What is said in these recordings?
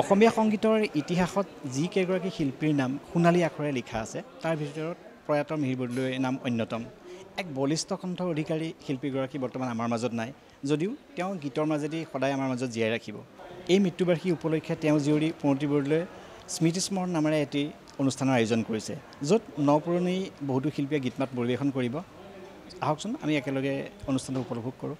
অসমীয়া সংগীতৰ ইতিহাসত যিকেইগৰাকী শিল্পীৰ নাম সোণালী আখৰে লিখা আছে তাৰ ভিতৰত প্ৰয়াত মিহিৰ বৰদলৈৰ নাম অন্যতম। এক বলিষ্ঠ কণ্ঠৰ অধিকাৰী শিল্পীগৰাকী বৰ্তমান আমাৰ মাজত নাই, যদিও তেওঁ গীতৰ মাজেদি সদায় আমাৰ মাজত জীয়াই ৰাখিব। এই মৃত্যুবাৰ্ষিকী উপলক্ষে তেওঁ জীয়ৰী প্ৰণতি বৰদলৈয়ে স্মৃতিস্মৰণ নামেৰে এটি অনুষ্ঠানৰ আয়োজন কৰিছে, য'ত নপুৰণি বহুতো শিল্পীয়ে গীত মাত পৰিৱেশন কৰিব। আহকচোন আমি একেলগে অনুষ্ঠানটো উপভোগ কৰোঁ।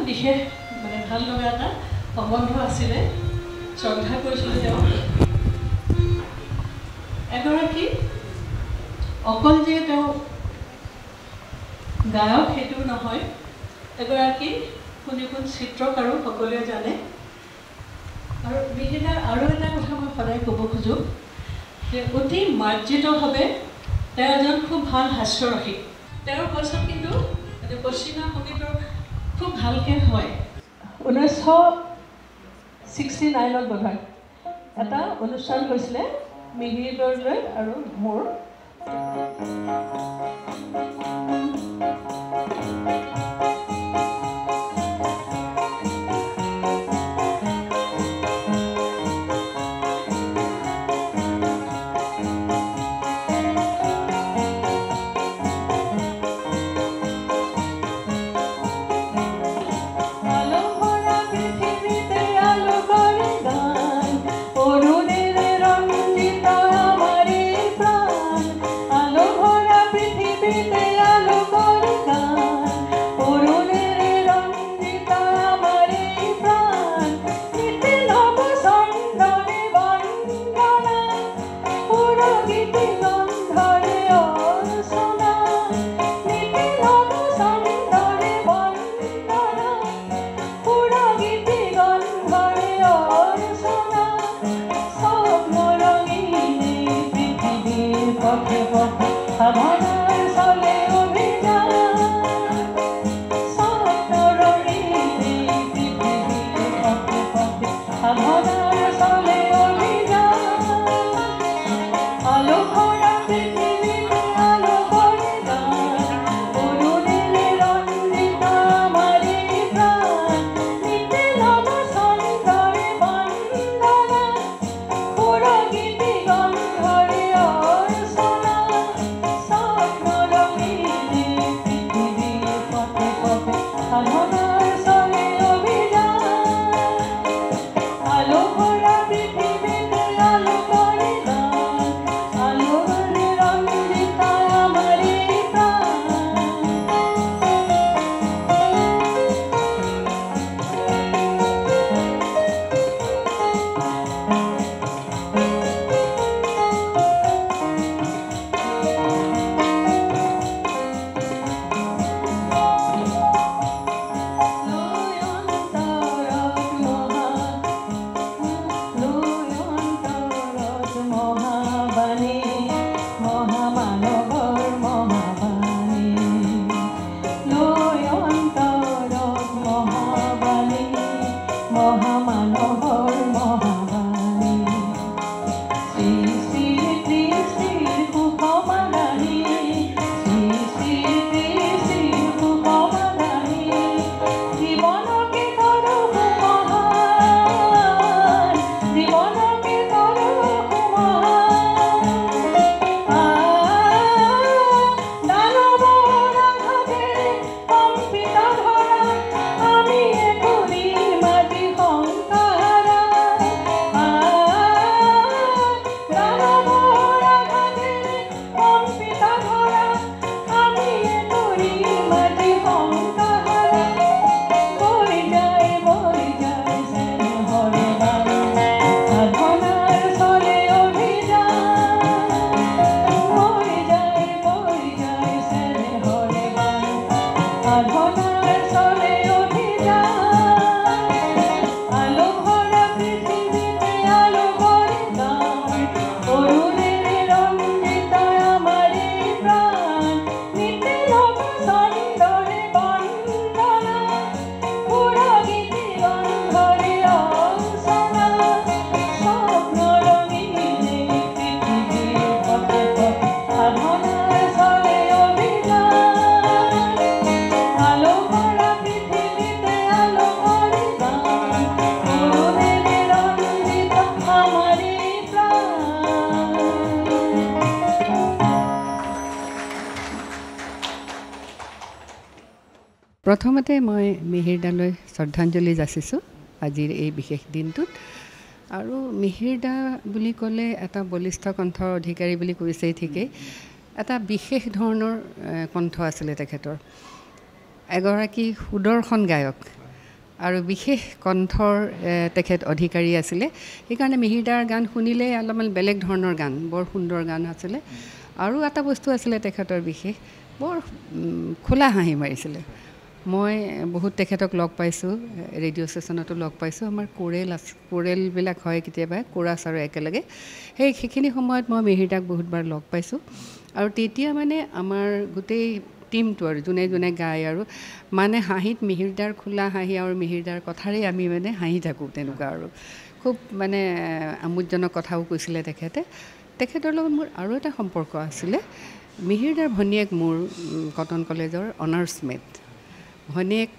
বিশেষ ভাল লগা এটা সম্বন্ধ আছিলে, শ্ৰদ্ধা কৰিছিলোঁ তেওঁ। এগৰাকী অকল যে তেওঁ গায়ক সেইটো নহয়, এগৰাকী কোন চিত্ৰকাৰো সকলোৱে জানে। আৰু বিশেষকৈ আৰু এটা কথা মই সদায় ক'ব খোজোঁ যে অতি মাৰ্জিতভাৱে তেওঁ এজন খুব ভাল হাস্যৰসিক। তেওঁৰ পাছত কিন্তু পশ্চিমা সংগীতৰ খুব ভালকৈ হয়। 1969 বোধহয় এটা অনুষ্ঠান হৈছিলে মিহিৰ বৰদলৈ আৰু মোৰ। পৃথিৱী প্ৰথমতে মই মিহিৰদালৈ শ্ৰদ্ধাঞ্জলি যাচিছোঁ আজিৰ এই বিশেষ দিনটোত আৰু মিহিৰদা বুলি ক'লে এটা বলিষ্ঠ কণ্ঠৰ অধিকাৰী বুলি কৈছেই ঠিকেই এটা বিশেষ ধৰণৰ কণ্ঠ আছিলে তেখেতৰ এগৰাকী সুদৰ্শন গায়ক আৰু বিশেষ কণ্ঠৰ তেখেত অধিকাৰী আছিলে সেইকাৰণে মিহিৰদাৰ গান শুনিলে অলপমান বেলেগ ধৰণৰ গান বৰ সুন্দৰ গান আছিলে আৰু এটা বস্তু আছিলে তেখেতৰ বিশেষ বৰ খোলা হাঁহি মাৰিছিলে মই বহুত তেখেতক লগ পাইছোঁ ৰেডিঅ' ষ্টেচনতো লগ পাইছোঁ আমাৰ কোৰেলবিলাক হয় কেতিয়াবা কোৰাছ আৰু একেলগে সেইখিনি সময়ত মই মিহিৰদাক বহুতবাৰ লগ পাইছোঁ আৰু তেতিয়া মানে আমাৰ গোটেই টিমটো আৰু যোনে যোনে গায় আৰু মানে হাঁহিত মিহিৰদাৰ খোলা হাঁহি আৰু মিহিৰদাৰ কথাৰেই আমি মানে হাঁহি থাকোঁ তেনেকুৱা আৰু খুব মানে আমোদজনক কথাও কৈছিলে তেখেতৰ লগত মোৰ আৰু এটা সম্পৰ্ক আছিলে মিহিৰদাৰ ভনীয়েক মোৰ কটন কলেজৰ অনাৰ্ছ মেট ভনীয়েক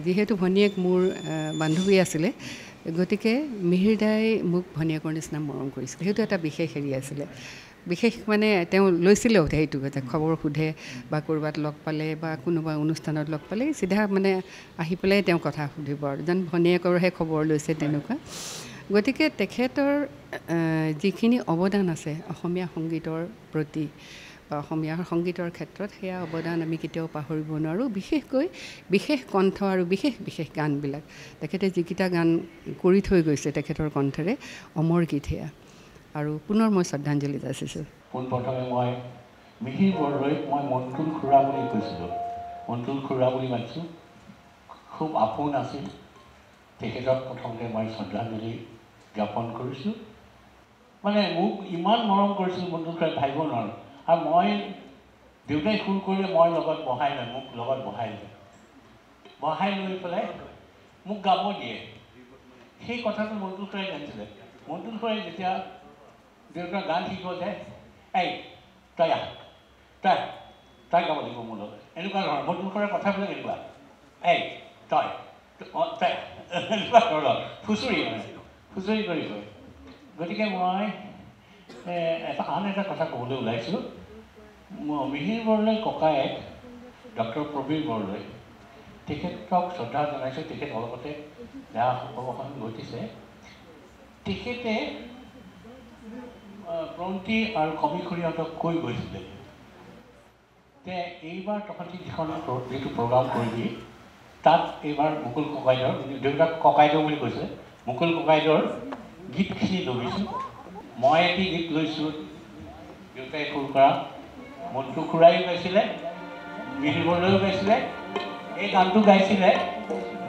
যিহেতু ভনীয়েক মোৰ বান্ধৱী আছিলে গতিকে মিহিৰদাই মোক ভনীয়েকৰ নিচিনা মৰম কৰিছিলে সেইটো এটা বিশেষ হেৰি আছিলে বিশেষ মানে তেওঁ লৈছিলেও সেইটো কথা খবৰ সোধে বা ক'ৰবাত লগ পালে বা কোনোবা অনুষ্ঠানত লগ পালে চিধা মানে আহি পেলাই তেওঁ কথা সুধিব আৰু যেন ভনীয়েকৰহে খবৰ লৈছে তেনেকুৱা গতিকে তেখেতৰ যিখিনি অৱদান আছে অসমীয়া সংগীতৰ প্ৰতি বা অসমীয়া সংগীতৰ ক্ষেত্ৰত সেয়া অৱদান আমি কেতিয়াও পাহৰিব নোৱাৰোঁ বিশেষকৈ বিশেষ কণ্ঠ আৰু বিশেষ গানবিলাক তেখেতে যিকেইটা গান কৰি থৈ গৈছে তেখেতৰ কণ্ঠেৰে অমৰ গীত সেয়া আৰু পুনৰ মই শ্ৰদ্ধাঞ্জলি যাচিছোঁ পোনপ্ৰথমে মই মিহিৰ বৰদলৈক মই মন্তুল খুৰা বুলি কৈছিলোঁ মন্তুল খুৰা বুলি মাতিছোঁ খুব আপোন আছিল তেখেতক প্ৰথমতে মই শ্ৰদ্ধাঞ্জলি জ্ঞাপন কৰিছোঁ মানে মোক ইমান মৰম কৰিছিল মন্তুল খুৰাই ভাবিব নোৱাৰোঁ আৰু মই দেউতাই ফোন কৰিলে মই লগত বহাই লয় মোক লগত বহাই লৈ পেলাই মোক গাব দিয়ে সেই কথাটো মন্তুল খুৰাই জানিছিলে মন্তুল খুৰাই যেতিয়া দেউতাৰ গান শিকিব যায় এই তই আহ তই গাব লাগিব মোৰ লগত এনেকুৱা ধৰণৰ মন্তুল খুৰাৰ কথাবিলাক এনেকুৱা এই তই এনেকুৱা ধৰণৰ খুচৰি কৰি কয় গতিকে মই আন এটা কথা ক'বলৈ ওলাইছোঁ মিহিৰ বৰদলৈ ককায়েক ডক্টৰ প্ৰবীৰ বৰদলৈ তেখেতক শ্ৰদ্ধা জনাইছোঁ তেখেত অলপতে দেহা অৱসান ঘটিছে তেখেতে প্ৰন্তি আৰু কমিখুৰীহঁতক কৈ গৈছিলে যে এইবাৰ তহঁতি যিটো প্ৰগ্ৰাম কৰিবি তাত এইবাৰ মুকুল ককাইদেউৰ দেউতাক ককাইদেউ বুলি কৈছে মুকুল ককাইদেউৰ গীতখিনি লবিছোঁ মই এটি গীত লৈছোঁ দেউতাই সুৰ কৰা মন্টু খুৰাইও গাইছিলে মিহিৰ বৰদলৈও গাইছিলে এই গানটো গাইছিলে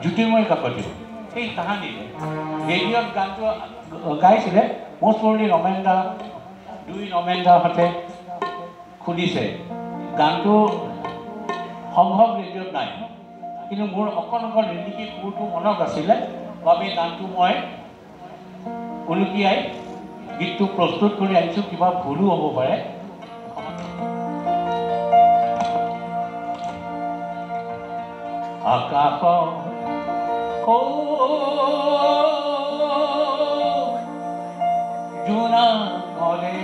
জ্যোতিৰ্ময় কাকতিয়ে সেই তাহানিৰে ৰেডিঅ'ত গানটো গাইছিলে মষ্ট প্ৰবলি নমেন দাহঁতে শুনিছে গানটো সম্ভৱ ৰেডিঅ'ত নাই কিন্তু মোৰ অকণ ৰেডিঅ'ৰ সুৰটো মনত আছিলে বাবে গানটো মই উলুকিয়াই গীতটো প্ৰস্তুত কৰি আহিছোঁ, কিবা ভুলো হ'ব পাৰে। আকাশ জোনা কৰে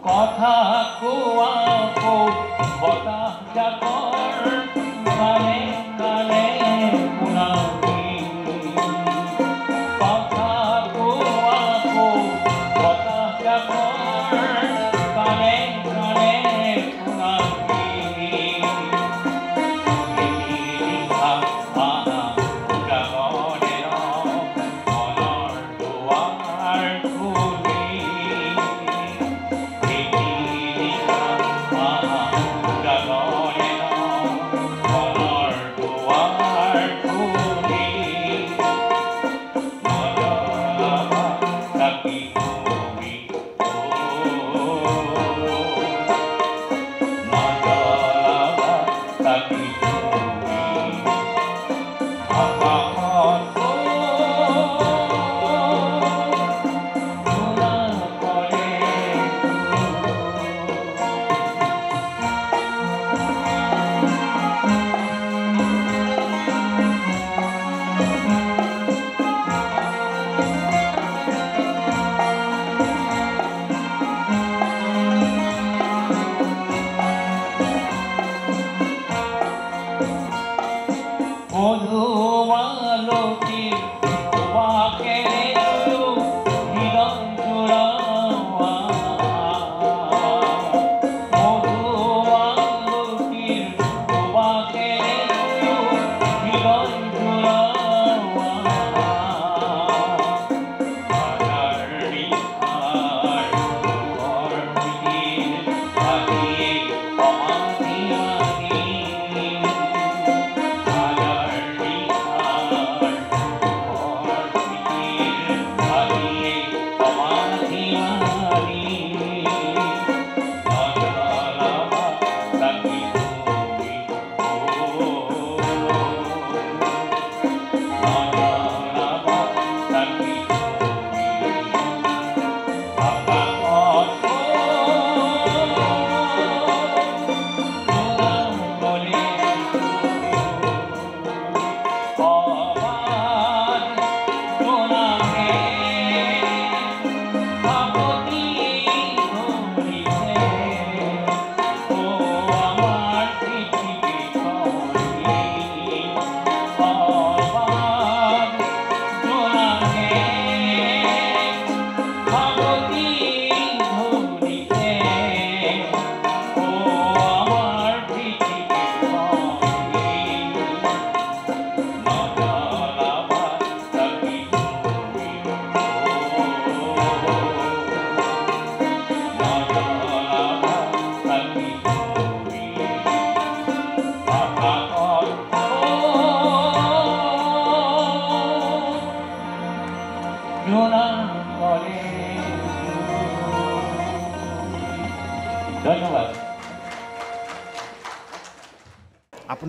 কথা কোৱা বতাহ জাকৰ কানে কানে শুনাবি কথা কোৱা বতাহ জাকৰ কানে কানে শুনাবি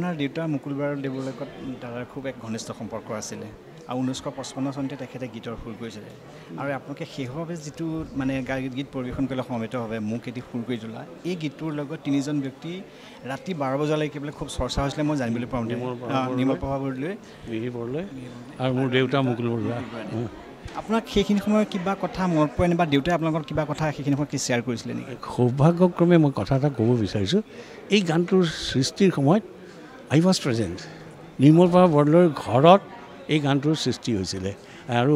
আপোনাৰ দেউতা মুকুল বৰা দেৱলৈকত দাদাৰ খুব এক ঘনিষ্ঠ সম্পৰ্ক আছিলে আৰু 1955 চনতে তেখেতে গীতৰ সুৰ কৰিছিলে আৰু আপোনালোকে শেহতীয়াভাৱে যিটো মানে গীত পৰিৱেশন কৰিলে সমবেতভাৱে মোক এটি সুৰ কৰি তোলা এই গীতটোৰ লগত তিনিজন ব্যক্তি ৰাতি 12 বজালৈকে বোলে খুব চৰ্চা হৈছিলে মই জানিবলৈ পাওঁ নিৰ্মল প্ৰভা বৰদলৈ মিহিৰ বৰদলৈ আৰু মোৰ দেউতা মুকুল বৰুৱা আপোনাক সেইখিনি সময়ত কিবা কথা মনত পৰে নে বা দেউতাই আপোনালোকৰ কিবা কথা সেইখিনি সময়ত কি শ্বেয়াৰ কৰিছিলে নেকি সৌভাগ্যক্ৰমে মই কথা এটা ক'ব বিচাৰিছোঁ এই গানটোৰ সৃষ্টিৰ সময়ত আই ৱাজ প্ৰেজেণ্ট নিৰ্মল প্ৰভা বৰদলৈৰ ঘৰত এই গানটোৰ সৃষ্টি হৈছিলে আৰু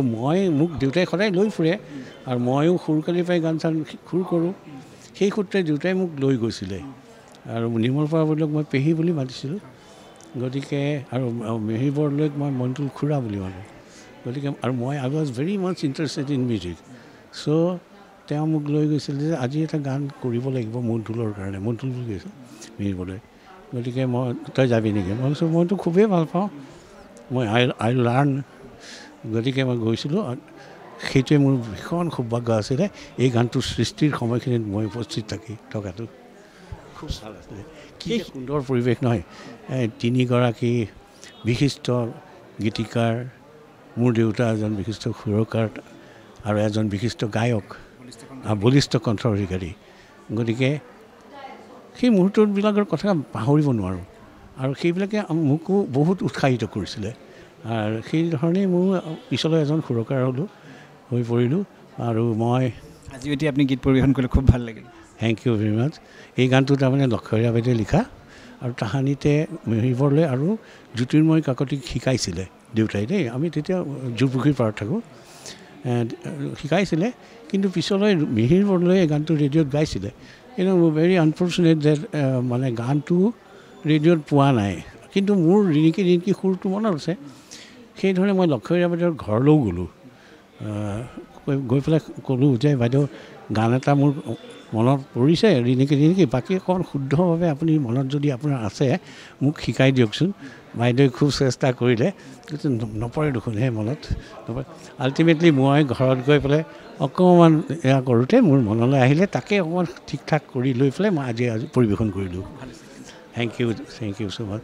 মোক দেউতাই সদায় লৈ ফুৰে আৰু ময়ো সৰুকালিৰ পৰাই গান চান সুৰ কৰোঁ সেই সূত্ৰে দেউতাই মোক লৈ গৈছিলে আৰু নিৰ্মল প্ৰভা বৰদলৈক মই পেহী বুলি মাতিছিলোঁ গতিকে আৰু মিহিৰ বৰদলৈক মই মন্তুল খুৰা বুলি মাতোঁ গতিকে আৰু মই I was very much interested in music so' তেওঁ মোক লৈ গৈছিল যে আজি এটা গান কৰিব লাগিব মন্তুলৰ কাৰণে মন্তুল বুলি কৈছোঁ মিহিৰ বৰদলৈ গতিকে মই তই যাবি নেকি মই কৈছোঁ মইতো খুবেই ভাল পাওঁ মই আই লাৰ্ণ গতিকে মই গৈছিলোঁ সেইটোৱে মোৰ ভীষণ সৌভাগ্য আছিলে এই গানটোৰ সৃষ্টিৰ সময়খিনিত মই উপস্থিত থকাটো খুব ভাল আছিলে কি সুন্দৰ পৰিৱেশ নহয় তিনিগৰাকী বিশিষ্ট গীতিকাৰ মোৰ দেউতা এজন বিশিষ্ট সুৰকাৰ আৰু এজন বিশিষ্ট গায়ক বলিষ্ঠ কণ্ঠৰ অধিকাৰী গতিকে সেই মুহূৰ্তবিলাকৰ কথা পাহৰিব নোৱাৰোঁ আৰু সেইবিলাকে মোকো বহুত উৎসাহিত কৰিছিলে আৰু সেইধৰণেই মোৰ পিছলৈ এজন সুৰকাৰ হ'লোঁ হৈ পৰিলোঁ আৰু মই আজি এতিয়া আপুনি গীত পৰিৱেশন কৰিলে খুব ভাল লাগিল থেংক ইউ ভেৰি মাছ এই গানটো তাৰমানে লক্ষীৰা বাইদেৱে লিখা আৰু তাহানিতে মিহিৰ বৰদলৈ আৰু জ্যোতিৰ্ময় কাকতিক শিকাইছিলে দেউতাই দেই আমি তেতিয়া জোৰপুখুৰীৰ পাৰত থাকোঁ শিকাইছিলে কিন্তু পিছলৈ মিহিৰ বৰদলৈ এই গানটো ৰেডিঅ'ত গাইছিলে কিন্তু ভেৰি আনফৰ্চুনেট যে মানে গানটো ৰেডিঅ'ত পোৱা নাই কিন্তু মোৰ ৰিণিকি সুৰটো মনত আছে সেইধৰণে মই লক্ষীৰা বাইদেউৰ ঘৰলৈও গ'লোঁ গৈ পেলাই ক'লোঁ যে বাইদেউ গান এটা মোৰ মনত পৰিছে ৰিণিকি বাকী অকণমান শুদ্ধভাৱে আপুনি মনত যদি আপোনাৰ আছে মোক শিকাই দিয়কচোন বাইদেৱে খুব চেষ্টা কৰিলে কিন্তু নপৰে দেখোন সেই মনত নপৰে আল্টিমেটলি মই ঘৰত গৈ পেলাই অকণমান এয়া কৰোঁতে মোৰ মনলৈ আহিলে তাকে অকণমান ঠিক ঠাক কৰি লৈ পেলাই মই আজি পৰিৱেশন কৰিলোঁ থেংক ইউ ছ' মাছ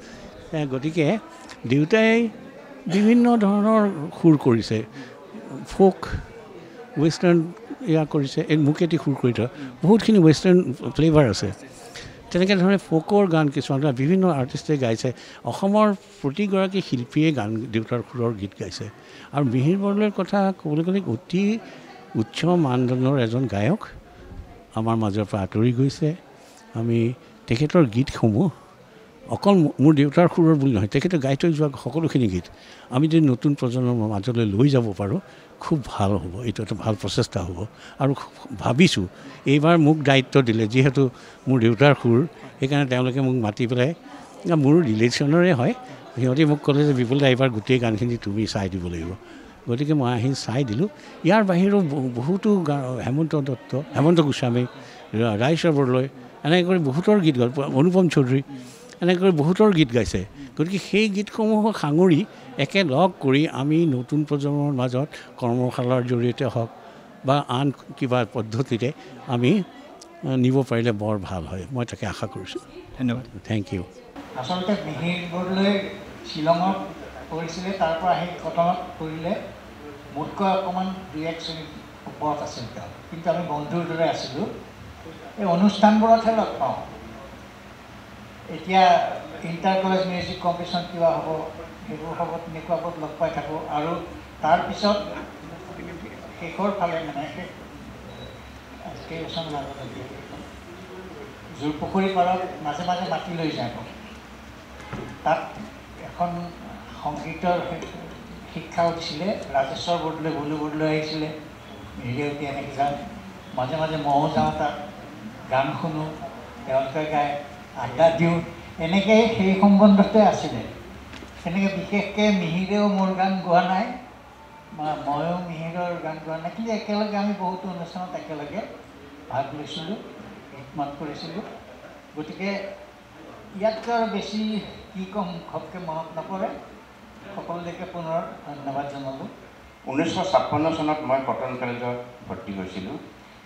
গতিকে দেউতাই বিভিন্ন ধৰণৰ সুৰ কৰিছে ফ'ক ৱেষ্টাৰ্ণ এয়া কৰিছে এই মোকেদি সুৰ কৰি থোৱা বহুতখিনি ৱেষ্টাৰ্ণ ফ্লেভাৰ আছে তেনেকৈ ধৰণে ফ'কৰ গান কিছুমান বিভিন্ন আৰ্টিষ্টে গাইছে অসমৰ প্ৰতিগৰাকী শিল্পীয়ে গান দেউতাৰ সুৰৰ গীত গাইছে আৰু মিহিৰ বৰদলৈৰ কথা ক'বলৈ গ'লে অতি উচ্চ মানদণ্ডৰ এজন গায়ক আমাৰ মাজৰ পৰা আঁতৰি গৈছে আমি তেখেতৰ গীতসমূহ অকল মোৰ দেউতাৰ সুৰৰ বুলি নহয় তেখেতে গাই থৈ যোৱা সকলোখিনি গীত আমি যদি নতুন প্ৰজন্মৰ মাজলৈ লৈ যাব পাৰোঁ খুব ভাল হ'ব এইটো এটা ভাল প্ৰচেষ্টা হ'ব আৰু ভাবিছোঁ এইবাৰ মোক দায়িত্ব দিলে যিহেতু মোৰ দেউতাৰ সুৰ সেইকাৰণে তেওঁলোকে মোক মাতি পেলাই মোৰ ৰিলেশ্যনৰে হয় সিহঁতে মোক ক'লে যে বিপুল দা এইবাৰ গোটেই গানখিনি তুমি চাই দিব লাগিব গতিকে মই আহি চাই দিলোঁ ইয়াৰ বাহিৰেও বহুতো হেমন্ত গোস্বামী ৰাইশ্বৰ বৰদলৈ এনেকৈ কৰি বহুতৰ গীত গাল অনুপম চৌধুৰী এনেকৈ কৰি বহুতৰ গীত গাইছে গতিকে সেই গীতসমূহক সাঙুৰি একেলগ কৰি আমি নতুন প্ৰজন্মৰ মাজত কৰ্মশালাৰ জৰিয়তে হওক বা আন কিবা পদ্ধতিৰে আমি নিব পাৰিলে বৰ ভাল হয় মই তাকে আশা কৰিছোঁ ধন্যবাদ থেংক ইউ আচলতে মিহিৰ বৰদলৈ শ্বিলঙত কৰিছিলে তাৰ পৰা আহি কটনত কৰিলে মোতকৈ অকণমান 2-1 শ্ৰেণী ওপৰত আছিল তেওঁ কিন্তু আমি বন্ধুৰ দৰে আছিলোঁ এই অনুষ্ঠানবোৰতহে লগ পাওঁ এতিয়া ইণ্টাৰ কলেজ মিউজিক কম্পিটিশ্যন কিবা হ'ব সেইবোৰ হ'ব তেনেকুৱাবোৰত লগ পাই থাকোঁ আৰু তাৰপিছত শেষৰ ফালে মানে কেইবছৰমান আগতে জোৰপুখুৰী পাৰত মাজে মাজে মাতি লৈ যায় তাত এখন সংগীতৰ শিক্ষাও দিছিলে ৰাজেশ্বৰ বৰদলৈ ভুলু বৰদলৈ আহিছিলে মিহিৰেৱতী এনেকৈ যাওঁ মাজে মাজে ময়ো যাওঁ তাত গান শুনো তেওঁলোকে গায় আড্ডা দিওঁ এনেকৈ সেই সম্বন্ধতে আছিলে তেনেকৈ বিশেষকৈ মিহিৰেও মোৰ গান গোৱা নাই ময়ো মিহিৰৰ গান গোৱা নাই কিন্তু একেলগে আমি বহুতো অনুষ্ঠানত একেলগে ভাগ লৈছিলোঁ গীতমান কৰিছিলোঁ গতিকে ইয়াতকৈ আৰু বেছি কি ক'ম ঘপকৈ মনত নপৰে সকলোলৈকে পুনৰ ধন্যবাদ জনালোঁ 1956 চনত মই কটন কলেজত ভৰ্তি হৈছিলোঁ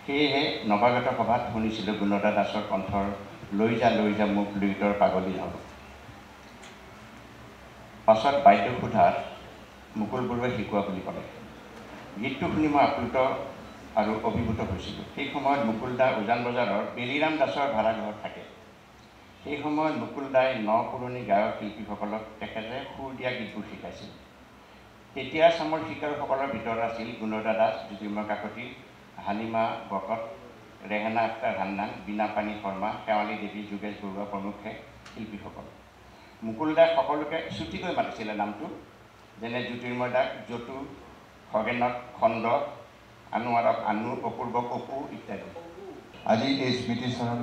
সেয়েহে নৱাগত সভাত শুনিছিলোঁ গুণদা দাসৰ কণ্ঠৰ লৈ যা মোক লুইতৰ পাগলী হ'ল পাছত বাইদেউ সোধাত মুকুল বৰুৱাই শিকোৱা বুলি ক'লে। গীতটো শুনি মই আপ্লুত আৰু অভিভূত হৈছিলোঁ। সেই সময়ত মুকুল দা উজান বজাৰৰ বেলিৰাম দাসৰ ভাড়াঘৰত থাকে। সেই সময়ত মুকুল দাই পুৰণি গায়ক শিল্পীসকলক তেখেতে সুৰ দিয়া গীতবোৰ শিকাইছিল। তেতিয়াৰ চামৰ শিকাৰুসকলৰ ভিতৰত আছিল গুণদা দাস, জ্যোতিৰ্ময় কাকতি, হালিমা বকত, ৰেহানা আখতাৰ হান্নান, বীণাপাণি শৰ্মা, শেৱালী দেৱী, যোগেশ বৰুৱা প্ৰমুখ্যে শিল্পীসকল। মুকুল দাই সকলোকে চুটিকৈ মাতিছিলে নামটো, যেনে জ্যোতিৰ্ময় দাক যতু, খগেনক খণ্ড, আনোৱাৰক আনু, অপূৰ্বক অপু ইত্যাদি। আজি এই স্মৃতিচাৰণ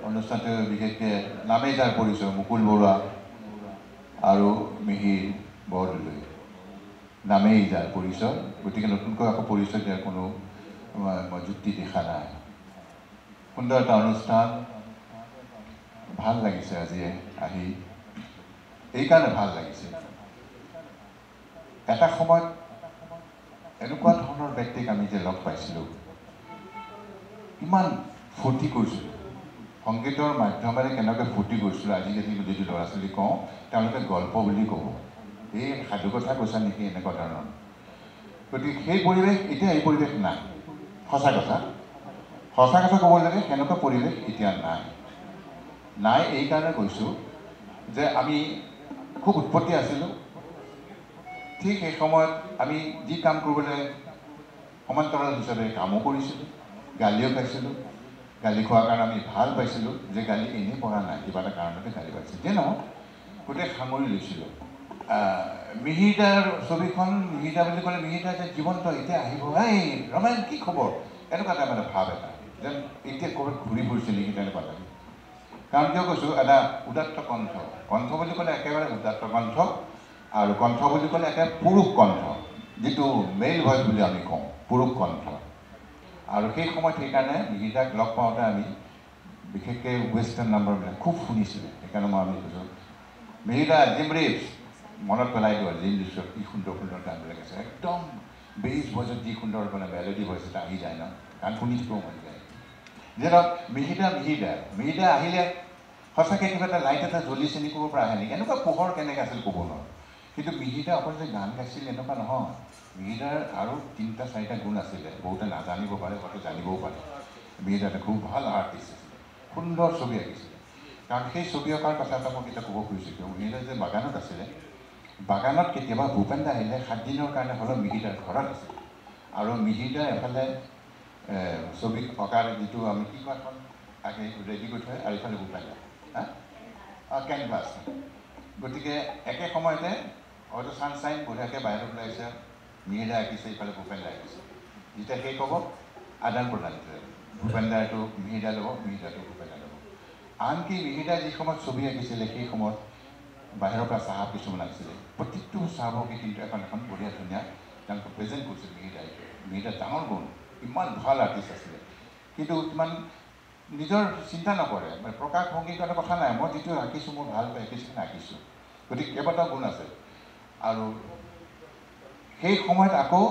অনুষ্ঠানটো বিশেষকৈ নামেই যাৰ পৰিচয় মুকুল বৰুৱা আৰু মিহিৰ বৰদলৈ, নামেই যাৰ পৰিচয়, গতিকে নতুনকৈ আকৌ পৰিচয় দিয়াৰ কোনো মই যুক্তি দেখা নাই। সুন্দৰ এটা অনুষ্ঠান, ভাল লাগিছে আজি আহি, এইকাৰণে ভাল লাগিছে এটা সময়ত এনেকুৱা ধৰণৰ ব্যক্তিক আমি যে লগ পাইছিলোঁ, ইমান ফূৰ্তি কৰিছিলোঁ, সংগীতৰ মাধ্যমেৰে কেনেকৈ ফূৰ্তি কৰিছিলোঁ। আজিকালি যদি ল'ৰা ছোৱালী কওঁ তেওঁলোকে গল্প বুলি ক'ব, এই সাধু কথা কৈছা নেকি এনেকুৱা ধৰণৰ। গতিকে সেই পৰিৱেশ এতিয়া এই পৰিৱেশ নাই, সঁচা কথা ক'ব লাগে, সেনেকুৱা পৰিৱেশ এতিয়া নাই। এইকাৰণে কৈছোঁ যে আমি খুব উৎপত্তি আছিলোঁ। ঠিক সেই সময়ত আমি যি কাম কৰিবলৈ সমান্তৰাল হিচাপে কামো কৰিছিলোঁ, গালিও খাইছিলোঁ। গালি খোৱাৰ কাৰণে আমি ভাল পাইছিলোঁ যে গালি এনেই পৰা নাই, কিবা এটা কাৰণতে গালি পাইছিলোঁ। যে নহওক গোটেই সামৰি লৈছিলোঁ। মিহিদাৰ ছবিখন, মিহিদা বুলি ক'লে মিহিদা যে জীৱন্ত এতিয়া আহিব, এই ৰমেন কি খবৰ, এনেকুৱা এটা মানে ভাৱ এটা যেন এতিয়া ক'ৰবাত ঘূৰি ফুৰিছে নেকি তেনেকুৱা লাগে। কাৰণ কিয় কৈছোঁ, এটা উদাত্ত কণ্ঠ বুলি ক'লে একেবাৰে উদাত্ত কণ্ঠ, আৰু কণ্ঠ বুলি ক'লে একেবাৰে পুৰুষ কণ্ঠ, যিটো মেইল ভইচ বুলি আমি কওঁ, পুৰুষ কণ্ঠ। আৰু সেই সময়ত সেইকাৰণে মিহিদাক লগ পাওঁতে আমি বিশেষকৈ ৱেষ্টাৰ্ণ নাম্বাৰবিলাক খুব শুনিছিলোঁ। সেইকাৰণে মই আমি কৈছোঁ মিহিদা জিম ৰিপছ, মনত পেলাই দিওঁ জিম ৰিপছৰ কি সুন্দৰ গানবিলাক আছে, একদম বেছ ভইচত যি সুন্দৰ মানে মেলোডি ভইচ এটা আহি যায় ন, গান শুনি থাকিব মন যায়। যেনক মিহিদা আহিলে সঁচাকৈ কিবা এটা লাইট এটা জ্বলি চিনি ক'ব পৰা আহে নেকি, এনেকুৱা পোহৰ কেনেকৈ আছিল ক'ব নোৱাৰোঁ। কিন্তু মিহিদা অকল যে গান গাইছিল এনেকুৱা নহয়, মিহিদাৰ আৰু 3-4টা গুণ আছিলে, বহুতে নাজানিব পাৰে, হয়তো জানিবও পাৰে। মিহিদা এটা খুব ভাল আৰ্টিষ্ট আছিলে, সুন্দৰ ছবি আঁকিছিলে। কাৰণ সেই ছবি অঁকাৰ কথা এটা মই কেতিয়া ক'ব খুজিছোঁ, মিহিদা যে বাগানত আছিলে, বাগানত কেতিয়াবা ভূপেন দা আহিলে 7 দিনৰ কাৰণে হ'লেও মিহিদাৰ ঘৰত আছিল। আৰু মিহিদা এফালে ছবি অঁকাৰ যিটো আমি কি কয় এখন আগে ৰেডি কৰি থয়, আৰু এইফালে ভূপেন দা কেনভাছ। গতিকে একে সময়তে হয়তো ছানশ্বাইন বঢ়িয়াকৈ বাহিৰত ওলাইছে, মিহিদা আঁকিছে, ইফালে ভূপেন দা আঁকিছে। যেতিয়া সেই ক'ব আদান প্ৰদান, ভূপেন দা এইটো মিহিদা ল'ব, মিহিদাটো ভূপেন দা ল'ব। আনকি মিহিদা যি সময়ত ছবি আঁকিছিলে সেই সময়ত বাহিৰৰ পৰা চাহাব কিছুমান আহিছিলে, প্ৰত্যেকটো চাহাবকে কিন্তু এখন বঢ়িয়া ধুনীয়া তেওঁলোকে প্ৰেজেণ্ট কৰিছিল মিহিদা ডাঙৰ গুণ, ইমান ভাল আৰ্টিষ্ট আছিলে। কিন্তু ইমান নিজৰ চিন্তা নকৰে, মানে প্ৰকাশ ভংগীৰ কাৰণে কথা নাই, মই যিটো আঁকিছোঁ মই ভাল পাই সেইখিনি আঁকিছোঁ। গতিকে কেইবাটাও গুণ আছে। আৰু সেই সময়ত আকৌ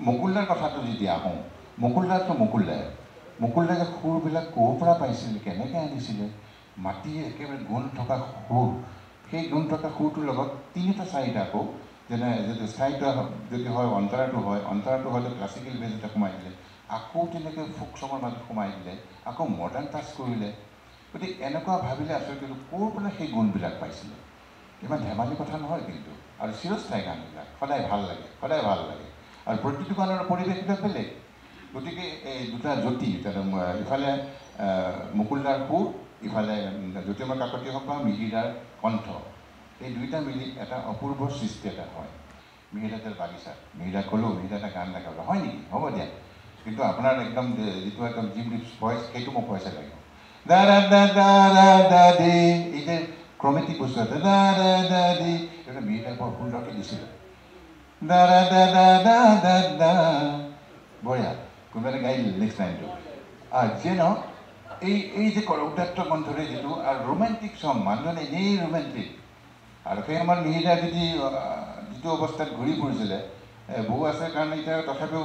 মুকুলদাৰ কথাটো যদি আহোঁ, মুকুলদাৰটো মুকুলদাই যে সুৰবিলাক ক'ৰ পৰা পাইছিলে, কেনেকৈ আনিছিলে, মাটি একেবাৰে গুণ থকা সুৰ, সেই গুণ থকা সুৰটোৰ লগত 3-4টা আকৌ, যেনে যদি চাৰিটা যদি হয় অন্তৰাটো হয়তো ক্লাছিকেল বেজ এটা সোমাই দিলে, আকৌ তেনেকৈ ফোক চঙৰ মাজত সোমাই দিলে, আকৌ মডাৰ্ণ টাচ কৰিলে। গতিকে এনেকুৱা ভাবিলে আচলতে কিন্তু ক'ৰ পৰা সেই গুণবিলাক পাইছিলে, ইমান ধেমালি কথা নহয় কিন্তু। আৰু চিৰস্থায়ী গানবিলাক সদায় ভাল লাগে। আৰু প্ৰতিটো গানৰ পৰিৱেশবিলাক বেলেগ। গতিকে এই দুটা জ্যোতি, ইফালে মুকুলদাৰ সুৰ, ইফালে জ্যোতিৰ্ময় কাকতি হওক বা মিহিদাৰ কণ্ঠ, এই দুইটা মিলি এটা অপূৰ্ব সৃষ্টি এটা হয়। মিহিদাৰ বাগিচাত মিহিদাক ক'লোঁ, মিহিদা এটা গান গাবলৈ, হয় নেকি, হ'ব দিয়া, কিন্তু আপোনাৰ একদম যিটো একদম জিম ৰিপছ ভইচ, সেইটো মোক পইচা লাগিব। দা দা দা দা দা দা দি, এই যে ক্ৰমেটিক বস্তু আছে, দা দা দা দি, এটা মিহিদাই বৰ সুন্দৰকৈ দিছিলে। দা দা দা দা দা দা দা, বঢ়িয়া, কোনোবা এটা গাই দিলে নেক্সট লাইনটো। আৰু যিয়ে নহওক এই যে উদাত্ত কণ্ঠৰে যিটো, আৰু ৰোমেণ্টিক চং, মানুহজনে এনেই ৰোমেণ্টিক। আৰু সেই সময়ত মিহিদা যিটো অৱস্থাত ঘূৰি ফুৰিছিলে, বৌ আছে কাৰণে এতিয়া তথাপিও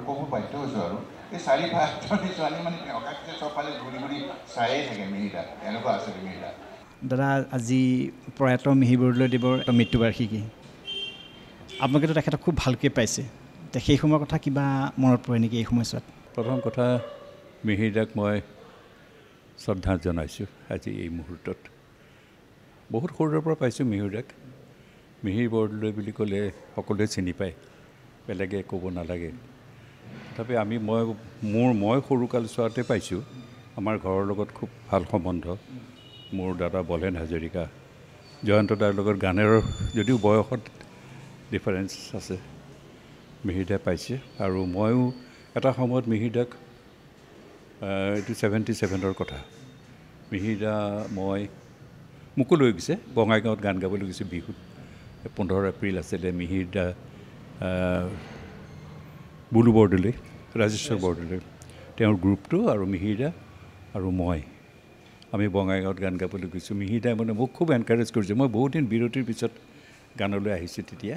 ক'ব বাধ্য হৈছোঁ। আৰু এই 4-5জনী ছোৱালী মানে অকাশে চবফালে ঘূৰি চায়ে থাকে মিহিদা, এনেকুৱা আছিলে মিহিদা। দাদা আজি প্ৰয়াত মিহিৰ বৰদলৈদেৱৰ মৃত্যুবাৰ্ষিকী আপোনালোকেতো তেখেতক খুব ভালকৈ পাইছে সেই সময়ৰ কথা কিবা মনত পৰে নেকি এই সময়ছোৱাত প্ৰথম কথা মিহিৰ দাক মই শ্ৰদ্ধা জনাইছোঁ আজি এই মুহূৰ্তত বহুত সৰুৰে পৰা পাইছোঁ মিহিৰ দাক মিহিৰ বৰদলৈ বুলি ক'লে সকলোৱে চিনি পায় বেলেগে ক'ব নালাগে তথাপি মই সৰুকাল চোৱাতে পাইছোঁ আমাৰ ঘৰৰ লগত খুব ভাল সম্বন্ধ মোৰ দাদা বলেন হাজৰিকা জয়ন্ত দাৰ লগত গানৰ যদিও বয়সত ডিফাৰেঞ্চ আছে মিহিৰ দাই পাইছে আৰু ময়ো এটা সময়ত মিহিৰ দাক এইটো 77ৰ কথা মিহিৰ দা মই মোকো লৈ গৈছে বঙাইগাঁৱত গান গাবলৈ গৈছে বিহুত 15 এপ্ৰিল আছিলে মিহিৰ দা বুলু বৰদলৈ ৰাজেশ্বৰ বৰদলৈ তেওঁৰ গ্ৰুপটো আৰু মিহিৰ দা আৰু মই আমি বঙাইগাঁৱত গান গাবলৈ গৈছোঁ মিহিৰ দাই মানে মোক খুব এনকাৰেজ কৰিছে মই বহুত দিন বিৰতিৰ পিছত গানলৈ আহিছোঁ তেতিয়া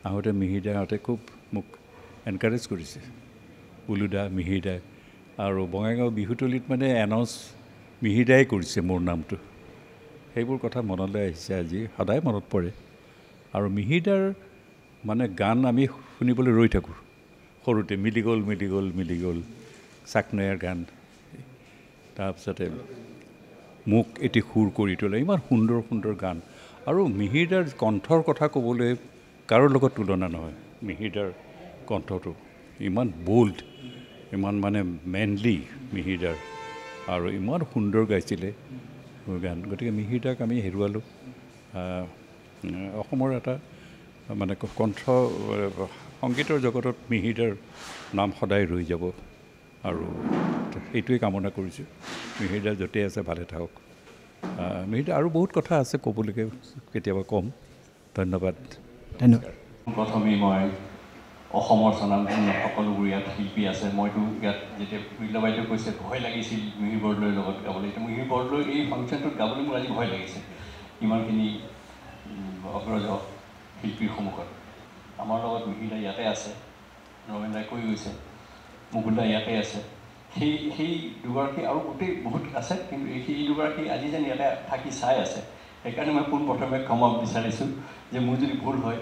আহোঁতে মিহিৰ দাহঁতে খুব মোক এনকাৰেজ কৰিছে বুলু দা মিহিৰ দা আৰু বঙাইগাঁও বিহুতলিত মানে এনাউন্স মিহিৰ দাই কৰিছে মোৰ নামটো সেইবোৰ কথা মনলৈ আহিছে আজি সদায় মনত পৰে আৰু মিহিৰ দাৰ মানে গান আমি শুনিবলৈ ৰৈ থাকোঁ সৰুতে মিলি গ'ল চাকনৈয়াৰ গান তাৰপিছতে মোক এটি সুৰ কৰি তোলে ইমান সুন্দৰ গান আৰু মিহিৰ দাৰ কণ্ঠৰ কথা ক'বলৈ কাৰো লগত তুলনা নহয় মিহিৰ দাৰ কণ্ঠটো ইমান বোল্ড ইমান মানে মেনলি মিহিৰ দাৰ আৰু ইমান সুন্দৰ গাইছিলে গান গতিকে মিহিৰ দাক আমি হেৰুৱালোঁ অসমৰ এটা মানে কণ্ঠ সংগীতৰ জগতত মিহিৰ দাৰ নাম সদায় ৰৈ যাব আৰু এইটোৱে কামনা কৰিছোঁ মিহিৰ দা য'তে আছে ভালে থাকক মিহিৰ দা আৰু বহুত কথা আছে ক'বলৈকে কেতিয়াবা ক'ম ধন্যবাদ প্ৰথমেই মই অসমৰ স্বনামধন্য সকলোবোৰ ইয়াত শিল্পী আছে মইতো ইয়াত যেতিয়া বিল্লবাইদেউ কৈছে ভয় লাগিছিল মিহিৰ বৰদলৈৰ লগত গাবলৈ এতিয়া মিহিৰ বৰদলৈ এই ফাংচনটোত গাবলৈ মোৰ আজি ভয় লাগিছে ইমানখিনি অগ্ৰজ শিল্পীৰ সন্মুখত আমাৰ লগত মিহিৰ দা ইয়াতে আছে ৰমেন দাই কৈ গৈছে মুকুল দা ইয়াতে আছে সেই দুগৰাকী আৰু গোটেই বহুত আছে কিন্তু সেই দুগৰাকী আজি যেন ইয়াতে থাকি চাই আছে সেইকাৰণে মই পোনপ্ৰথমে ক্ষমা বিচাৰিছোঁ যে মোৰ যদি ভুল হয়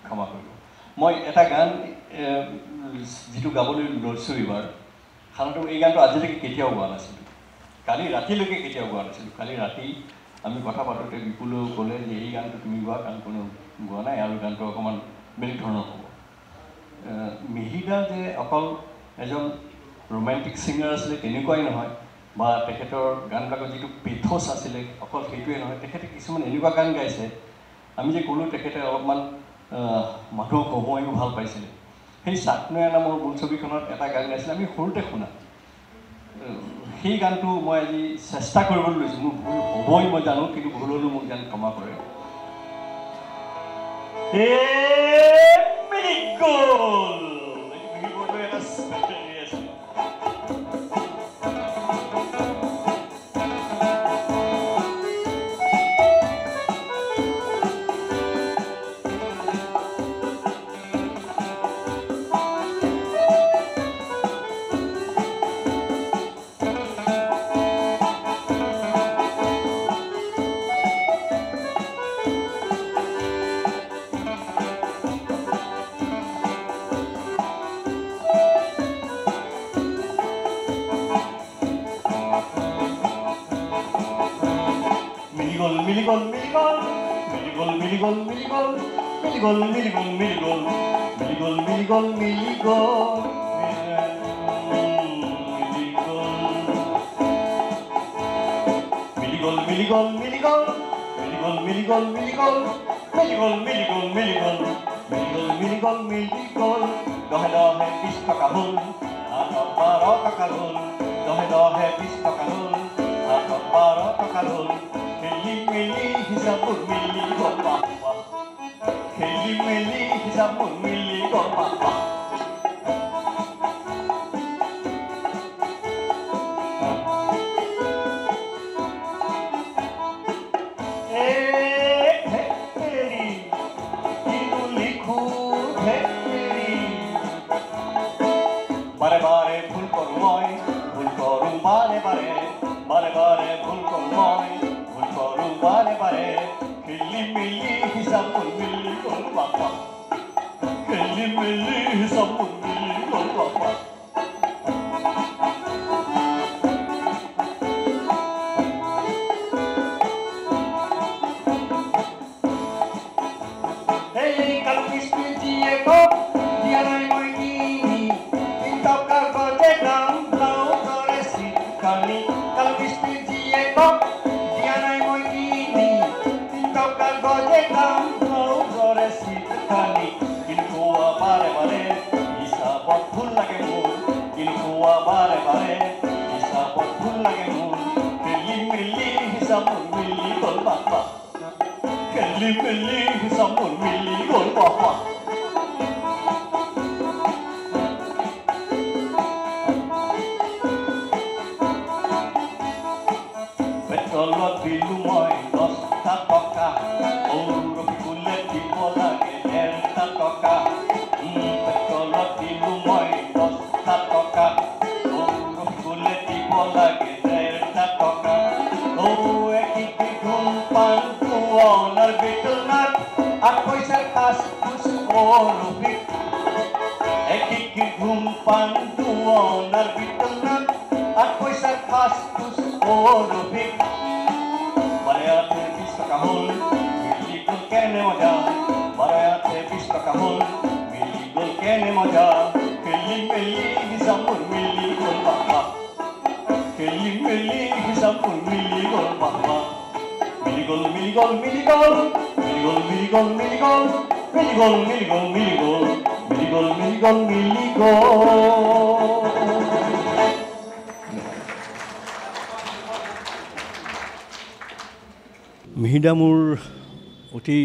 ক্ষমা কৰিব মই এটা গান যিটো গাবলৈ লৈছোঁ এইবাৰ সাধাৰণতে এই গানটো আজিলৈকে কেতিয়াও গোৱা নাছিলোঁ কালি ৰাতিলৈকে কেতিয়াও গোৱা নাছিলোঁ কালি ৰাতি আমি কথা পাতোঁতে বিপুলেও ক'লে যে এই গানটো তুমি গোৱা গান কোনো গোৱা নাই আৰু গানটো অকণমান বেলেগ ধৰণৰ হ'ব মিহিৰ দা যে অকল এজন ৰোমেণ্টিক ছিংগাৰ আছিলে তেনেকুৱাই নহয় বা তেখেতৰ গানবিলাকৰ যিটো পেথছ আছিলে অকল সেইটোৱে নহয় তেখেতে কিছুমান এনেকুৱা গান গাইছে আমি যে ক'লোঁ তেখেতে অলপমান মানুহক হহুৱাইও ভাল পাইছিলে সেই চাকনৈয়া নামৰ বোলছবিখনত এটা গান গাইছিলে আমি সৰুতে শুনা সেই গানটো মই আজি চেষ্টা কৰিবলৈ লৈছোঁ মোৰ ভুল হ'বই মই জানো কিন্তু ভুল হ'লেও মোক গান ক্ষমা কৰে হিচাপত মিলি গ'ল বাপা খেলি মেলি হিচাপত মিলি গ'ল বাপা পেট্ৰলত দিলোঁ মই 10টা টকা সৌৰভীকুলে দিব লাগে 1.5 টকা পেট্ৰলত দিলোঁ মই 10টা টকা সৌৰভীকুলে দিব লাগে 1.5 টকা একিটি ধূমপান পুৱনৰ বিটনাত 8 পইচাৰ কাজ সৌৰভী একিটি ধূমপান পুৱনৰ বিটনাত 8 পইচাৰ কাজ সৌৰভী বাৰায়াতে 20 টকা হ'ল মিলি গ'ল কেনে মজা বাৰায়াতে 20 টকা হ'ল মিলি গ'ল কেনে মজা খেলি মেলি হিচাপত মিলি গ'ল বাপা খেলি মেলি হিচাপত মিলি গ'ল বাপা মিলি গ'ল মিলি গ'ল মিলি গ'ল মিলি গ'ল মিলি গ'ল মিলি গ'ল মিলি গ'ল মিলি গ'ল মিলি গ'ল মিলি গ'ল মিলি গ'ল মিলি গ'ল মিহিদা মোৰ অতি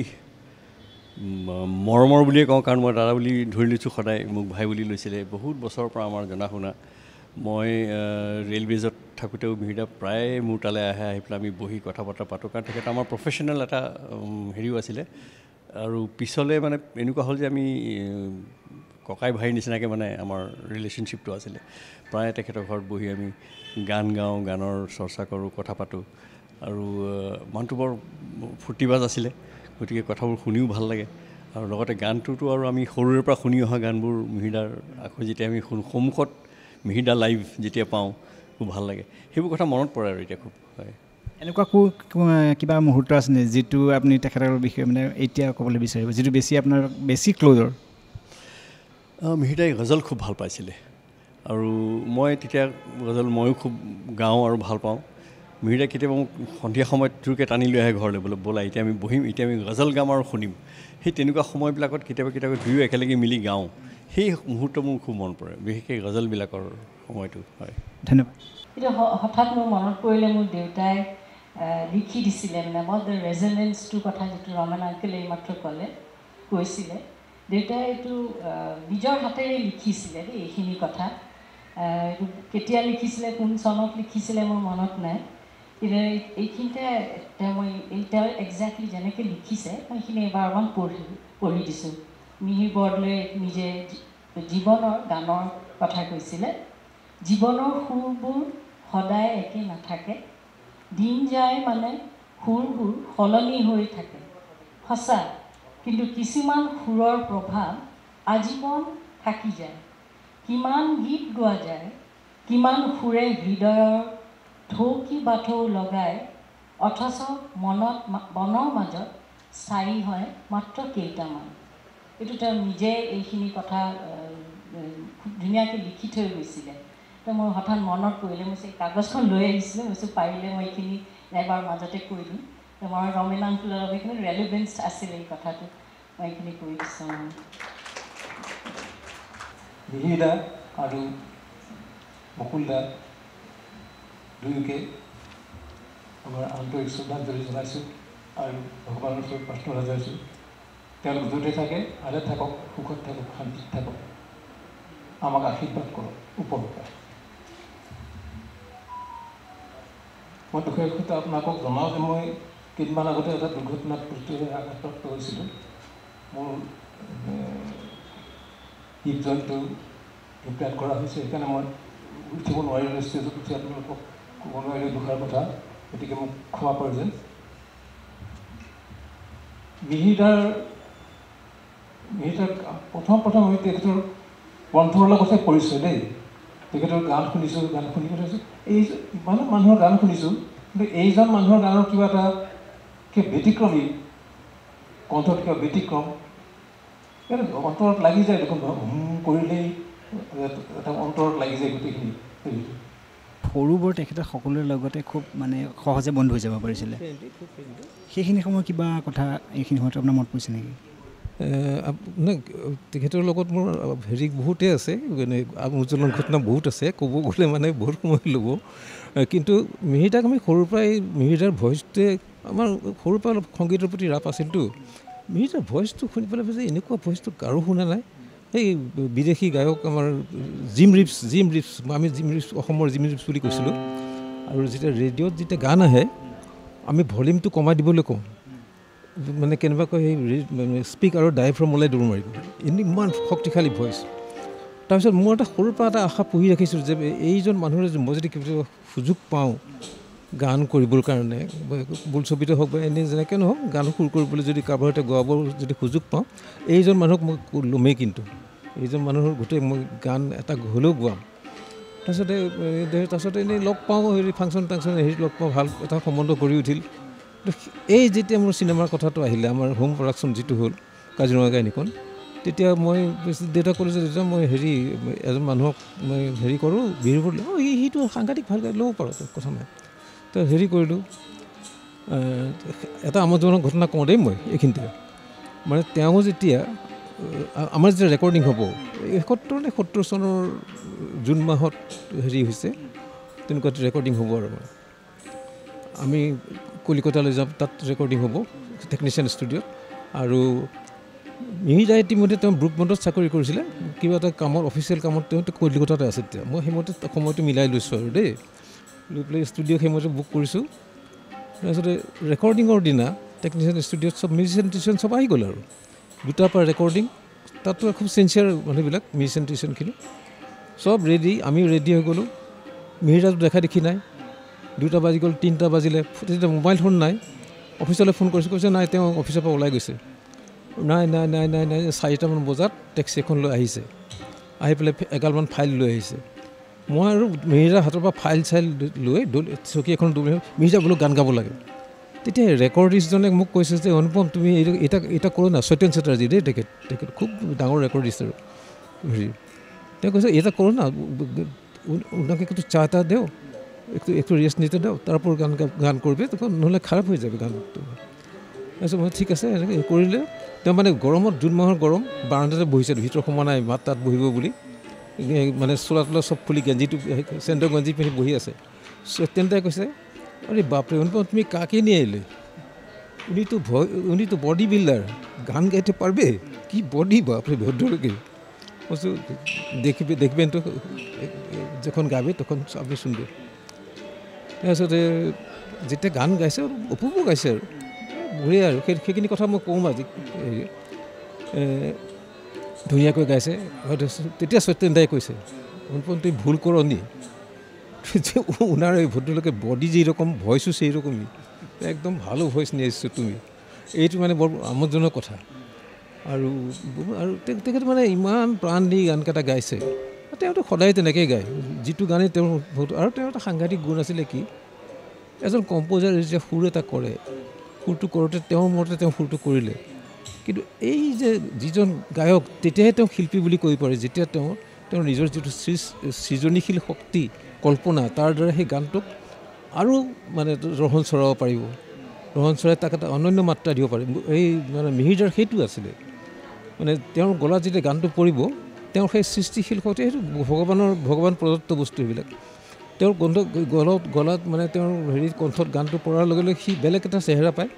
মৰমৰ বুলিয়ে কওঁ কাৰণ মই দাদা বুলি ধৰি লৈছোঁ সদায় মোক ভাই বুলি লৈছিলে বহুত বছৰৰ পৰা আমাৰ জনা শুনা মই ৰেলৱেজত থাকোঁতেও মিহিদা প্ৰায় মোৰ তালৈ আহি পেলাই আমি বহি কথা বতৰা পাতোঁ কাৰণ তেখেত আমাৰ প্ৰফেশ্যনেল এটা হেৰিও আছিলে আৰু পিছলৈ মানে এনেকুৱা হ'ল যে আমি ককাই ভাইৰ নিচিনাকৈ মানে আমাৰ ৰিলেশ্যনশ্বিপটো আছিলে প্ৰায় তেখেতৰ ঘৰত বহি আমি গান গাওঁ গানৰ চৰ্চা কৰোঁ কথা পাতোঁ আৰু মানুহটো বৰ ফূৰ্তিবাজ আছিলে গতিকে কথাবোৰ শুনিও ভাল লাগে আৰু লগতে গানটোতো আৰু আমি সৰুৰে পৰা শুনি অহা গানবোৰ মিহিদাৰ আকৌ যেতিয়া আমি সন্মুখত মিহিদা লাইভ যেতিয়া পাওঁ খুব ভাল লাগে সেইবোৰ কথা মনত পৰে আৰু এতিয়া খুব হয় এনেকুৱা কিবা মুহূৰ্ত আছে নে যিটো আপুনি তেখেতৰ বিষয়ে মানে এতিয়া ক'বলৈ বিচাৰিব যিটো বেছি আপোনাৰ বেছি ক্ল'জৰ মিহিদাই গজল খুব ভাল পাইছিলে আৰু মই তেতিয়া গজল ময়ো খুব গাওঁ আৰু ভাল পাওঁ মিহিদাই কেতিয়াবা মোক সন্ধিয়া সময়ত জোৰকৈ টানি লৈ আহে ঘৰলৈ বোলে ব'লা এতিয়া আমি বহিম এতিয়া আমি গজল গাম আৰু শুনিম সেই তেনেকুৱা সময়বিলাকত কেতিয়াবা দুয়ো একেলগে মিলি গাওঁ সেই মুহূৰ্ত মোৰ খুব মনত পৰে বিশেষকৈ গজলবিলাকৰ সময়টো হয় ধন্যবাদ এতিয়া হঠাৎ মোৰ মনত পৰিলে মোৰ দেউতাই লিখি দিছিলে মানে মই দ্য ৰেজনেঞ্চটোৰ কথা যিটো ৰমেন আংকেলে এইমাত্ৰ কৈছিলে দেউতাই এইটো নিজৰ হাতেৰে লিখিছিলে দেই এইখিনি কথা এইটো কেতিয়া লিখিছিলে কোন চনত লিখিছিলে মোৰ মনত নাই কিন্তু এইখিনিতে মই তেওঁ একজেক্টলি যেনেকৈ লিখিছে মই এইখিনি এবাৰমান পঢ়ি দিছোঁ মিহিৰ বৰদলৈয়ে নিজে জীৱনৰ গানৰ কথা কৈছিলে জীৱনৰ সুৰবোৰ সদায় একে নাথাকে দিন যায় মানে সুৰবোৰ সলনি হৈ থাকে সঁচা কিন্তু কিছুমান সুৰৰ প্ৰভাৱ আজীৱন থাকি যায় কিমান গীত গোৱা যায় কিমান সুৰে হৃদয়ৰ ঢৌকি বাথৌ লগাই অথচ মনৰ মাজত স্থায়ী হয় মাত্ৰ কেইটামান এইটো তেওঁ নিজে এইখিনি কথা খুব ধুনীয়াকৈ লিখি থৈ গৈছিলে তো মোৰ হঠাৎ মনত পৰিলে মই কাগজখন লৈ আহিছিলোঁ মই পাৰিলে মই এইখিনি এবাৰ মাজতে কৈ দিম তো মই ৰমেন আংকুলৰ লগত এইখিনি ৰেলিভেঞ্চ আছিলে এই কথাটো মই এইখিনি কৈ দিছোঁ মিহিদা আৰু মুকুলদা দুয়োকে আমাৰ আন্তৰিক শ্ৰদ্ধাঞ্জলি জনাইছোঁ আৰু ভগৱানৰ ওচৰত প্ৰাৰ্থনা জনাইছোঁ তেওঁলোক য'তে থাকে ভালে থাকক সুখত থাকক শান্তিত থাকক আমাক আশীৰ্বাদ কৰক ওপৰৰ পৰা মই দুখেৰ কথা আপোনালোকক জনাওঁ যে মই কেইদিনমান আগতে এটা দুৰ্ঘটনাত আঘাতপ্ৰাপ্ত হৈছিলোঁ মোৰ হিপ জইণ্টটো ইমপ্লেণ্ট কৰা হৈছে সেইকাৰণে মই উঠিব নোৱাৰিলোঁ ষ্টেজত উঠি আপোনালোকক ক'ব নোৱাৰিলোঁ দুখৰ কথা গতিকে মোক ক্ষমা প্ৰয়োজন মিহিৰদাৰ প্ৰথম আমি তেখেতৰ কণ্ঠৰ লগতে পৰিচয় দেই। তেখেতৰ গান শুনিছোঁ, গান শুনি কৈছোঁ এই ইমান মানুহৰ গান শুনিছোঁ, কিন্তু এইজন মানুহৰ গানৰ কিবা এটা ব্যতিক্ৰমী কণ্ঠত কিবা ব্যতিক্ৰম অন্তৰত লাগি যায় দেখোন, কৰিলেই এটা অন্তৰত লাগি যায় গোটেইখিনি। সৰুবোৰ তেখেতে সকলোৰে লগতে খুব মানে সহজে বন্ধু হৈ যাব পাৰিছিলে। সেইখিনি সময় কিবা কথা এইখিনি সময়ত আপোনাৰ মনত পৰিছে নেকি? তেখেতৰ লগত মোৰ বহুতেই আছে, আমোদজনক ঘটনা বহুত আছে, ক'ব গ'লে মানে বহুত সময় ল'ব। কিন্তু মিহিৰদাক আমি সৰুৰ পৰাই মিহিৰদাৰ ভইচটোৱে আমাৰ সৰুৰ পৰা অলপ সংগীতৰ প্ৰতি ৰাপ আছিলতো। মিহিৰদাৰ ভইচটো শুনি পেলাই যে এনেকুৱা ভইচটো কাৰো শুনা নাই। এই বিদেশী গায়ক আমাৰ জিম ৰিপছ আমি জিম ৰিপছ অসমৰ জিম ৰিপছ বুলি কৈছিলোঁ। আৰু যেতিয়া ৰেডিঅ'ত যেতিয়া গান আহে আমি ভলিউমটো কমাই দিবলৈ কওঁ, মানে কেনেবাকৈ সেই স্পীকাৰৰ ডায়েফ্ৰাম ওলাই দৌৰ মাৰিব, ইমান শক্তিশালী ভইচ। তাৰপিছত মোৰ এটা সৰুৰ পৰা এটা আশা পুহি ৰাখিছিলোঁ যে এইজন মানুহৰ মই যদি কেতিয়াবা সুযোগ পাওঁ গান কৰিবৰ কাৰণে, বোলছবিতে হওক বা এনেই যেনেকৈ নহওক গান সুৰ কৰিবলৈ যদি কাৰোবাৰ এটা গোৱাবৰ যদি সুযোগ পাওঁ, এইজন মানুহক মই ল'মেই। কিন্তু এইজন মানুহৰ গোটেই মই গান এটা হ'লেও গোৱাম। তাৰপিছতে এনেই লগ পাওঁ, হেৰি ফাংচন লগ পাওঁ, ভাল এটা সম্বন্ধ গঢ়ি উঠিল। এই যেতিয়া মোৰ চিনেমাৰ কথাটো আহিলে, আমাৰ হোম প্ৰডাকশ্যন যিটো হ'ল কাজিৰঙা কাহিনীখন, তেতিয়া মই দেউতাক ক'লোঁ যে দেউতা মই এজন মানুহক মই কৰোঁ বিহু কৰিলোঁ, সিটো সাংঘাতিক ভাল গাই ল'ব পাৰোঁ, কথা নাই। তো কৰিলোঁ। এটা আমোদজনক ঘটনা কওঁ দেই মই এইখিনিতে, মানে তেওঁ যেতিয়া আমাৰ যেতিয়া ৰেকৰ্ডিং হ'ব 71 চনৰ জুন মাহত হৈছে, তেনেকুৱা ৰেকৰ্ডিং হ'ব। আৰু আমি কলিকতালৈ যাম, তাত ৰেকৰ্ডিং হ'ব টেকনিচিয়ান ষ্টুডিঅ'ত। আৰু মিহিৰদাই ইতিমধ্যে তেওঁ ব্ৰুকমণ্ডত চাকৰি কৰিছিলে, কিবা এটা কামত অফিচিয়েল কামত তেওঁ কলিকতাতে আছে। তেতিয়া মই সেইমতে সময়টো মিলাই লৈছোঁ আৰু দেই, লৈ পেলাই ষ্টুডিঅ' সেইমতে বুক কৰিছোঁ। তাৰপিছতে ৰেকৰ্ডিঙৰ দিনা টেকনিচিয়ান ষ্টুডিঅ'ত চব মিউজিচিয়ান চব আহি গ'ল। আৰু 2টাৰ পৰা ৰেকৰ্ডিং, তাতো খুব চিনচিয়াৰ মানুহবিলাক মিউজিচিয়ানখিনি চব ৰেডি, আমিও ৰেডি হৈ গ'লোঁ। মিহিৰদাটো দেখা দেখি নাই, 2টা বাজি গ'ল, 3টা বাজিলে, তেতিয়া মোবাইল ফোন নাই। অফিচলৈ ফোন কৰিছোঁ, কৈছে নাই তেওঁ অফিচৰ পৰা ওলাই গৈছে। নাই 4টামান বজাত টেক্সি এখন লৈ আহিছে, আহি পেলাই এগালমান ফাইল লৈ আহিছে। মই আৰু মিহিৰদাৰ হাতৰ পৰা ফাইল লৈ চকী এখন মিহিৰদা বোলো গান গাব লাগে। তেতিয়া ৰেকৰ্ডিষ্টজনে মোক কৈছে যে অনুপম তুমি এটা কৰোঁ না, সত্যেন চেটাৰ্জী দেই, তেখেত খুব ডাঙৰ ৰেকৰ্ডিষ্ট। আৰু তেওঁ কৈছে এটা কৰোঁ না, ওনাকে একটু চা টা দেও, একটু রেস্ট নিতে দাও, তারপর গান করবে, তখন নহ'লে খারাপ হয়ে যাবে গানটো। তাৰপিছত মই ঠিক আছে এনেকৈ কৰিলে। তেওঁ মানে গৰমত, জুন মাহৰ গৰম, বাৰাণ্ডাতে বহিছে, ভিতৰত সোমোৱা নাই, মাত তাত বহিব বুলি, মানে চোলা তোলা চব খুলি গেঞ্জিটো চেণ্ডৰ গেঞ্জি পিন্ধি বহি আছে। তেন্তে কৈছে আরে বাপরে অনুপম তুমি কাকে নিয়ে এলে, উনি তো বডি বিল্ডার, গান গাইতে পারবে, কি বডি বাপরে ভদ্রলোকে। বলছো দেখবেন তো যখন গাবে তখন আপনি শুনবে। তাৰপিছতে যেতিয়া গান গাইছে অপূৰ্ব গাইছে আৰু বঢ়িয়া। আৰু সেইখিনি কথা মই কওঁ আজি, ধুনীয়াকৈ গাইছে। হয়তো তেতিয়া সত্যেন দাই কৈছে অনুপম তুমি ভুল কৰ নি, যে ওনাৰ এই ভদ্ৰলোকেৰ বডি যেৰকম, ভয়েসও সেই ৰকমই, একদম ভালো ভয়েস নিয়ে এসছো তুমি, এইটো মানে বৰ আমোদজনক কথা। আৰু তেখেতে মানে ইমান প্ৰাণ দি গানকেইটা গাইছে। তেওঁতো সদায় তেনেকৈ গায়, যিটো গানেই তেওঁৰ বহুত। আৰু তেওঁৰ এটা সাংঘাতিক গুণ আছিলে কি, এজন কম্প'জাৰ যেতিয়া সুৰ এটা কৰে, সুৰটো কৰোঁতে তেওঁৰ মতে তেওঁ সুৰটো কৰিলে, কিন্তু এই যে যিজন গায়ক তেতিয়াহে তেওঁ শিল্পী বুলি কৈ পাৰে, যেতিয়া তেওঁৰ নিজৰ যিটো সৃজনীশীল শক্তি, কল্পনা, তাৰ দ্বাৰা সেই গানটোক আৰু মানে ৰহণ চৰাব পাৰিব, ৰহণ চৰাই তাক এটা অনন্য মাত্ৰা দিব পাৰে। এই মানে মিহিৰদাৰ সেইটো আছিলে, মানে তেওঁৰ গলাত যেতিয়া গানটো পৰিব, তেওঁৰ সেই সৃষ্টিশীল শক্তি, সেইটো ভগৱান প্ৰদত্ত বস্তু সেইবিলাক। তেওঁৰ গলাত মানে তেওঁৰ কণ্ঠত গানটো পৰাৰ লগে লগে সি বেলেগ এটা চেহেৰা পায়,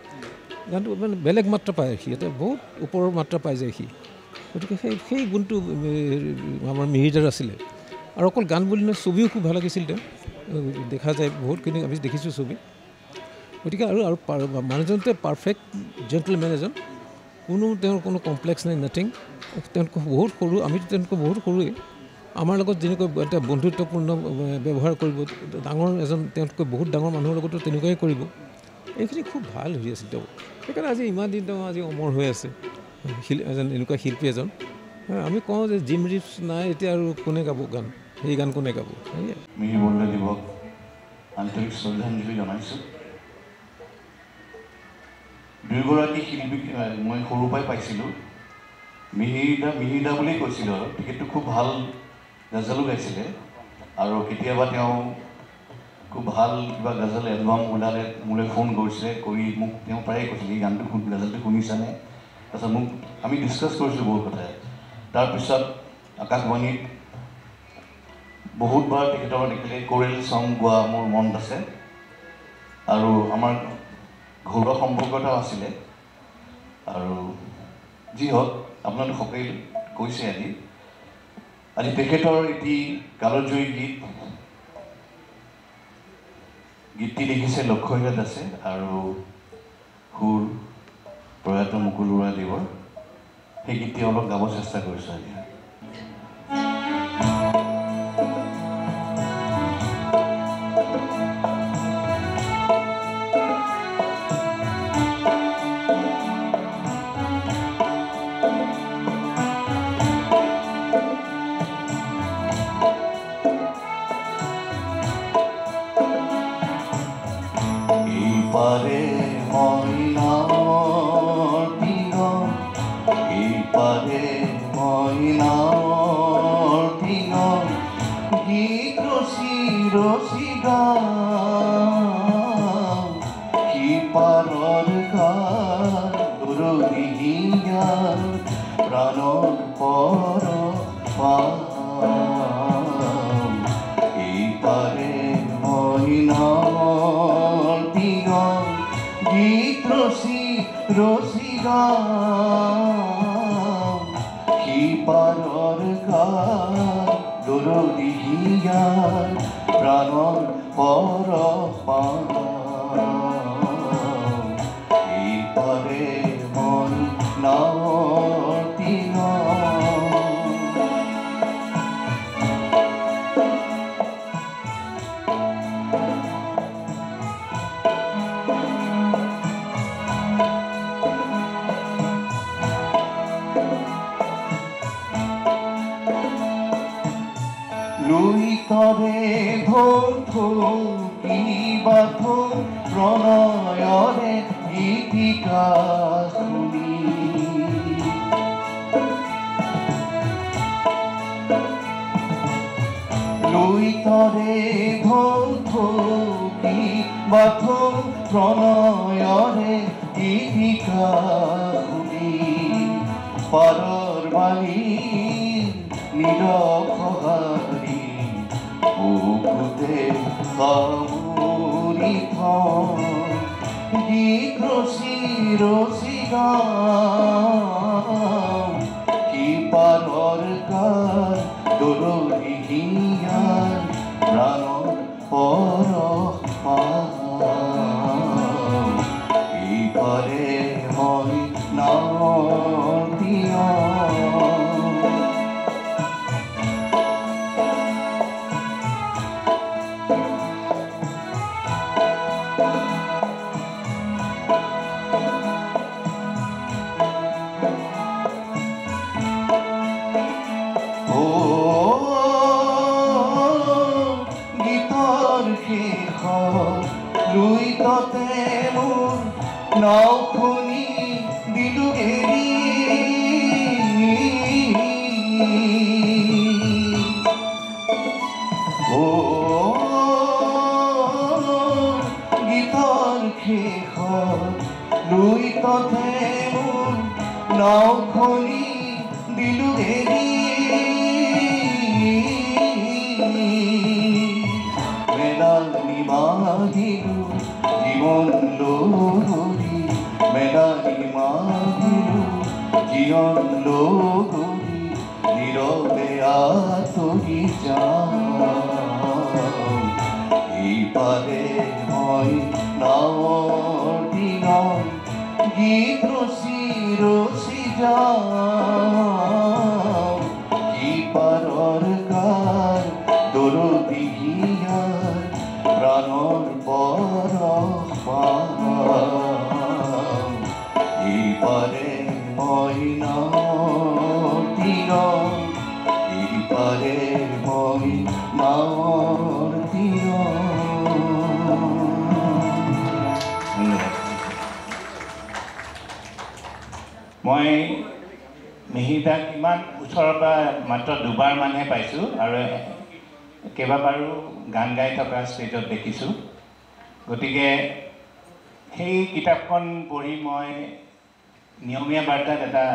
গানটো মানে বেলেগ মাত্ৰা পায়, সি এটা বহুত ওপৰৰ মাত্ৰা পাই যায় সি। গতিকে সেই গুণটো আমাৰ মিহিৰদাৰ আছিলে। আৰু অকল গান বুলি নহয়, ছবিও খুব ভাল লাগিছিল তেওঁ, দেখা যায় বহুতখিনি আমি দেখিছোঁ ছবি। গতিকে আৰু মানুহজনতে পাৰফেক্ট জেণ্টলমেন এজন, তেওঁৰ কোনো কমপ্লেক্স নাই, নাথিং। তেওঁলোকক বহুত সৰু, আমিতো তেওঁলোকক বহুত সৰুৱেই, আমাৰ লগত যেনেকৈ এটা বন্ধুত্বপূৰ্ণ ব্যৱহাৰ কৰিব, ডাঙৰ এজন তেওঁলোকে বহুত ডাঙৰ মানুহৰ লগতো তেনেকুৱাই কৰিব। এইখিনি খুব ভাল হৈ আছিল তেওঁ সেইকাৰণে আজি ইমান দিন তেওঁ আজি অমৰ হৈ আছে এজন এনেকুৱা শিল্পী এজন আমি কওঁ যে জিম ৰিভছ নাই এতিয়া আৰু কোনে গাব গান সেই গান কোনে গাব মিহিৰ বৰদলৈদেৱক আন্তৰিক শ্ৰদ্ধাঞ্জলি জনাইছোঁ দুয়োগৰাকী শিল্পীক মই সৰুৰ পৰাই পাইছিলোঁ মিহিৰদা বুলি কৈছিলোঁ আৰু তেখেতটো খুব ভাল গজলো গাইছিলে আৰু কেতিয়াবা তেওঁ খুব ভাল কিবা গজল এলবাম ওলালে মোলৈ ফোন কৰিছিলে কৰি মোক তেওঁ প্ৰায়ে কৈছিলে এই গানটো গজলটো শুনিছানে তাৰপিছত মোক আমি ডিছকাছ কৰিছিলোঁ বহুত কথাই তাৰপিছত আকাশবাণীত বহুতবাৰ তেখেতৰ দেখিলে কোৰেল চং গোৱা মোৰ মনত আছে আৰু আমাৰ ঘৰুৱা সম্পৰ্ক এটাও আছিলে আৰু যি হওক আপোনালোক সকলোৱে কৈছে আজি তেখেতৰ এটি কালজয়ী গীতটি লিখিছে লক্ষ্যহীৰাত আছে আৰু সুৰ প্ৰয়াত মুকুল বৰুৱাদেৱৰ সেই গীতটি অলপ গাব চেষ্টা কৰিছোঁ আজি পারে মইনার দিগম এই পারে মইনার দিগম গীত রসি রসি গাম কি পারর কার দুরদিহিয়ার প্রাণর পর এই পারে মইনার দিগম গীত রসি রসি গাম কি পারর কার দরদিহিয়ার প্রাণর পর এই পারে মইনার দিগম লুই তরে ধৌ কিবাথ প্ৰণয়ৰে গীতিকা শুনি লুই তৰে ধৌ কিবাথ প্ৰণয়ৰে গীতিকা শুনি পাৰৰ বালি নিরক্ষহারি বুকুতে কামুরি গীত রসি রসি গাম কি পারর কার দরদিহিয়ার প্রাণর পর এই পারে মইনার দিগম লুই ততে মোৰ নাওখনি দিলো এৰি গীতৰ শেষত লুই ততে মোৰ নাওখনি দিলো এৰি মেলানি মাগিলো জীবন লহরি মেলানি মাগিলো জীবন লহরি নীরবে আতরি এই পারে মইনার দিগম গীত রসি রসি যাম কি পারর কার দরদিহিয়ার প্রাণর পর নাৱৰ তীৰত ইপাৰে মই নাৱৰ তীৰত। ধন্যবাদ। মই মিহিৰদাক ইমান ওচৰৰ পৰা মাত্ৰ দুবাৰমানহে পাইছোঁ আৰু কেইবাবাৰো গান গাই থকা ষ্টেজত দেখিছোঁ। গতিকে সেই কিতাপখন পঢ়ি মই নিয়মীয়া বাৰ্তাত এটা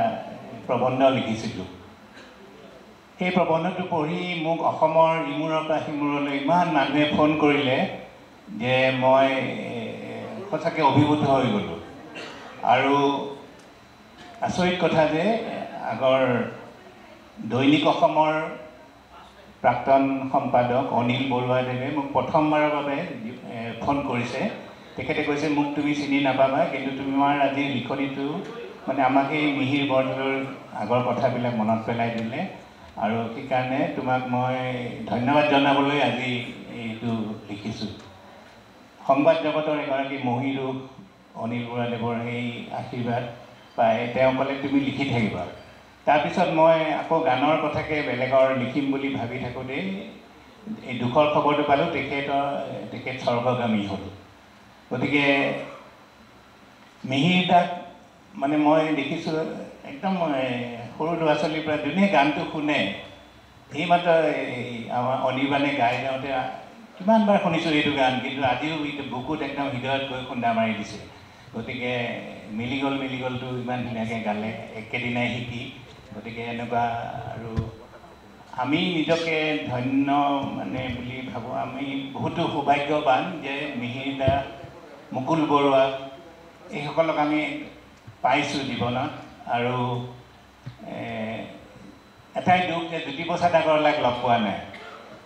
প্ৰবন্ধ লিখিছিলোঁ। সেই প্ৰবন্ধটো পঢ়ি মোক অসমৰ ইমূৰৰ পৰা সিমূৰলৈ ইমান মানুহে ফোন কৰিলে যে মই সঁচাকৈ অভিভূত হৈ গ'লোঁ। আৰু আচৰিত কথা যে আগৰ দৈনিক অসমৰ প্ৰাক্তন সম্পাদক অনিল বৰুৱাদেৱে মোক প্ৰথমবাৰৰ বাবে ফোন কৰিছে। তেখেতে কৈছে মোক তুমি চিনি নাপাবা, কিন্তু তোমাৰ আজিৰ লিখনিটো মানে আমাক এই মিহিৰ বৰদলৈৰ আগৰ কথাবিলাক মনত পেলাই দিলে, আৰু সেইকাৰণে তোমাক মই ধন্যবাদ জনাবলৈ আজি এইটো লিখিছোঁ। সংবাদ জগতৰ এগৰাকী মহিৰো অনিল বৰুৱাদেৱৰ সেই আশীৰ্বাদ পাই তেওঁ ক'লে তুমি লিখি থাকিবা। তাৰপিছত মই আকৌ গানৰ কথাকে বেলেগৰ লিখিম বুলি ভাবি থাকোঁতেই এই দুখৰ খবৰটো পালোঁ তেখেত স্বৰ্গগামী হ'ল। গতিকে মিহিৰদাক মানে মই দেখিছোঁ একদম সৰু ল'ৰা ছোৱালীৰ পৰা যোনে গানটো শুনে, এইমাত্ৰ আমাৰ অনিৰ্বাণে গাই যাওঁতে কিমানবাৰ শুনিছোঁ এইটো গান, কিন্তু আজিও বুকুত একদম হৃদয়ত গৈ খুন্দা মাৰি দিছে। গতিকে মিলি গ'লটো ইমান ধুনীয়াকৈ গালে একেদিনাই শিকি। গতিকে এনেকুৱা আৰু আমি নিজকে ধন্য মানে বুলি ভাবোঁ। আমি বহুতো সৌভাগ্যৱান যে মিহিৰদা, মুকুল বৰুৱা এইসকলক আমি পাইছোঁ জীৱনত। আৰু এটাই দুখ যে জ্যোতিপ্ৰসাদ আগৰৱালাক লগ পোৱা নাই।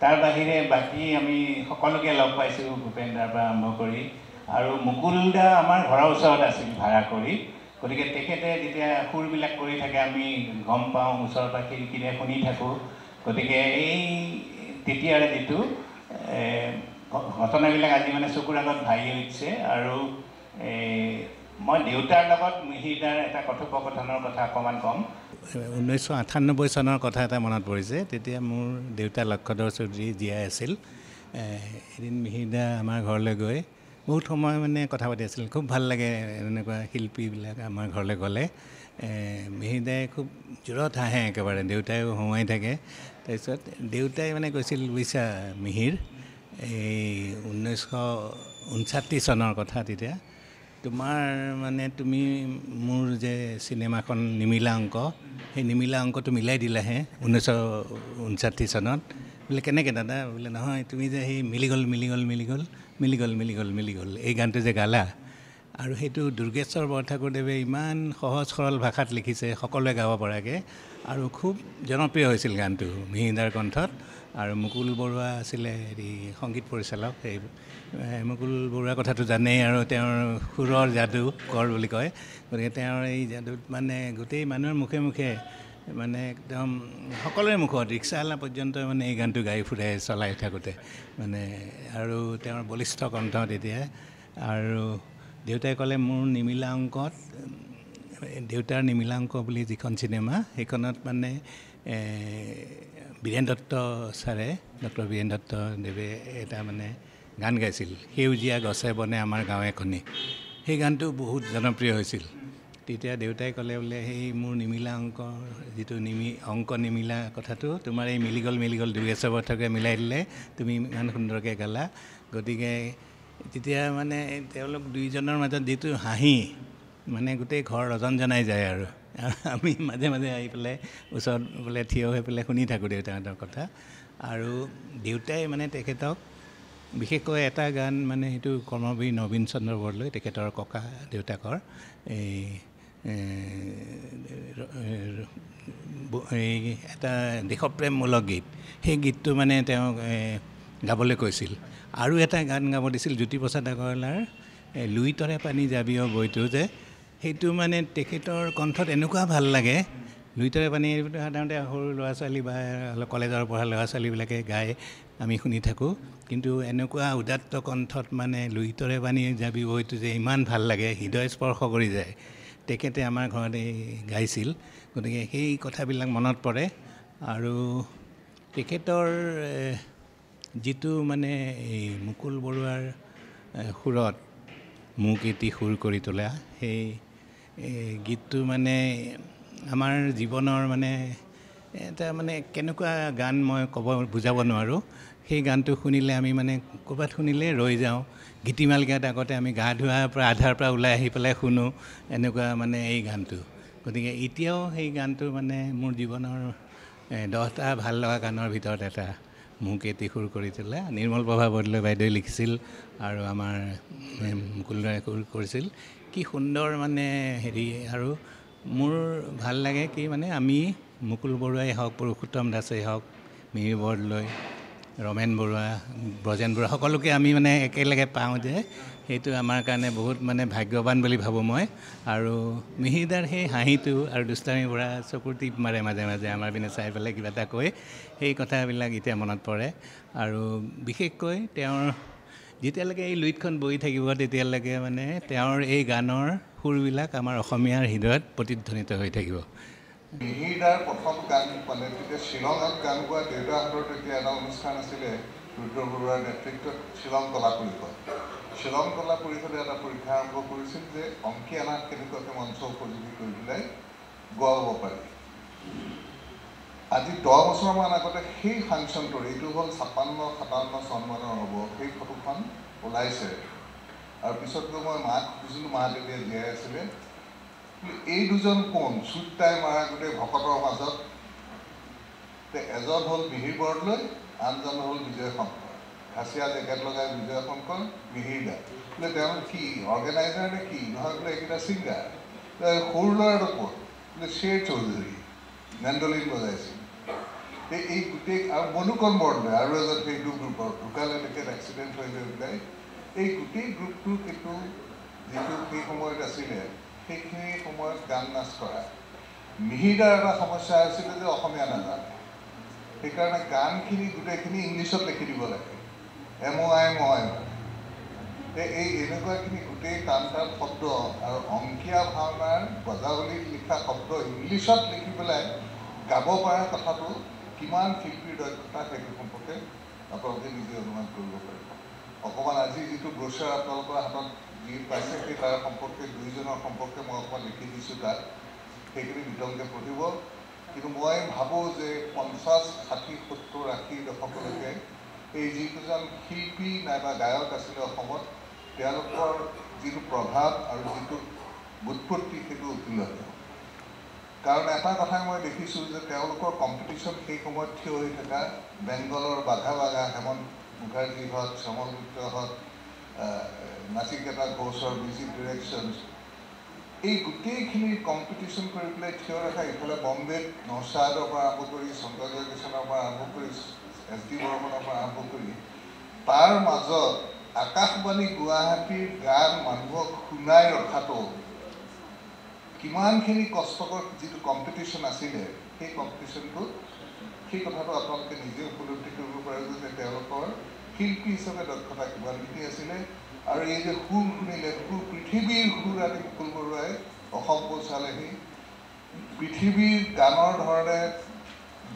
তাৰ বাহিৰে বাকী আমি সকলোকে লগ পাইছোঁ, ভূপেন দাৰ পৰা আৰম্ভ কৰি। আৰু মুকুলদা আমাৰ ঘৰৰ ওচৰত আছিল ভাড়া কৰি। গতিকে তেখেতে যেতিয়া সুৰবিলাক কৰি থাকে আমি গম পাওঁ, ওচৰৰ পৰা খিৰিকীৰে শুনি থাকোঁ। গতিকে এই তেতিয়াৰে যিটো ঘটনাবিলাক আজি মানে চকুৰ আগত ভাহি উঠিছে। আৰু মই দেউতাৰ লগত মিহিৰদাৰ এটা কথোপকথনৰ কথা অকণমান ক'ম। 1998 চনৰ কথা এটা মনত পৰিছে। তেতিয়া মোৰ দেউতা লক্ষধৰ চৌধুৰী জীয়াই আছিল। এদিন মিহিৰদা আমাৰ ঘৰলৈ গৈ বহুত সময় মানে কথা পাতি আছিল। খুব ভাল লাগে এনেকুৱা শিল্পীবিলাক আমাৰ ঘৰলৈ গ'লে। মিহিৰদাই খুব জোৰত হাঁহে একেবাৰে, দেউতাইও হঁহুৱাই থাকে। তাৰপিছত দেউতাই মানে কৈছিল, বুজিছা মিহিৰ, এই 1959 চনৰ কথা তেতিয়া, তোমাৰ মানে তুমি মোৰ যে চিনেমাখন নিমিলা অংক, সেই নিমিলা অংকটো মিলাই দিলাহে 1959 চনত। বোলে কেনেকৈ দাদা? বোলে নহয়, তুমি যে সেই মিলি গ'ল এই গানটো যে গালা, আৰু সেইটো দুৰ্গেশ্বৰ বৰঠাকুৰদেৱে ইমান সহজ সৰল ভাষাত লিখিছে, সকলোৱে গাব পৰাকৈ, আৰু খুব জনপ্ৰিয় হৈছিল গানটো মিহিৰদাৰ কণ্ঠত। আৰু মুকুল বৰুৱা আছিলে হেৰি সংগীত পৰিচালক। সেই মুকুল বৰুৱাৰ কথাটো জানেই, আৰু তেওঁৰ সুৰৰ যাদু কৰ বুলি কয়। গতিকে তেওঁৰ এই যাদুত মানে গোটেই মানুহৰ মুখে মুখে মানে একদম সকলোৰে মুখত, ৰিক্সাৱালা পৰ্যন্ত মানে এই গানটো গাই ফুৰে চলাই থাকোঁতে মানে। আৰু তেওঁৰ বলিষ্ঠ কণ্ঠ তেতিয়া। আৰু দেউতাই ক'লে মোৰ নিমিলা অংকত, দেউতাৰ নিমিলা অংক বুলি যিখন চিনেমা, সেইখনত মানে বীৰেণ দত্ত ছাৰে, ডক্টৰ বীৰেণ দত্ত দেৱে এটা মানে গান গাইছিল, সেউজীয়া গছে বনে আমাৰ গাঁৱেখনি। সেই গানটো বহুত জনপ্ৰিয় হৈছিল। তেতিয়া দেউতাই ক'লে বোলে সেই মোৰ নিমিলা অংক, যিটো অংক নিমিলা কথাটো তোমাৰ এই মিলি গ'ল দুৰ্গেশ্বৰ বৰঠাকুৰে মিলাই দিলে, তুমি ইমান সুন্দৰকৈ গালা। গতিকে তেতিয়া মানে তেওঁলোক দুইজনৰ মাজত যিটো হাঁহি, মানে গোটেই ঘৰ ৰজন জনাই যায়। আৰু আমি মাজে মাজে আহি পেলাই ওচৰত বোলে থিয় হৈ পেলাই শুনি থাকোঁ দেউতাহঁতৰ কথা। আৰু দেউতাই মানে তেখেতক বিশেষকৈ এটা গান মানে সেইটো কৰ্মবীৰ নবীন চন্দ্ৰ বৰদলৈ, তেখেতৰ ককা দেউতাকৰ, এই এটা দেশপ্ৰেমমূলক গীত, সেই গীতটো মানে তেওঁ গাবলৈ কৈছিল। আৰু এটা গান গাব দিছিল জ্যোতিপ্ৰসাদ আগৰৱালাৰ লুইতৰে পানী যাবিও বৈটো, যে সেইটো মানে তেখেতৰ কণ্ঠত এনেকুৱা ভাল লাগে। লুইতৰে পানী সাধাৰণতে সৰু ল'ৰা ছোৱালী বা কলেজৰ পঢ়া ল'ৰা ছোৱালীবিলাকে গাই আমি শুনি থাকোঁ, কিন্তু এনেকুৱা উদাত্ত কণ্ঠত মানে লুইতৰে পানী যাবি বৈটো যে ইমান ভাল লাগে, হৃদয় স্পৰ্শ কৰি যায়। তেখেতে আমাৰ ঘৰত গাইছিল। গতিকে সেই কথাবিলাক মনত পৰে আৰু তেখেতৰ যিটো মানে এই মুকুল বৰুৱাৰ সুৰত মোক এটি সুৰ কৰি তোলা সেই গীতটো মানে আমাৰ জীৱনৰ মানে এটা মানে কেনেকুৱা গান মই বুজাব নোৱাৰোঁ সেই গানটো শুনিলে আমি মানে ক'ৰবাত শুনিলে ৰৈ যাওঁ গীতিমালিকাত আগতে আমি গা ধোৱাৰ পৰা আধাৰ পৰা ওলাই আহি পেলাই শুনো এনেকুৱা মানে এই গানটো গতিকে এতিয়াও সেই গানটো মানে মোৰ জীৱনৰ 10টা ভাল লগা গানৰ ভিতৰত এটা মোক এটি সুৰ কৰি তোলা নিৰ্মল প্ৰভা বৰদলৈ বাইদেৱে লিখিছিল আৰু আমাৰ মুকুল দাই সুৰ কৰিছিল কি সুন্দৰ মানে হেৰি আৰু মোৰ ভাল লাগে কি মানে আমি মুকুল বৰুৱাই হওক পুৰুষোত্তম দাসেই হওক মিহিৰ বৰদলৈ ৰমেন বৰুৱা ব্ৰজেন বৰুৱা সকলোকে আমি মানে একেলগে পাওঁ যে সেইটো আমাৰ কাৰণে বহুত মানে ভাগ্যৱান বুলি ভাবোঁ মই আৰু মিহিৰদাৰ সেই হাঁহিটো আৰু দুষ্টামী বৰা চকুৰ টিপ মাৰে মাজে মাজে আমাৰ পিনে চাই পেলাই কিবা এটা কৈ সেই কথাবিলাক এতিয়া মনত পৰে আৰু বিশেষকৈ তেওঁৰ যেতিয়ালৈকে এই লুইতখন বহি থাকিব তেতিয়ালৈকে মানে তেওঁৰ এই গানৰ সুৰবিলাক আমাৰ অসমীয়াৰ হৃদয়ত প্ৰতিধ্বনিত হৈ থাকিব মিহিৰদাৰ প্ৰথম গান মানে তেতিয়া শ্বিলঙত গান গোৱা দেউতাহঁতৰ তেতিয়া এটা অনুষ্ঠান আছিলে ৰুদ্ৰ বৰুৱাৰ নেতৃত্বত শ্বিলং কলা পৰিষদ শ্বিলং কলা পৰিষদে এটা পৰীক্ষা আৰম্ভ কৰিছিল যে অংকীয়া নাট কেনেকুৱাকৈ মঞ্চ উপযোগী কৰি পেলাই গোৱাব পাৰি আজি 10 বছৰমান আগতে সেই ফাংচনটোৰ এইটো হ'ল 56-57 চনমানৰ হ'ব সেই ফটোখন ওলাইছে আৰু পিছত গৈ মই মাক সুধিছিলোঁ মা তেতিয়া জীয়াই আছিলে এই দুজন কোন চুট টাই মাৰা গোটেই ভকতৰ মাজত এজন হ'ল মিহিৰ বৰদলৈ আনজন হ'ল বিজয় শংকৰ খাচীয়া জেকেট লগাই বিজয় শংকৰ মিহিৰদা বোলে তেওঁ কি অৰ্গেনাইজাৰ নে কি নহয় বোলে এইকেইটা ছিংগাৰ সৰু ল'ৰাটো ক'ত বোলে শ্বেৰ চৌধুৰী মেণ্ডলিন বজাইছিল এই গোটেই আৰু মনুকন বৰদলৈ আৰু এজন সেইটো গ্ৰুপৰ ঢুকালে তেখেত এক্সিডেণ্ট হৈ গৈ পেলাই এই গোটেই গ্ৰুপটো কিন্তু যিটো সেই সময়ত আছিলে সেইখিনি সময়ত গান নাচ কৰা মিহিৰদাৰ এটা সমস্যা হৈছিলে যে অসমীয়া নাজানে সেইকাৰণে গানখিনি গোটেইখিনি ইংলিছত লিখি দিব লাগে MOI এই এনেকুৱাখিনি গোটেই টান শব্দ আৰু অংকীয়া ভাওনাৰ বজাৱলীত লিখা শব্দ ইংলিছত লিখি পেলাই গাব পৰা কথাটো কিমান শিল্পীৰ দক্ষতা সেইটো সম্পৰ্কে আপোনালোকে নিজে অনুমান কৰিব পাৰিব অকণমান আজি যিটো ব্ৰচাৰ আপোনালোকৰ হাতত যি পাইছে সেই তাৰ সম্পৰ্কে দুইজনৰ সম্পৰ্কে মই অকণমান লিখি দিছোঁ তাত সেইখিনি বিতংকে পঢ়িব কিন্তু মই ভাবোঁ যে 50, 60, 70, 80 দশকলৈকে এই যিকেইজন শিল্পী নাইবা গায়ক আছিলে অসমত তেওঁলোকৰ যিটো প্ৰভাৱ আৰু যিটো বুৎপত্তি সেইটো অতুলনীয় কাৰণ এটা কথাই মই দেখিছোঁ যে তেওঁলোকৰ কম্পিটিশ্যন সেই সময়ত থিয় হৈ থকা বেংগলৰ বাঘা হেমন্ত মুখাৰ্জী হওক শ্যামল মিত্ৰ হওক নাচিকেতা ঘোষৰ মিউজিক ডিৰেকশ্যন এই গোটেইখিনি কম্পিটিশ্যন কৰি পেলাই থিয় ৰখা ইফালে বম্বেত নৌচাদৰ পৰা আৰম্ভ কৰি চন্দ্ৰজয় কিষণৰ পৰা আৰম্ভ কৰি SD বৰ্মনৰ পৰা আৰম্ভ কৰি তাৰ মাজত আকাশবাণী গুৱাহাটীৰ গান মানুহক শুনাই ৰখাটো কিমানখিনি কষ্টকৰ যিটো কম্পিটিশ্যন আছিলে সেই কম্পিটিশ্যনটোত সেই কথাটো আপোনালোকে নিজে উপলব্ধি কৰিব পাৰিব যে তেওঁলোকৰ শিল্পী হিচাপে দক্ষতা কিমানখিনি আছিলে আৰু এই যে সুৰ শুনিলে সুৰ পৃথিৱীৰ সুৰ আদি মুকুল বৰুৱাই অসম পৌঁছালেহি পৃথিৱীৰ গানৰ ধৰণে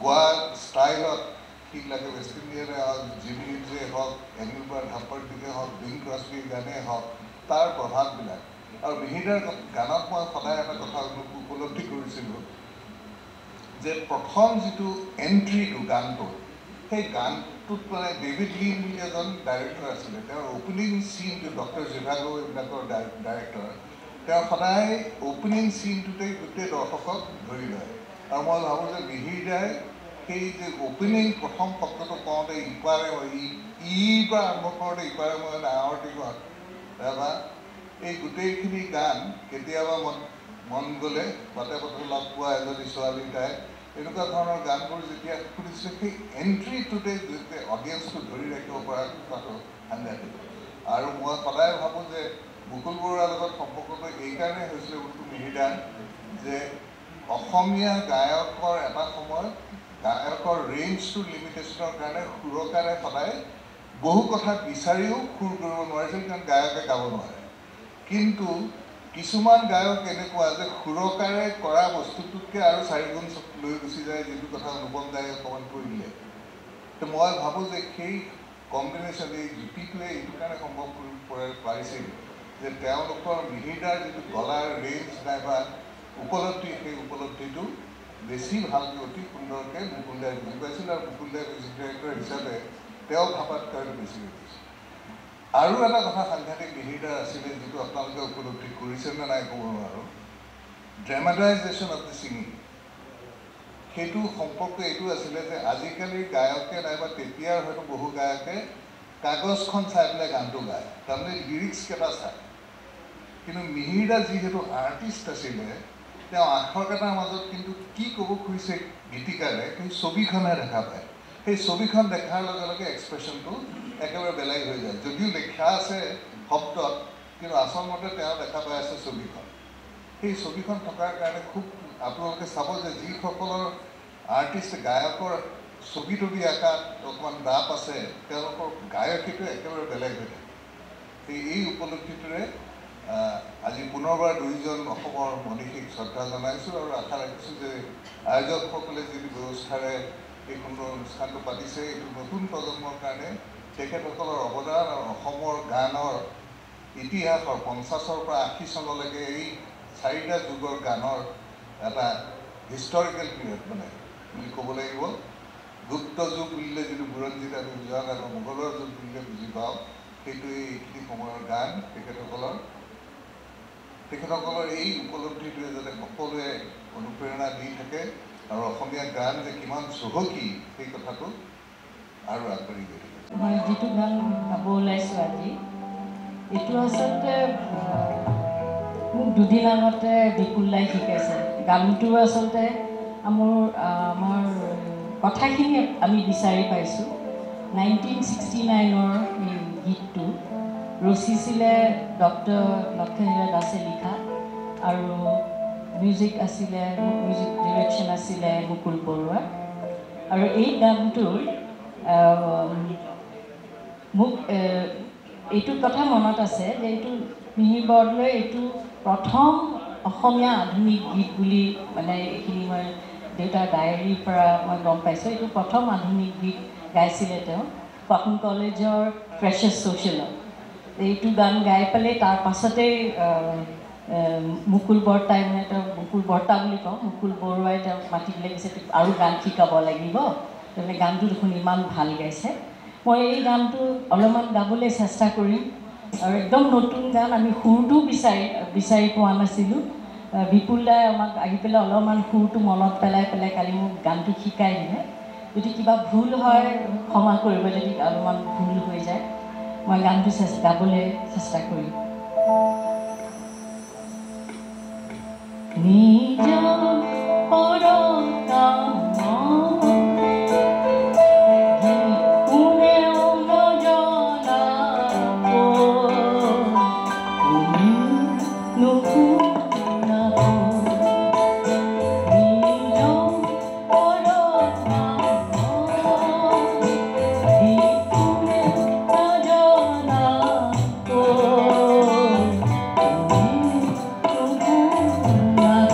গোৱা ষ্টাইলত সেইবিলাকে ৱেষ্ট ইণ্ডিয়ানে হওক জিমি লিঞ্জে হওক এনিলবাৰ্ট হাম্পাৰ্ডিকে হওক বিং ক্ৰছবিৰ গানেই হওক তাৰ প্ৰভাৱবিলাক আৰু মিহিৰদাৰ গানত মই সদায় এটা কথা উপলব্ধি কৰিছিলোঁ যে প্ৰথম যিটো এণ্ট্ৰিটো গানটোৰ সেই গানটোত মানে ডেভিড লিন বুলি এজন ডাইৰেক্টৰ আছিলে তেওঁৰ অ'পেনিং চিনটো ডক্টৰ জিভাগো এইবিলাকৰ ডাইৰেক্টৰ তেওঁ সদায় অ'পেনিং চিনটোতেই গোটেই দৰ্শকক ধৰি লয় আৰু মই ভাবোঁ যে মিহিৰদাই সেই যে অ'পেনিং প্ৰথম শব্দটো কওঁতে ইপাৰে ইৰ পৰা আৰম্ভ কৰোঁতে ইপাৰে মই আৱৰ্তি কওঁ তাৰপৰা এই গোটেইখিনি গান কেতিয়াবা মন গ'লে বাটে পথে লগ পোৱা এজনী ছোৱালী তাই এনেকুৱা ধৰণৰ গানবোৰ যেতিয়া শুনিছোঁ সেই এণ্ট্ৰিটোতে যেতিয়া অডিয়েঞ্চটো ধৰি ৰাখিব পৰা কথাটো সাংঘাতিক আৰু মই সদায় ভাবোঁ যে মুকুল বৰুৱাৰ লগত সম্পৰ্কটো এইকাৰণে হৈছিলে বস্তু মিহিৰদাৰ যে অসমীয়া গায়কৰ এটা সময়ত গায়কৰ ৰেঞ্জটো লিমিটেশ্যনৰ কাৰণে সুৰকাৰে সদায় বহু কথা বিচাৰিও সুৰ কৰিব নোৱাৰিছিল কাৰণ গায়কে গাব নোৱাৰে কিন্তু কিছুমান গায়ক এনেকুৱা যে সুৰকাৰে কৰা বস্তুটোতকৈ আৰু 4 গুণ লৈ গুচি যায়, যিটো কথা অনুপম দায়ে অকণমান কৈ দিলে। তো মই ভাবোঁ যে সেই কম্বিনেশ্যন, এই জুতিটোৱে এইটো কাৰণে সম্ভৱ পাৰিছিল যে তেওঁলোকৰ মিহিৰদাৰ যিটো গলাৰ ৰেঞ্জ নাইবা উপলব্ধি, সেই উপলব্ধিটো বেছি ভালকৈ অতি সুন্দৰকৈ মুকুল দাই বুজি পাইছিল, আৰু মুকুল দাই মিউজিক ডাইৰেক্টৰ হিচাপে তেওঁ ভাবাতকৈ আৰু বেছি হৈ গৈছিল। আৰু এটা কথা সাংঘাতিক মিহিৰদাৰ আছিলে, যিটো আপোনালোকে উপলব্ধি কৰিছে নে নাই ক'ব নোৱাৰোঁ, ড্ৰামাটাইজেশ্যন অফ দ্য ছিংগিং। সেইটো সম্পৰ্ক এইটো আছিলে যে আজিকালি গায়কে নাইবা তেতিয়াৰ হয়তো বহু গায়কে কাগজখন চাই পেলাই গানটো গায়, তাৰমানে লিৰিক্সকেইটা চায়। কিন্তু মিহিৰদা যিহেতু আৰ্টিষ্ট আছিলে, তেওঁ আখৰকেইটাৰ মাজত কিন্তু কি ক'ব খুজিছে গীতিকাৰে সেই ছবিখনহে দেখা পায়। সেই ছবিখন দেখাৰ লগে লগে এক্সপ্ৰেশ্যনটো একেবাৰে বেলেগ হৈ যায়। যদিও লেখা আছে শব্দত, কিন্তু আচলমতে তেওঁ দেখা পাই আছে ছবিখন। সেই ছবিখন থকাৰ কাৰণে খুব আপোনালোকে চাব যে যিসকলৰ আৰ্টিষ্ট গায়কৰ ছবি তবি আঁকাত অকণমান দাপ আছে, তেওঁলোকৰ গায়কীটো একেবাৰে বেলেগ হৈ থাকে। এই উপলব্ধিটোৰে আজি পুনৰবাৰ 2জন অসমৰ মনীষীক শ্ৰদ্ধা জনাইছোঁ, আৰু আশা ৰাখিছোঁ যে আয়োজকসকলে যিটো ব্যৱস্থাৰে এই সুন্দৰ অনুষ্ঠানটো পাতিছে, এইটো নতুন প্ৰজন্মৰ কাৰণে তেখেতসকলৰ অৱদান আৰু অসমৰ গানৰ ইতিহাসৰ 50ৰ পৰা 80 চনলৈকে এই 4টা যুগৰ গানৰ এটা হিষ্টৰিকেল পিৰিয়ড মানে বুলি ক'ব লাগিব। গুপ্ত যুগ বুলিলে যিটো বুৰঞ্জীত আমি বুজা নাই, মোগলৰ যুগ বুলিলে বুজি পাওঁ, সেইটো এইখিনি সময়ৰ গান তেখেতসকলৰ এই উপলব্ধিটোৱে যাতে সকলোৱে অনুপ্ৰেৰণা দি থাকে, আৰু অসমীয়া গান যে কিমান চহকী সেই কথাটো আৰু আগবাঢ়ি গৈ থাকে। মই যিটো গান গাব ওলাইছোঁ আজি, এইটো আচলতে মোক 2 দিন আগতে বিপুল দাই শিকাইছে। গানটো আচলতে আমাৰ কথাখিনি আমি বিচাৰি পাইছোঁ। 1969ৰ এই গীতটো ৰচিছিলে ডক্টৰ লক্ষীধৰ দাসে লিখা, আৰু মিউজিক ডিৰেকশ্যন আছিলে মুকুল বৰুৱা। আৰু এই গানটোৰ মোক এইটো কথা মনত আছে যে এইটো মিহিৰ বৰদলৈ এইটো প্ৰথম অসমীয়া আধুনিক গীত বুলি, মানে এইখিনি মই দেউতাৰ ডায়েৰীৰ পৰা মই গম পাইছোঁ। এইটো প্ৰথম আধুনিক গীত গাইছিলে তেওঁ কটন কলেজৰ ফ্ৰেছাৰ্ছ ছ'চিয়েলত। এইটো গান গাই পেলাই তাৰ পাছতেই মুকুল বৰ্তাই, মানে তেওঁ মুকুল বৰ্তা বুলি কওঁ, মুকুল বৰুৱাই তেওঁক মাতি পেলাই কৈছে আৰু গান শিকাব লাগিব, তাৰমানে গানটো দেখোন ইমান ভাল গাইছে। মই এই গানটো অলপমান গাবলৈ চেষ্টা কৰিম, আৰু একদম নতুন গান, আমি সুৰটো বিচাৰি পোৱা নাছিলোঁ। বিপুল দাই আমাক আহি পেলাই অলপমান সুৰটো মনত পেলাই কালি মোক গানটো শিকাই দিলে। যদি কিবা ভুল হয় ক্ষমা কৰিব, যদি অলপমান ভুল হৈ যায়। মই গানটো গাবলৈ চেষ্টা কৰিম।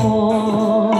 Oh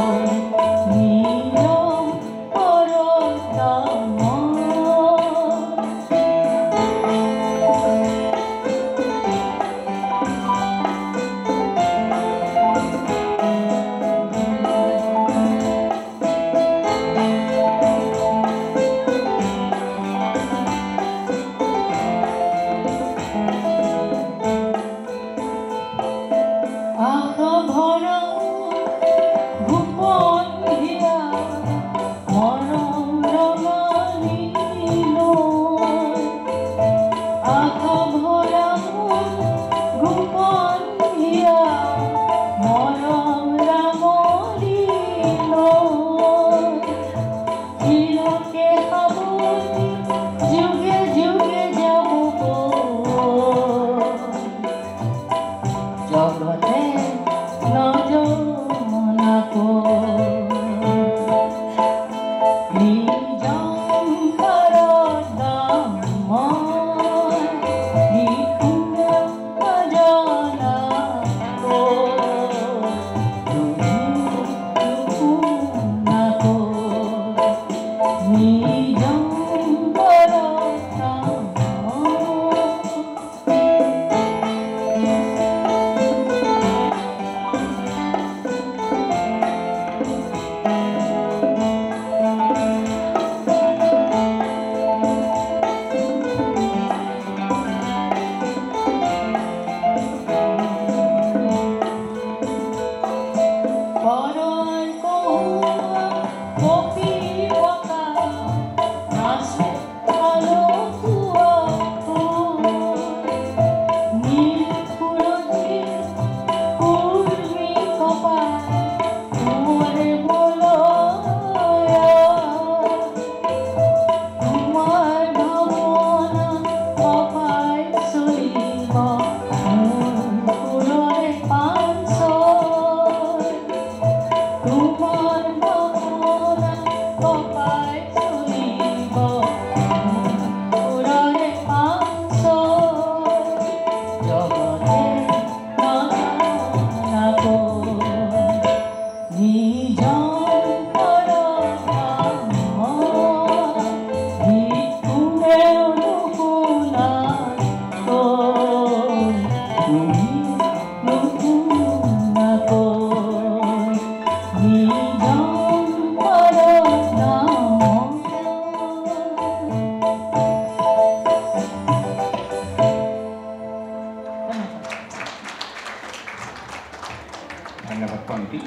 ধন্যবাদ পণ্ডিত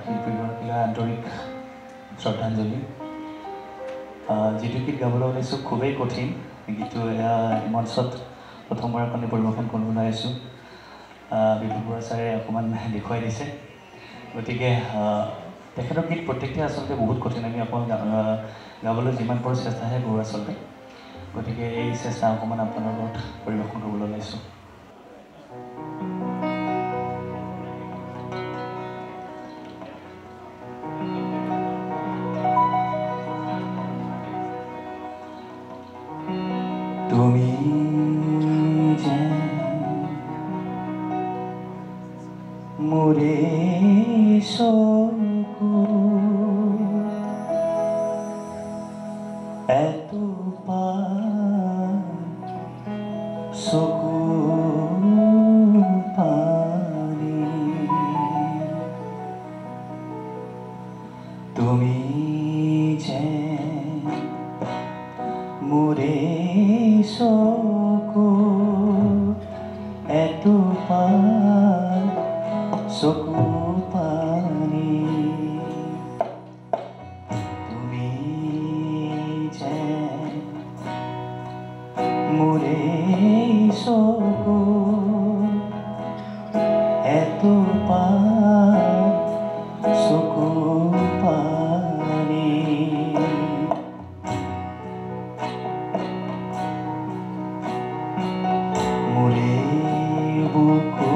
শিল্পীগৰাকীলৈ আন্তৰিক শ্ৰদ্ধাঞ্জলি যিটো গীত গাবলৈ ওলাইছোঁ খুবেই কঠিন গীতটো এয়া মঞ্চত প্ৰথমবাৰৰ কাৰণে পৰিৱেশন কৰিব ওলাইছোঁ বিভু বৰা ছাৰে অকণমান দেখুৱাই দিছে গতিকে তেখেতৰ গীত প্ৰত্যেকটোৱে আচলতে বহুত কঠিন আমি অকণমান গাবলৈ যিমান পাৰোঁ চেষ্টাহে কৰোঁ আচলতে গতিকে এই চেষ্টা অকণমান আপোনাৰ লগত পৰিৱেশন কৰিবলৈ ওলাইছোঁ তুমি যে মোরে চকু এত চকু পানী তুমি যে মোরে চকু এত চকু পানী তুমি যে মোরে চকু এত চকু পানী মোরে বুকু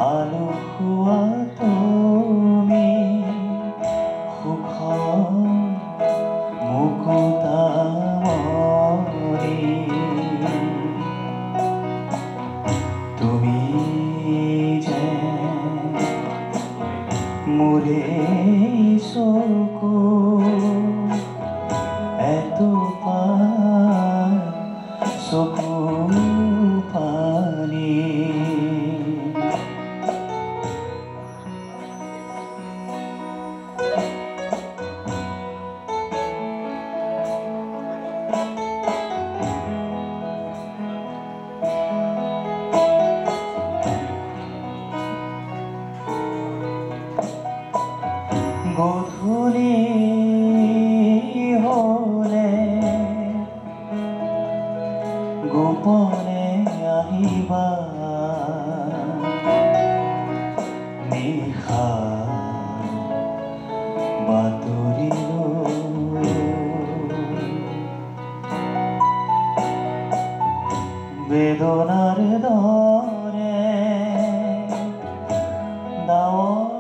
আলো খোৱা তুমি সুখ মুকুতা মৰি তুমি যে মোৰে চকু এত চকু পানী গধূলি হলে গোপনে আহিবা নিশা বাতৰি বেদনাৰ দৰে দাৱৰ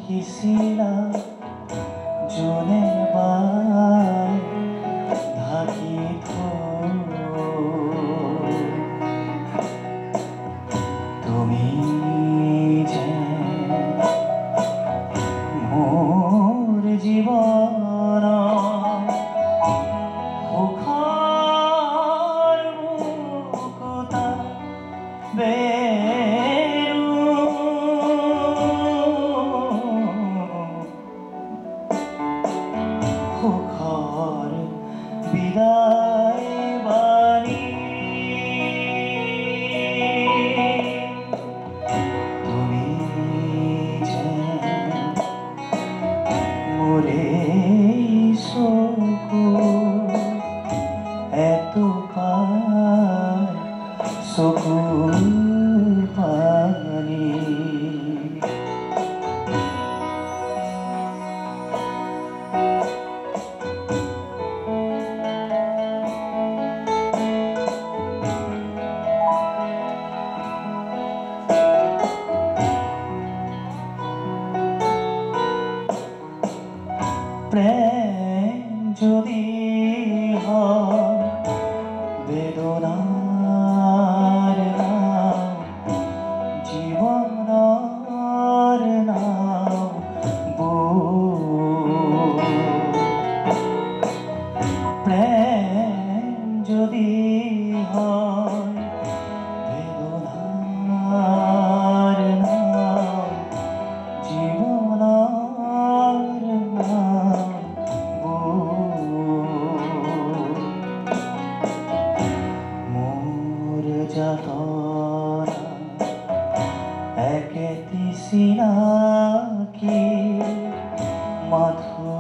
সিঁচিলা যোনে বাই ঢাকি তুমি যে মোৰ জীৱন সুখৰ মুকুতা বেৰু প্রেম যদি হয় বেদনার নাম জীবনার নাম প্রেম যদি হয় বেদনার নাম জীবনার নাম মোর যাতনা একেতি সিনাকি মাথু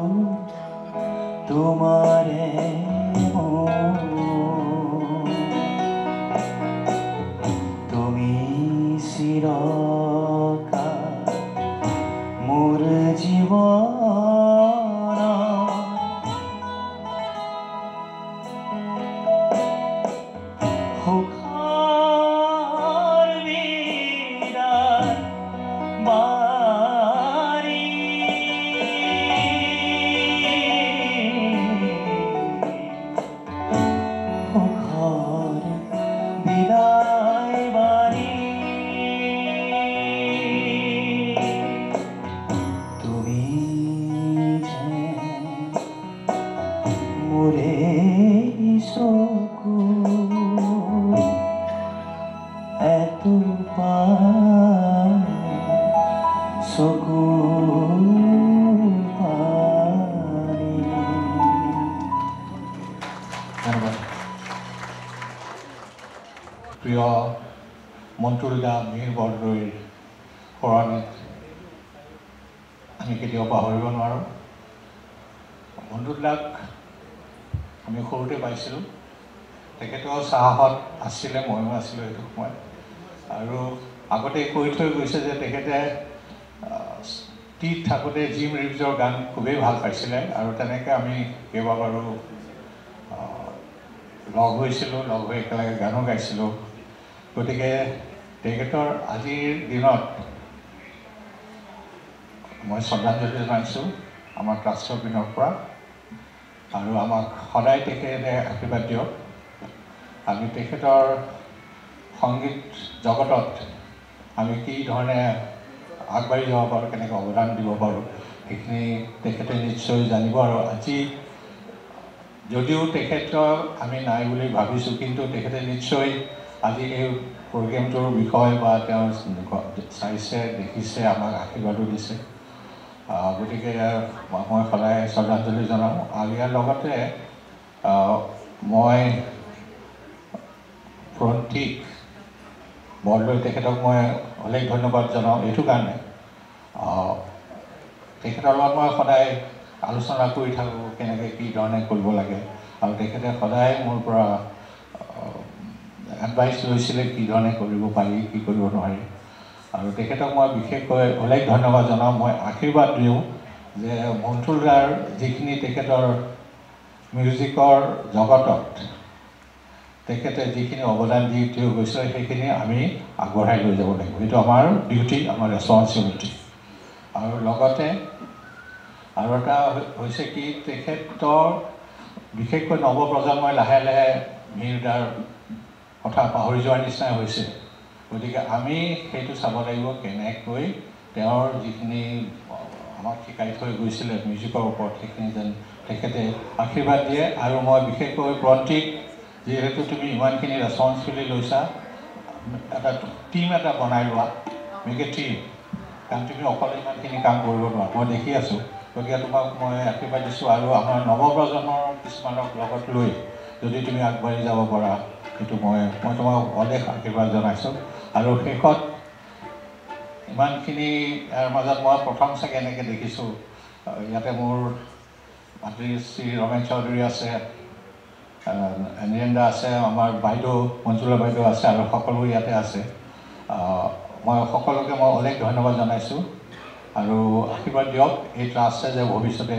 তোমারে তুমি চিরকাল মোর জীবন সুখৰ বিদায় বাৰী সুখৰ বিদায় বাৰী তুমি যে মোৰে চকু এতো চকু ধন্যবাদ প্ৰিয় মন্টুল দা মিহিৰ বৰদলৈৰ সোঁৱৰণিত আমি কেতিয়াও পাহৰিব নোৱাৰোঁ মন্টুল দাক আমি সৰুতে পাইছিলোঁ তেখেতৰ সাহসত আছিলে ময়ো আছিলোঁ সেইটো সময়ত আৰু আগতে কৈ থৈ গৈছে যে তেখেতে টিত থাকোঁতে জিম ৰিভছৰ গান খুবেই ভাল পাইছিলে আৰু তেনেকৈ আমি কেইবাবাৰো লগ হৈছিলোঁ লগ হৈ একেলগে গানো গাইছিলোঁ গতিকে তেখেতৰ আজিৰ দিনত মই শ্ৰদ্ধাঞ্জলি জনাইছোঁ আমাৰ ট্ৰাষ্টৰ পিনৰ পৰা আৰু আমাক সদায় তেখেতে আশীৰ্বাদ দিয়ক আমি তেখেতৰ সংগীত জগতত আমি কি ধৰণে আগবাঢ়ি যাব পাৰোঁ কেনেকৈ অৱদান দিব পাৰোঁ সেইখিনি তেখেতে নিশ্চয় জানিব আৰু আজি যদিও তেখেতৰ আমি নাই বুলি ভাবিছোঁ কিন্তু তেখেতে নিশ্চয় আজি এই প্ৰগ্ৰেমটোৰ বিষয় বা তেওঁ চাইছে দেখিছে আমাক আশীৰ্বাদো দিছে গতিকে মই সদায় শ্ৰদ্ধাঞ্জলি জনাওঁ আৰু ইয়াৰ লগতে মই ফ্ৰণ্টিক বৰদলৈ তেখেতক মই অলেখ ধন্যবাদ জনাওঁ এইটো কাৰণে তেখেতৰ লগত মই সদায় আলোচনা কৰি থাকোঁ কেনেকৈ কি ধৰণে কৰিব লাগে আৰু তেখেতে সদায় মোৰ পৰা এডভাইচ লৈছিলে কি ধৰণে কৰিব পাৰি কি কৰিব নোৱাৰি আৰু তেখেতক মই বিশেষকৈ অলেখ ধন্যবাদ জনাওঁ মই আশীৰ্বাদ দিওঁ যে মন্টুল দাৰ যিখিনি তেখেতৰ মিউজিকৰ জগতত তেখেতে যিখিনি অৱদান দি থৈ গৈছে সেইখিনি আমি আগবঢ়াই লৈ যাব লাগিব এইটো আমাৰ ডিউটি আমাৰ ৰেছপনচিবিলিটি আৰু লগতে আৰু এটা হৈছে কি তেখেতৰ বিশেষকৈ নৱপ্ৰজন্মই লাহে লাহে মিহিৰ দাৰ কথা পাহৰি যোৱাৰ নিচিনাই হৈছে গতিকে আমি সেইটো চাব লাগিব কেনেকৈ তেওঁৰ যিখিনি আমাক শিকাই থৈ গৈছিলে মিউজিকৰ ওপৰত সেইখিনি যেন তেখেতে আশীৰ্বাদ দিয়ে আৰু মই বিশেষকৈ প্ৰন্তিক যিহেতু তুমি ইমানখিনি ৰেছপনচিবিলিটি লৈছা এটা টীম এটা বনাই লোৱা মেক এ টীম কাৰণ তুমি অকলে ইমানখিনি কাম কৰিব নোৱাৰা মই দেখি আছোঁ গতিকে তোমাক মই আশীৰ্বাদ দিছোঁ আৰু আমাৰ নৱপ্ৰজন্মৰ কিছুমানক লগত লৈ যদি তুমি আগবাঢ়ি যাব পাৰা সেইটো মই তোমাক অলেখ আশীৰ্বাদ জনাইছোঁ আৰু শেষত ইমানখিনি ইয়াৰ মাজত মই প্ৰথম চাগে এনেকৈ দেখিছোঁ ইয়াতে মোৰ ভাতৃ শ্ৰী ৰমেশ চৌধুৰী আছে নিৰেন্দা আছে আমাৰ বাইদেউ মঞ্জুলা বাইদেউ আছে আৰু সকলো ইয়াতে আছে মই সকলোকে মই অলেখ ধন্যবাদ জনাইছোঁ আৰু আশীৰ্বাদ দিয়ক এই ট্ৰাষ্টে যে ভৱিষ্যতে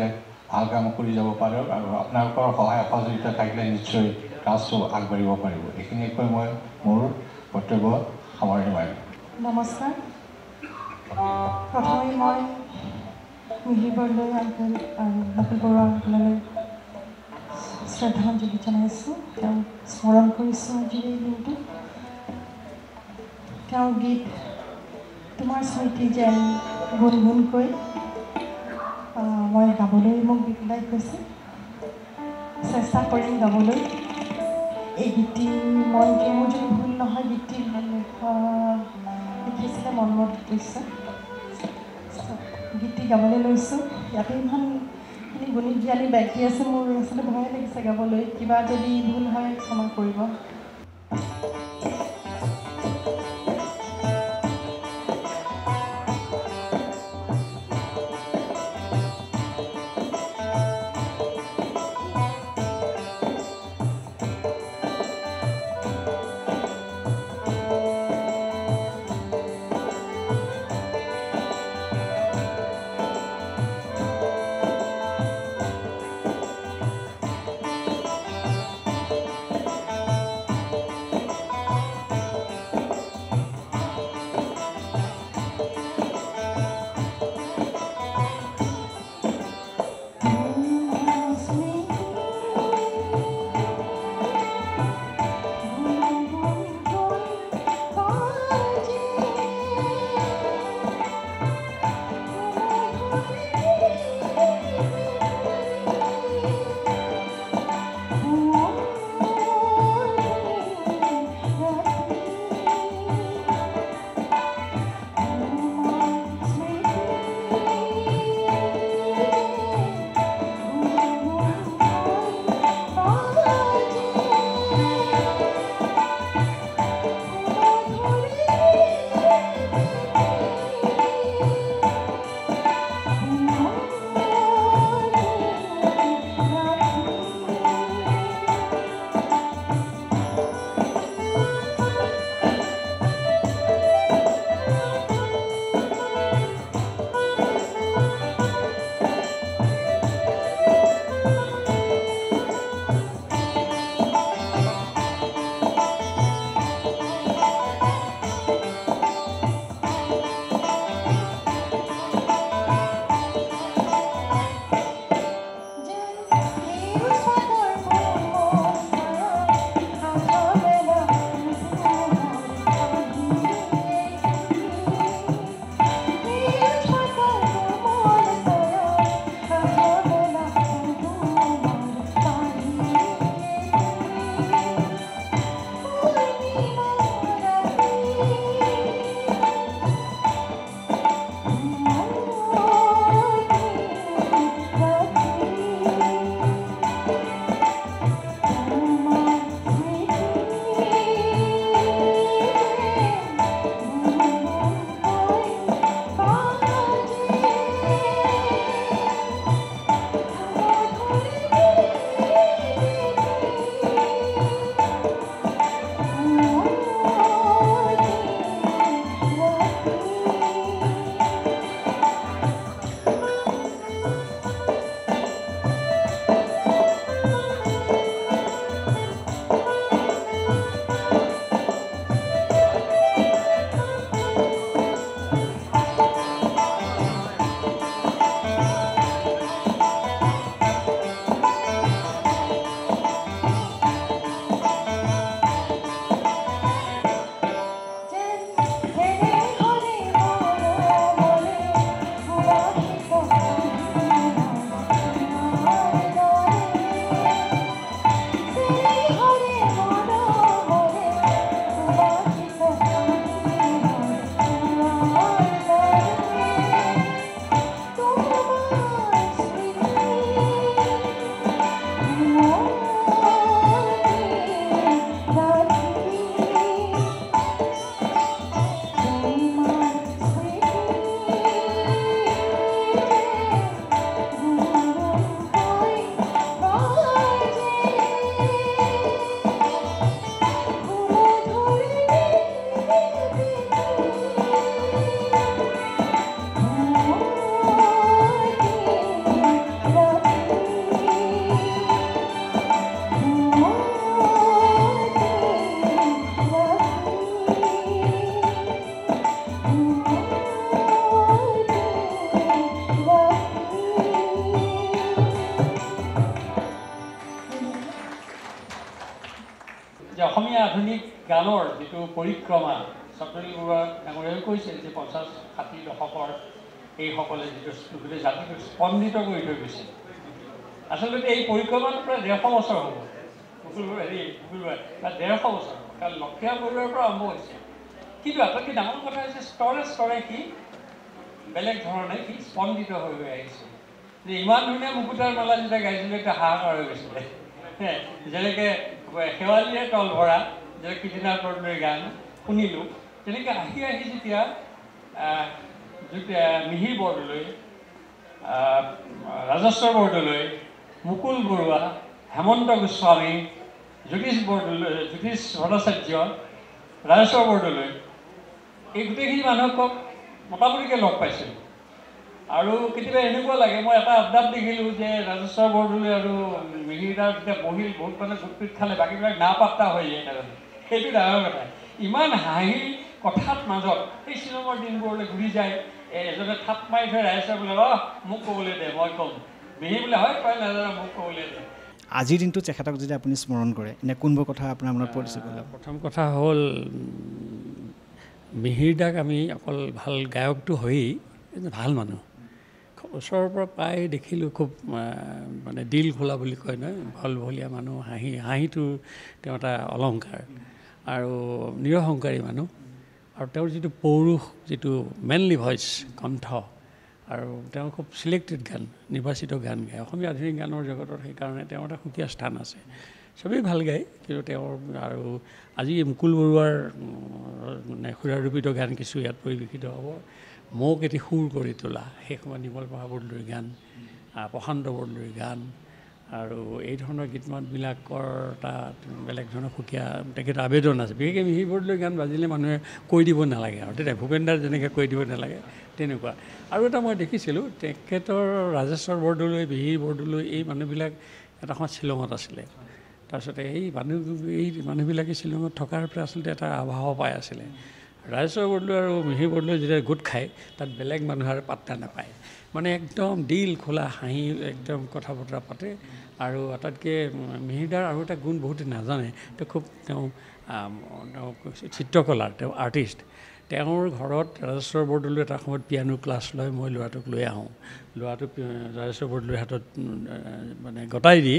ভাল কাম কৰি যাব পাৰে আৰু আপোনালোকৰ সহায় সহযোগিতা থাকিলে নিশ্চয় ট্ৰাষ্টটো আগবাঢ়িব পাৰিব এইখিনিয়ে কৈ মই মোৰ কৰ্তব্য সামৰণি মাৰিম নমস্কাৰ প্ৰথমে মই মিহিৰ বৰদলৈ আংকল আৰু মুকুল বৰুৱা আংকললৈ শ্ৰদ্ধাঞ্জলি জনাইছোঁ। তেওঁক স্মৰণ কৰিছোঁ আজিৰ এই দিনটো। তেওঁৰ গীত তোমাৰ স্মৃতি যেন গুণগুণকৈ মই গাবলৈ মোক বিপুলাই কৈছে, চেষ্টা কৰিম গাবলৈ। এই গীতটি মই মোৰ যদি ভুল নহয় গীতটি লিখিছিলে মনমত বিশ্বাস। গীতটি গাবলৈ লৈছোঁ। ইয়াতে ইমানখিনি গুণী জ্ঞানী ব্যক্তি আছে, মোৰ আচলতে ভয় লাগিছে গাবলৈ। কিবা যদি ভুল হয় ক্ষমা কৰিব। আধুনিক গানৰ যিটো পৰিক্ৰমা চন্দ্ৰদীপ বৰুৱা ডাঙৰীয়াই কৈছে যে 50-60 দশকৰ এইসকলে যিটো গোটেই জাতিটোক স্পন্দিত কৰি থৈ গৈছে আচলতে এই পৰিক্ৰমাটো প্ৰায় 150 বছৰ হ'ব মুকুল বৰুৱা 150 বছৰ কাৰণ লক্ষ্মীনাথ বৰুৱাৰ পৰা আৰম্ভ হৈছে কিন্তু আটাইতকৈ ডাঙৰ কথা হৈছে স্তৰে স্তৰে সি বেলেগ ধৰণে সি স্পন্দিত হৈ আহিছে যে ইমান ধুনীয়া মুকুতাৰ মালা যেতিয়া গাইছিলে এতিয়া হাহাকাৰ হৈ গৈছিলে যেনেকৈ শেৱালীয়ে তল ভৰা যে কীৰ্তিনাথ বৰদলৈৰ গান শুনিলোঁ তেনেকৈ আহি যেতিয়া মিহিৰ বৰদলৈ ৰাজেশ্বৰ বৰদলৈ মুকুল বৰুৱা হেমন্ত গোস্বামী জ্যোতিষ ভট্টাচাৰ্য ৰাজেশ্বৰ বৰদলৈ এই গোটেইখিনি মানুহক মোটামুটিকৈ লগ পাইছিলোঁ আৰু কেতিয়াবা এনেকুৱা লাগে মই এটা আপডাট দেখিলোঁ যে ৰাজেশ্বৰ বৰদলৈ আৰু মিহিৰদাৰ যেতিয়া বহিল বহুত মানে গোটপিট খালে বাকীবিলাক নাপাত্তা হৈ যায় নাজানো সেইটো ডাঙৰ কথা ইমান হাঁহি কথাত মাজত সেই শ্বিলঙৰ দিনবোৰলৈ ঘূৰি যায় এজনে থাপ মাৰি থৈ ৰাজেশ্বৰ বোলে মোক ক'বলৈ দে মই ক'ম মিহি বোলে হয় কয় নাজানো মোক ক'বলৈ দে আজিৰ দিনটো তেখেতক যদি আপুনি স্মৰণ কৰে এনে কোনবোৰ কথা আপোনাৰ মনত পৰিছে প্ৰথম কথা হ'ল মিহিৰদাক আমি অকল ভাল গায়কটো হয়েই ভাল মানুহ ওচৰৰ পৰা প্ৰায় দেখিলোঁ খুব মানে দিল খোলা বুলি কয় নহয় ভলভলীয়া মানুহ হাঁহিটো তেওঁ এটা অলংকাৰ আৰু নিৰহংকাৰী মানুহ আৰু তেওঁৰ যিটো পৌৰুষ যিটো মেনলি ভইচ কণ্ঠ আৰু তেওঁ খুব চিলেক্টেড গান নিৰ্বাচিত গান গায় অসমীয়া আধুনিক গানৰ জগতত সেইকাৰণে তেওঁৰ এটা সুকীয়া স্থান আছে চবেই ভাল গায় কিন্তু তেওঁৰ আৰু আজি মুকুল বৰুৱাৰ মানে সুৰাৰূপিত গান কিছু ইয়াত পৰিৱেশিত হ'ব মোক এটি সুৰ কৰি তোলা সেই সময়ত নিৰ্মল প্ৰভা বৰদলৈৰ গান প্ৰশান্ত বৰদলৈৰ গান আৰু এই ধৰণৰ গীত মাতবিলাকৰ এটা বেলেগ ধৰণৰ সুকীয়া তেখেতৰ আবেদন আছে বিশেষকৈ মিহিৰ বৰদলৈৰ গান বাজিলে মানুহে কৈ দিব নালাগে আৰু তেতিয়া ভূপেনদাৰ যেনেকৈ কৈ দিব নালাগে তেনেকুৱা আৰু এটা মই দেখিছিলোঁ তেখেতৰ ৰাজেশ্বৰ বৰদলৈ মিহিৰ বৰদলৈ এই মানুহবিলাক এটা সময়ত শ্বিলঙত আছিলে তাৰপিছতে এই মানুহবিলাকে শ্বিলঙত থকাৰ পৰা আচলতে এটা আভাৱ পাই আছিলে ৰাজেশ্বৰ বৰদলৈ আৰু মিহিৰ বৰদলৈ যেতিয়া গোট খায় তাত বেলেগ মানুহৰ পাত্তা নাপায় মানে একদম দিল খোলা হাঁহি একদম কথা বতৰা পাতে আৰু আটাইতকৈ মিহিৰদাৰ আৰু এটা গুণ বহুতে নাজানে তেওঁ চিত্ৰকলাৰ তেওঁ আৰ্টিষ্ট তেওঁৰ ঘৰত ৰাজেশ্বৰ বৰদলৈ এটা সময়ত পিয়ানো ক্লাছ লয় মই ল'ৰাটোক লৈ আহোঁ ল'ৰাটোক ৰাজেশ্বৰ বৰদলৈৰ হাতত মানে গতাই দি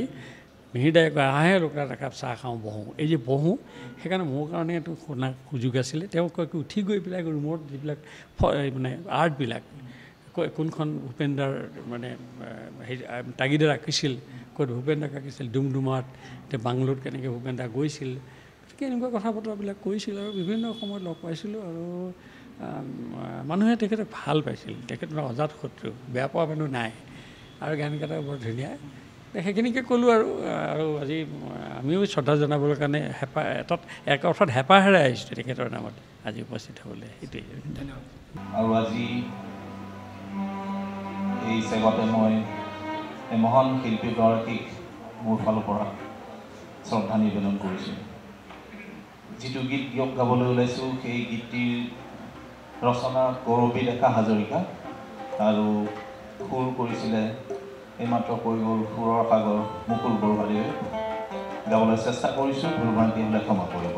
মিহিৰদাই কয় আহে লোক একাপ চাহ খাওঁ বহোঁ এই যে বহোঁ সেইকাৰণে মোৰ কাৰণে এইটো শুনা সুযোগ আছিলে তেওঁ কয় কি উঠি গৈ পেলাই ৰুমত যিবিলাক মানে আৰ্টবিলাক কোনখন ভূপেনদাৰ মানে হেৰি তাগিদাৰ আঁকিছিল ক'ত ভূপেনদাক আঁকিছিল ডুমডুমাত এতিয়া বাংলোত কেনেকৈ ভূপেনদা গৈছিল গতিকে এনেকুৱা কথা বতৰাবিলাক কৈছিল আৰু বিভিন্ন সময়ত লগ পাইছিলোঁ আৰু মানুহে তেখেতক ভাল পাইছিল তেখেত অজাত শত্ৰু বেয়া পোৱা মানুহ নাই আৰু গানকেইটা বৰ ধুনীয়া সেইখিনিকে ক'লোঁ আৰু আজি আমিও শ্ৰদ্ধা জনাবৰ কাৰণে এক অৰ্থত হেঁপাহ হেৰাই আহিছোঁ তেখেতৰ নামত আজি উপস্থিত হ'বলৈ সেইটোৱে ধন্যবাদ আৰু আজি এই চেগতে মই এই মহান শিল্পীগৰাকীক মোৰ ফালৰ পৰা শ্ৰদ্ধা নিবেদন কৰিছোঁ যিটো গীত গাবলৈ ওলাইছোঁ সেই গীতটিৰ ৰচনা কৰবী ডেকা হাজৰিকা আৰু সুৰ কৰিছিলে এইমাত্ৰ কৈ গ'ল সুৰৰ সাগৰ মুকুল বৰুৱাদেৱে গাবলৈ চেষ্টা কৰিছোঁ ভুল ভ্ৰান্তি হ'লে ক্ষমা কৰিব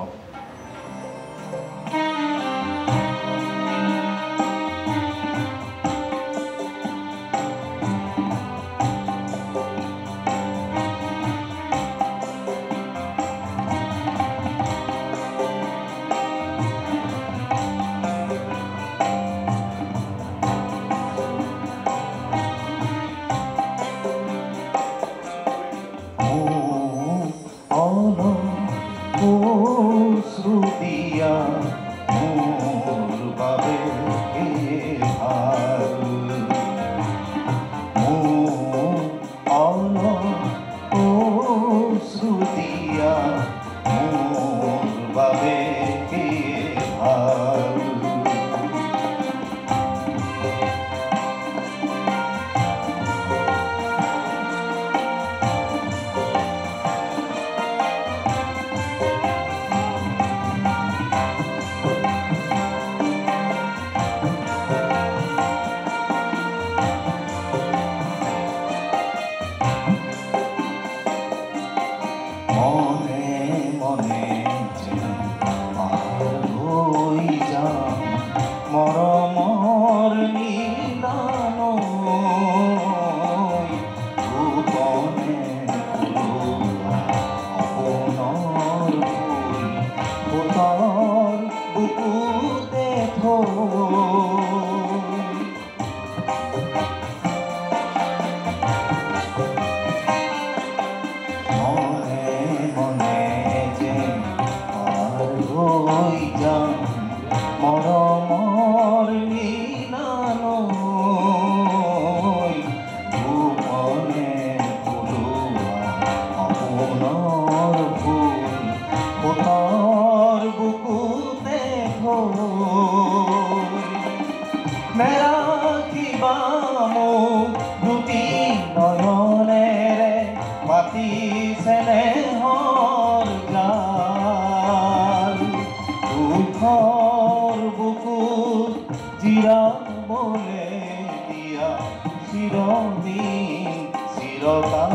চিৰদিন চিৰকাল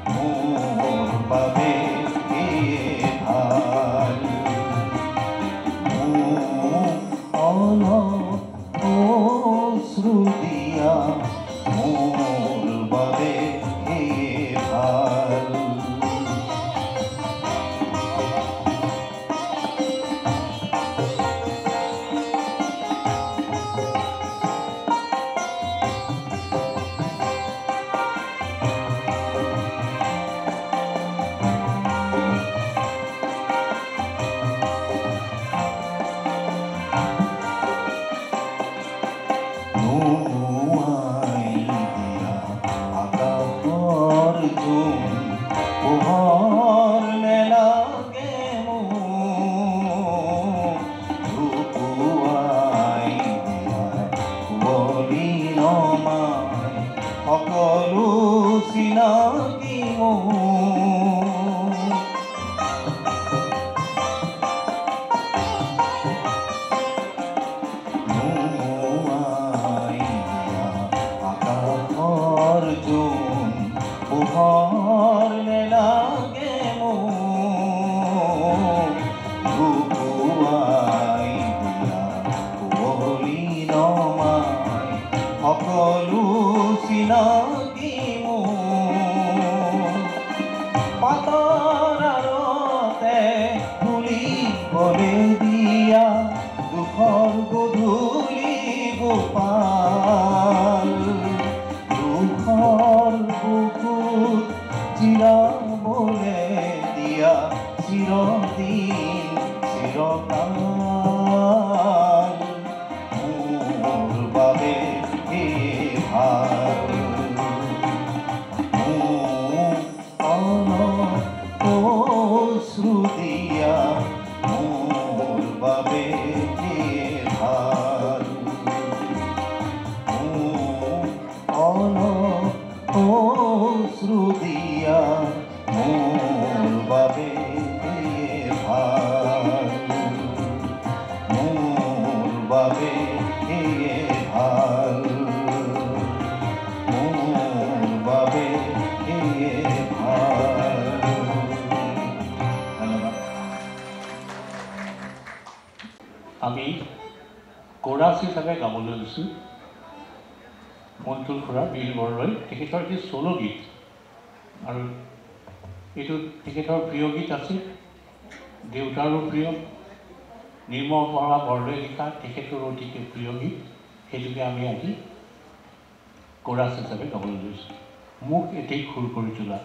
মোৰ বাবে এয়ে ভাল অলপ অশ্ৰু দিয়া মোৰ বাবে এয়ে ভাল সকলো চিনাকি আকাশৰ জোন পোহৰ নেলাগে লুকুৱাই দিয়া কুঁৱলী নমাই সকলো চিনাকি পাতৰ আৰতে ভুলিবলৈ দিয়া দুখৰ গধূলি গোপাল দুখৰ বুকুত চিৰাবলৈ দিয়া চিৰদিন চিৰকাল মোৰ বাবে ভাল অশ্ৰু দিয়া মোৰ বাবে ভাল অশ্ৰু দিয়া মোৰ বাবে ভাল মোৰ বাবে ভাল বাবে আমি কোৰাছ হিচাপে গাবলৈ লৈছোঁ মন্তুল খুৰা বীৰ বৰদলৈ তেখেতৰ এটি চ'ল' গীত আৰু এইটো তেখেতৰ প্ৰিয় গীত আছিল দেউতাৰো প্ৰিয় নিৰ্মল বৰা বৰদলৈ লিখা তেখেতৰো অতিকে প্ৰিয় গীত সেইটোকে আমি আজি কোৰাছ হিচাপে গাবলৈ লৈছোঁ মোক এটি সুৰ কৰি তোলা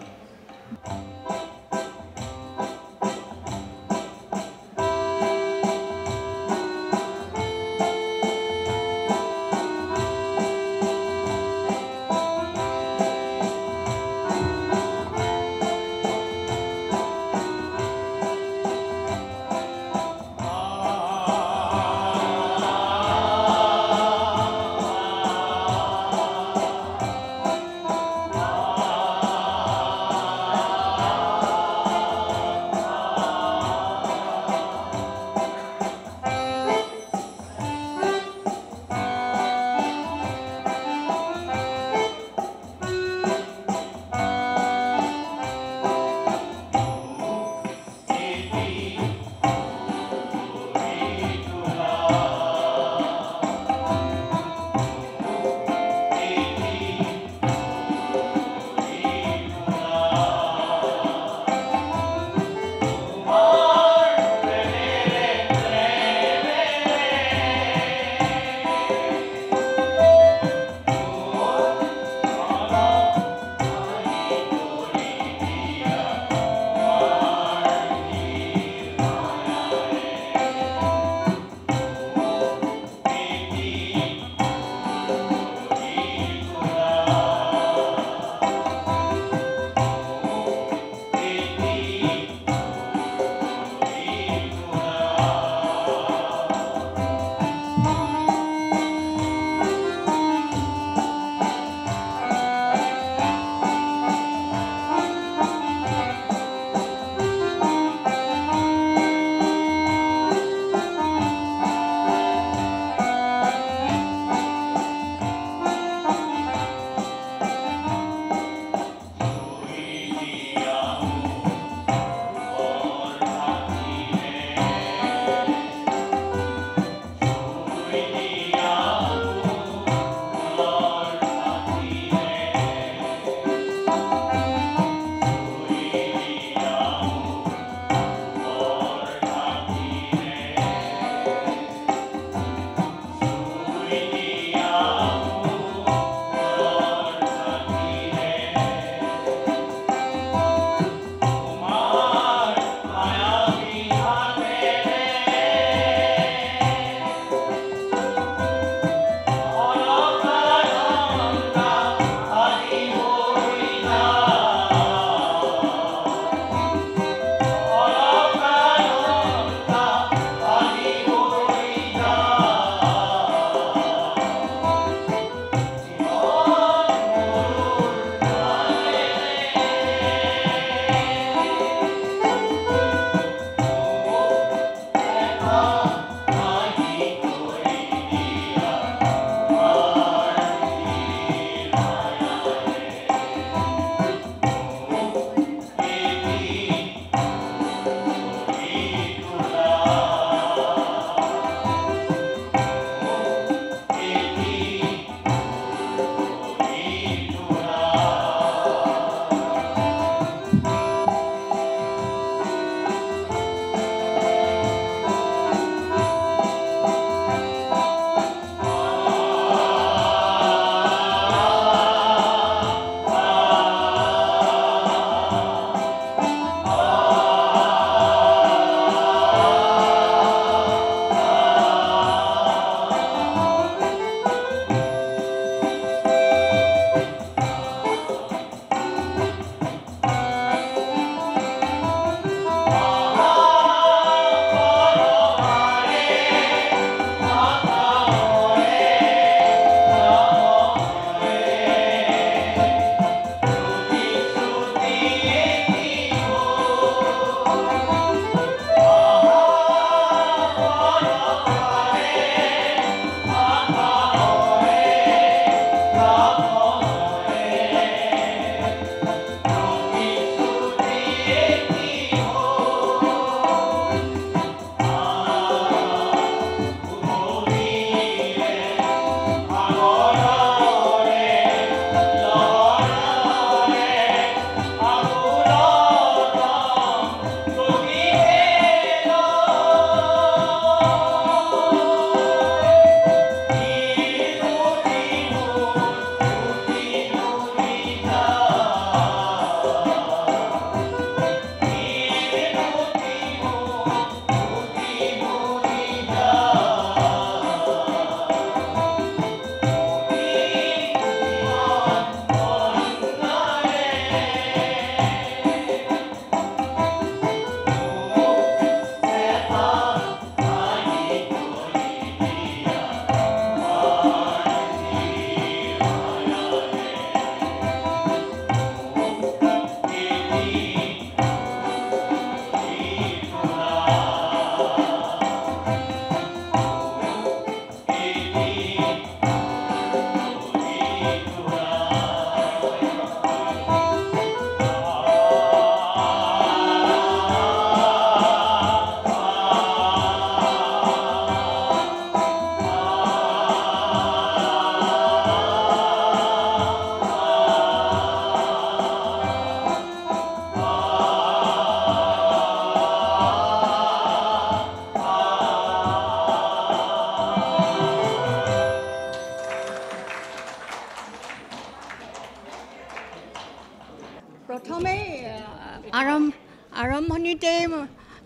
আৰম্ভণিতে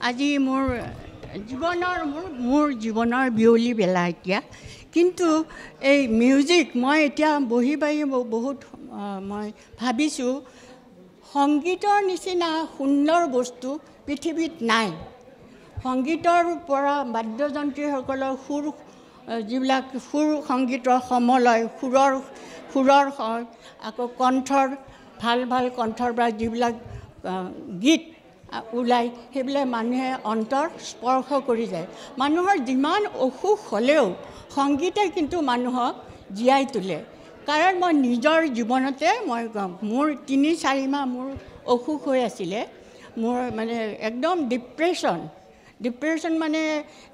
আজি মোৰ জীৱনৰ বিয়লি বেলা এতিয়া কিন্তু এই মিউজিক মই এতিয়া বহি বাহি বহুত মই ভাবিছোঁ সংগীতৰ নিচিনা সুন্দৰ বস্তু পৃথিৱীত নাই সংগীতৰ পৰা বাদ্যযন্ত্ৰীসকলৰ সুৰ যিবিলাক সুৰ সংগীতৰ সমলয় সুৰৰ আকৌ কণ্ঠৰ ভাল কণ্ঠৰ পৰা যিবিলাক গীত ওলাই সেইবিলাক মানুহে অন্তৰ স্পৰ্শ কৰি যায় মানুহৰ যিমান অসুখ হ'লেও সংগীতে কিন্তু মানুহক জীয়াই তোলে কাৰণ মই নিজৰ জীৱনতে মই মোৰ 3-4 মাহ মোৰ অসুখ হৈ আছিলে মোৰ মানে একদম ডিপ্ৰেশ্যন মানে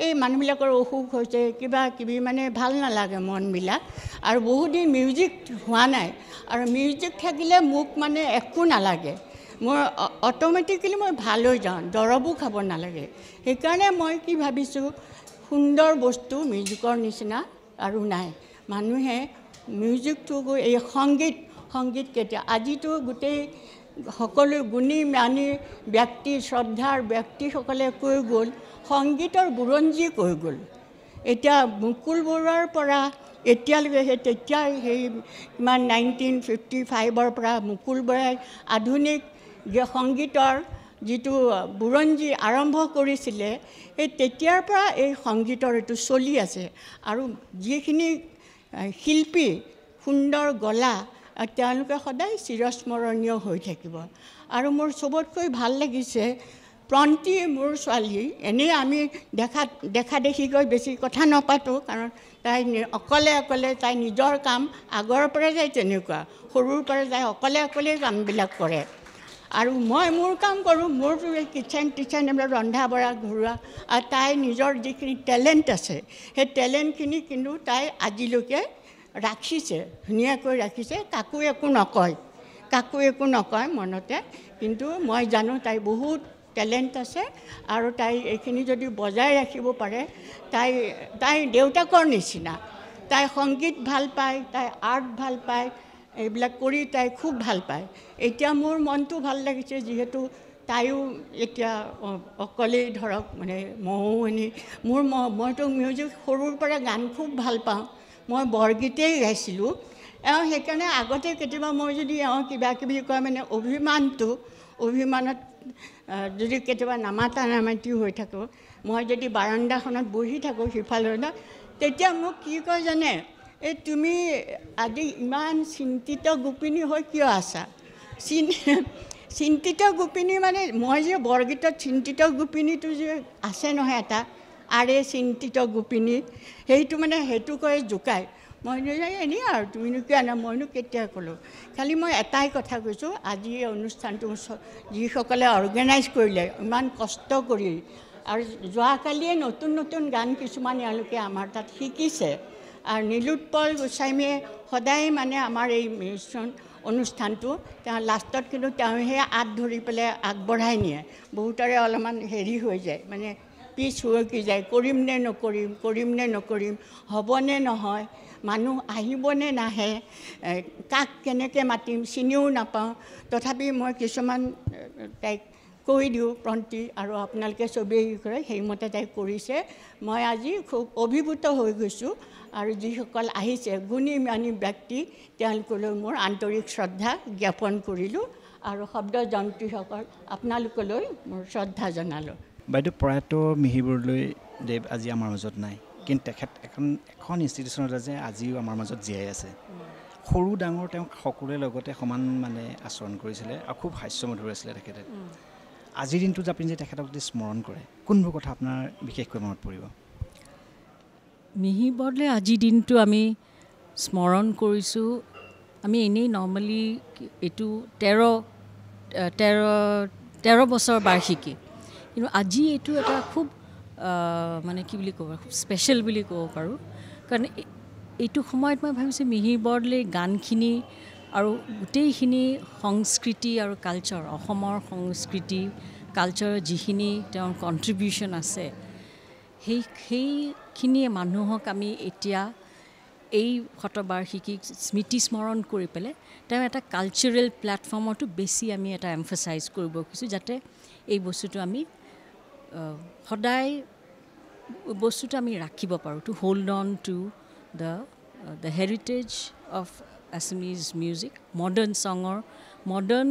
এই মানুহবিলাকৰ অসুখ হৈছে কিবা মানে ভাল নালাগে মনবিলাক আৰু বহুত দিন মিউজিক হোৱা নাই আৰু মিউজিক থাকিলে মোক মানে একো নালাগে মোৰ অট'মেটিকেলি মই ভাল হৈ যাওঁ দৰৱো খাব নালাগে সেইকাৰণে মই কি ভাবিছোঁ সুন্দৰ বস্তু মিউজিকৰ নিচিনা আৰু নাই মানুহে মিউজিকটো এই সংগীত কেতিয়া আজিতো গোটেই সকলো গুণী মানী ব্যক্তি শ্ৰদ্ধাৰ ব্যক্তিসকলে কৈ গ'ল সংগীতৰ বুৰঞ্জী কৈ গ'ল এতিয়া মুকুল বৰুৱাৰ পৰা এতিয়ালৈকে তেতিয়া সেই কিমান 1955ৰ পৰা মুকুল বৰাই আধুনিক সংগীতৰ যিটো বুৰঞ্জী আৰম্ভ কৰিছিলে এই তেতিয়াৰ পৰা এই সংগীতৰ এইটো চলি আছে আৰু যিখিনি শিল্পী সুন্দৰ গলা তেওঁলোকে সদায় চিৰস্মৰণীয় হৈ থাকিব আৰু মোৰ চবতকৈ ভাল লাগিছে প্ৰণতি মোৰ ছোৱালী এনেই আমি দেখা দেখিকৈ বেছি কথা নপাতোঁ কাৰণ তাই অকলে তাই নিজৰ কাম আগৰ পৰাই তাই তেনেকুৱা সৰুৰ পৰা তাই অকলে কামবিলাক কৰে আৰু মই মোৰ কাম কৰোঁ মোৰতো এই কিচেন এইবিলাক ৰন্ধা বঢ়া ঘৰুৱা আৰু তাই নিজৰ যিখিনি টেলেণ্ট আছে সেই টেলেণ্টখিনি কিন্তু তাই আজিলৈকে ৰাখিছে ধুনীয়াকৈ ৰাখিছে কাকো একো নকয় মনতে কিন্তু মই জানো তাই বহুত টেলেণ্ট আছে আৰু তাই এইখিনি যদি বজাই ৰাখিব পাৰে তাই দেউতাকৰ নিচিনা তাই সংগীত ভাল পায় তাই আৰ্ট ভাল পায় এইবিলাক কৰি তাই খুব ভাল পায় এতিয়া মোৰ মনটো ভাল লাগিছে যিহেতু তাইও এতিয়া অকলেই ধৰক মানে মইতো মিউজিক সৰুৰ পৰা গান খুব ভাল পাওঁ মই বৰগীতেই গাইছিলোঁ সেইকাৰণে আগতে কেতিয়াবা মই যদি কিবা কিবি কয় মানে অভিমানত যদি কেতিয়াবা নামাতি হৈ থাকোঁ মই যদি বাৰাণ্ডাখনত বহি থাকোঁ সিফালে তেতিয়া মোক কি কয় জানে এই তুমি আজি ইমান চিন্তিত গোপিনী হৈ কিয় আছা চিন্তিত গোপিনী মানে মই যে বৰগীতত চিন্তিত গোপিনীটো যে আছে নহয় এটা আৰে চিন্তিত গোপিনী সেইটো কয় জোকাই মই এনেই আৰু তুমিনো কিয় আনা মইনো কেতিয়া ক'লোঁ খালি মই এটাই কথা কৈছোঁ আজি এই অনুষ্ঠানটো যিসকলে অৰ্গেনাইজ কৰিলে ইমান কষ্ট কৰি আৰু যোৱাকালিয়ে নতুন গান কিছুমান এওঁলোকে আমাৰ তাত শিকিছে আৰু নীলোৎপল গোস্বামীয়ে সদায় মানে আমাৰ এই অনুষ্ঠানটো তেওঁ লাষ্টত কিন্তু তেওঁহে আঁত ধৰি পেলাই আগবঢ়াই নিয়ে বহুতৰে অলপমান হেৰি হৈ যায় মানে পিছ হুৱকি যায় কৰিম নে নকৰিম হ'বনে নহয় মানুহ আহিবনে নাহে কাক কেনেকৈ মাতিম চিনিও নাপাওঁ তথাপি মই কিছুমান তাইক কৈ দিওঁ প্ৰণতি আৰু আপোনালোকে চবেই কৰে সেইমতে তাই কৰিছে মই আজি খুব অভিভূত হৈ গৈছোঁ আৰু যিসকল আহিছে গুণী মানী ব্যক্তি তেওঁলোকলৈ মোৰ আন্তৰিক শ্ৰদ্ধা জ্ঞাপন কৰিলোঁ আৰু শব্দযন্ত্ৰীসকল আপোনালোকলৈ মোৰ শ্ৰদ্ধা জনালোঁ বাইদেউ প্ৰয়াত মিহিৰ বৰদলৈদেৱ আজি আমাৰ মাজত নাই কিন্তু তেখেত এখন ইনষ্টিটিউশ্যনত আছে আজিও আমাৰ মাজত জীয়াই আছে সৰু ডাঙৰ তেওঁক সকলোৰে লগতে সমান মানে আচৰণ কৰিছিলে আৰু খুব হাস্যমধুৰ আছিলে তেখেতে আজিৰ দিনটোত আপুনি যে তেখেতক যদি স্মৰণ কৰে কোনবোৰ কথা আপোনাৰ বিশেষকৈ মনত পৰিব মিহিৰ বৰদলৈ আজিৰ দিনটো আমি স্মৰণ কৰিছোঁ আমি এনেই নৰ্মেলি এইটো 13 বছৰ বাৰ্ষিকী কিন্তু আজি এইটো এটা খুব মানে কি বুলি ক'ব খুব স্পেচিয়েল বুলি ক'ব পাৰোঁ কাৰণ এইটো সময়ত মই ভাবিছোঁ মিহিৰ বৰদলৈৰ গানখিনি আৰু গোটেইখিনি সংস্কৃতি আৰু কালচাৰ অসমৰ সংস্কৃতি কালচাৰৰ যিখিনি তেওঁৰ কণ্ট্ৰিবিউশ্যন আছে সেইখিনিয়ে মানুহক আমি এতিয়া এই শতবাৰ্ষিকীক স্মৃতি স্মৰণ কৰি পেলাই তেওঁ এটা কালচাৰেল প্লেটফৰ্মতো বেছি আমি এটা এমফাচাইজ কৰিব খুজিছোঁ যাতে এই বস্তুটো আমি সদায় বস্তুটো আমি ৰাখিব পাৰোঁ to hold on to the heritage of Assamese music modern ছঙৰ মডাৰ্ণ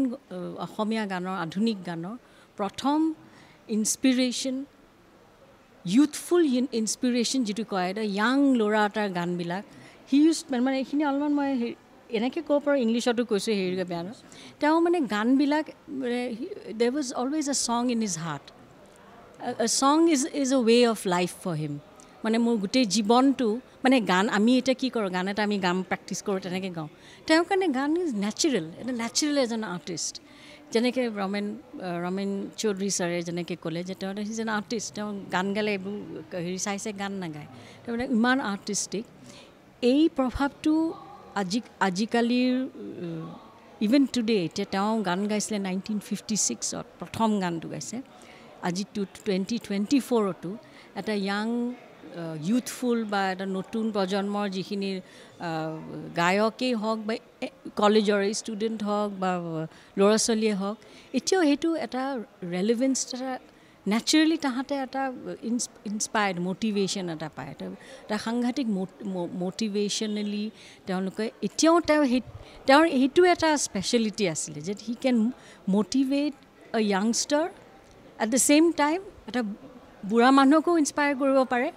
অসমীয়া গানৰ আধুনিক গানৰ প্ৰথম ইনস্পিৰেশ্যন ইউথফুল ইনস্পিৰেশ্যন যিটো কয় এটা য়াং ল'ৰা এটাৰ গানবিলাক হি ইউজ মানে এইখিনি অলপমান মই এনেকৈ ক'ব পাৰোঁ ইংলিছতো কৈছোঁ হেৰিকৈ বেয়া নহয় তেওঁ মানে গানবিলাক দেৰ was always A song in his heart a song is a way of life for him মানে মোৰ গোটেই জীৱনটো মানে গান আমি এতিয়া কি কৰোঁ গান এটা আমি গান প্ৰেক্টিছ কৰোঁ তেনেকৈ গাওঁ তেওঁৰ কাৰণে গান ইজ নেচাৰেল এটা নেচাৰেল এজন আৰ্টিষ্ট যেনেকৈ ৰমেন চৌধুৰী ছাৰে যেনেকৈ ক'লে যে তেওঁ ইজ এন আৰ্টিষ্ট তেওঁ গান গালে এইবোৰ হেৰি চাই গান নাগায় তেওঁ মানে ইমান আৰ্টিষ্টিক এই প্ৰভাৱটো আজিকালিৰ ইভেন টুডে এতিয়া তেওঁ গান গাইছিলে 1956ত প্ৰথম গানটো গাইছে আজি 2024তো এটা য়াং ইউথফুল বা এটা নতুন প্ৰজন্মৰ যিখিনি গায়কেই হওক বা কলেজৰ ষ্টুডেণ্ট হওক বা ল'ৰা ছোৱালীয়ে হওক এতিয়াও সেইটো এটা ৰেলিভেঞ্চ এটা নেচাৰেলি তাহাঁতে এটা ইনস্পায়াৰ্ড মটিভেশ্যন এটা পায় এটা সাংঘাতিক মটিভেশ্যনেলি তেওঁলোকে এতিয়াও তেওঁৰ সেইটো এটা স্পেচিয়েলিটি আছিলে যে he can motivate a youngster at the same time এটা বুঢ়া মানুহকো ইনস্পায়াৰ কৰিব পাৰে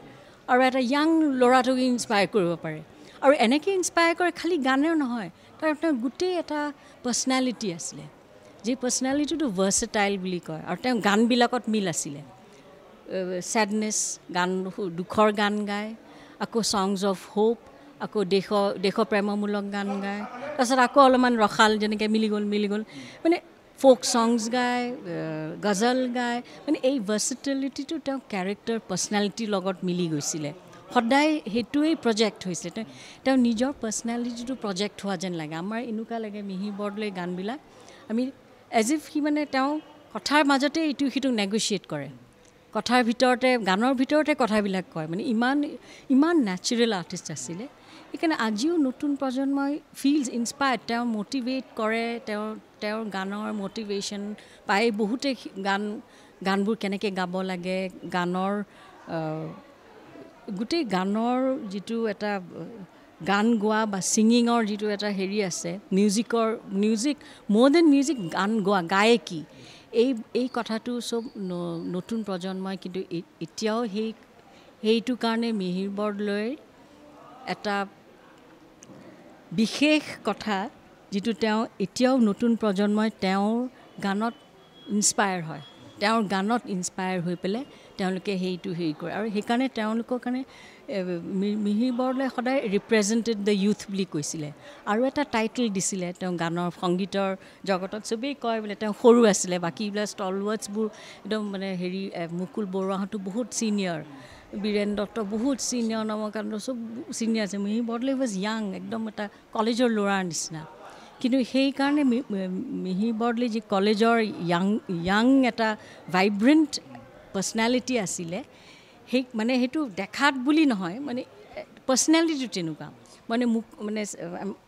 আৰু এটা য়াং ল'ৰাটোকো ইনস্পায়াৰ কৰিব পাৰে আৰু এনেকৈ ইনস্পায়াৰ কৰে খালি গানেও নহয় তাৰ গোটেই এটা পাৰ্চনেলিটি আছিলে যি পাৰ্চনেলিটিটো ভাৰ্চেটাইল বুলি কয় আৰু তেওঁ গানবিলাকত মিল আছিলে ছেডনেছ গান দুখৰ গান গায় আকৌ ছংছ অফ হোপ আকৌ দেশপ্ৰেমমূলক গান গায় তাৰপিছত আকৌ অলপমান ৰসাল যেনেকৈ মিলি গ'ল মানে ফ'ক ছংছ গায় গজল গায় মানে এই ভাৰ্চিটেলিটিটো তেওঁ কেৰেক্টাৰ পাৰ্চনেলিটিৰ লগত মিলি গৈছিলে সদায় সেইটোৱেই প্ৰজেক্ট হৈছিলে তেওঁ নিজৰ পাৰ্চনেলিটিটো প্ৰজেক্ট হোৱা যেন লাগে আমাৰ এনেকুৱা লাগে মিহিৰ বৰদলৈ গানবিলাক আমি এজ ইফ সি মানে তেওঁ কথাৰ মাজতে ইটো সিটো নেগচিয়েট কৰে কথাৰ ভিতৰতে গানৰ ভিতৰতে কথাবিলাক কয় মানে ইমান নেচাৰেল আৰ্টিষ্ট আছিলে সেইকাৰণে আজিও নতুন প্ৰজন্মই ফিলছ ইনস্পায়াৰ্ড তেওঁ মটিভেট কৰে তেওঁৰ গানৰ মটিভেশ্যন পাই বহুতে গানবোৰ কেনেকৈ গাব লাগে গানৰ গোটেই গানৰ যিটো এটা গান গোৱা বা ছিংগিঙৰ যিটো এটা হেৰি আছে মিউজিক মোৰ দেন মিউজিক গান গোৱা গায়ে কি এই কথাটো চব নতুন প্ৰজন্মই কিন্তু এতিয়াও সেইটো কাৰণে মিহিৰ বৰদলৈৰ এটা বিশেষ কথা যিটো তেওঁ এতিয়াও নতুন প্ৰজন্মই তেওঁৰ গানত ইনস্পায়াৰ হয় তেওঁৰ গানত ইনস্পায়াৰ হৈ পেলাই তেওঁলোকে সেইটো হেৰি কৰে আৰু সেইকাৰণে তেওঁলোকৰ কাৰণে মিহিৰ বৰদলৈ সদায় ৰিপ্ৰেজেণ্টেড দ্য ইউথ বুলি কৈছিলে আৰু এটা টাইটেল দিছিলে তেওঁ গানৰ সংগীতৰ জগতত চবেই কয় বোলে তেওঁ সৰু আছিলে বাকীবিলাক ষ্টলৱাৰ্ডছবোৰ একদম মানে হেৰি মুকুল বৰুৱাহঁতো বহুত ছিনিয়ৰ বীৰেন দত্ত বহুত ছিনিয়ৰ নৱকান্ত চব ছিনিয়ৰ আছে মিহিৰ বৰদলৈ ৱাজ য়াং একদম এটা কলেজৰ ল'ৰাৰ নিচিনা কিন্তু সেইকাৰণে মিহিৰ বৰদলৈ যি কলেজৰ য়াং এটা ভাইব্ৰেণ্ট পাৰ্চনেলিটি আছিলে সেই মানে সেইটো দেখাত বুলি নহয় মানে পাৰ্চনেলিটিটো তেনেকুৱা মানে মোক মানে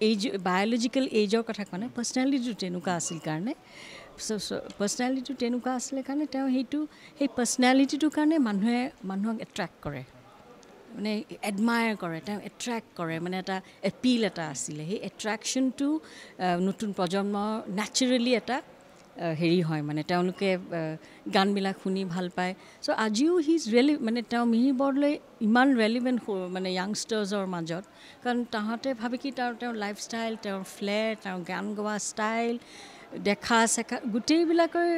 এইজ বায়'লজিকেল এইজৰ কথা কোৱা নাই পাৰ্চনেলিটিটো তেনেকুৱা আছিল কাৰণে পাৰ্চনেলিটিটো তেনেকুৱা আছিলে কাৰণে তেওঁ সেই পাৰ্চনেলিটিটোৰ কাৰণে মানুহক এট্ৰেক্ট কৰে মানে এডমায়াৰ কৰে তেওঁ এট্ৰেক্ট কৰে মানে এটা এপিল এটা আছিলে সেই এট্ৰেকশ্যনটো নতুন প্ৰজন্মৰ নেচাৰেলি এটা হেৰি হয় মানে তেওঁলোকে গানবিলাক শুনি ভাল পায় চ' আজিও হি ইজ মানে তেওঁ মিহিৰ বৰদলৈ ইমান ৰেলিভেণ্ট মানে য়াংষ্টাৰ্ছৰ মাজত কাৰণ তাহাঁতে ভাবে কি তেওঁৰ লাইফষ্টাইল তেওঁৰ ফ্লেৰ তেওঁৰ গান গোৱা ষ্টাইল দেখা চেখা গোটেইবিলাকৰ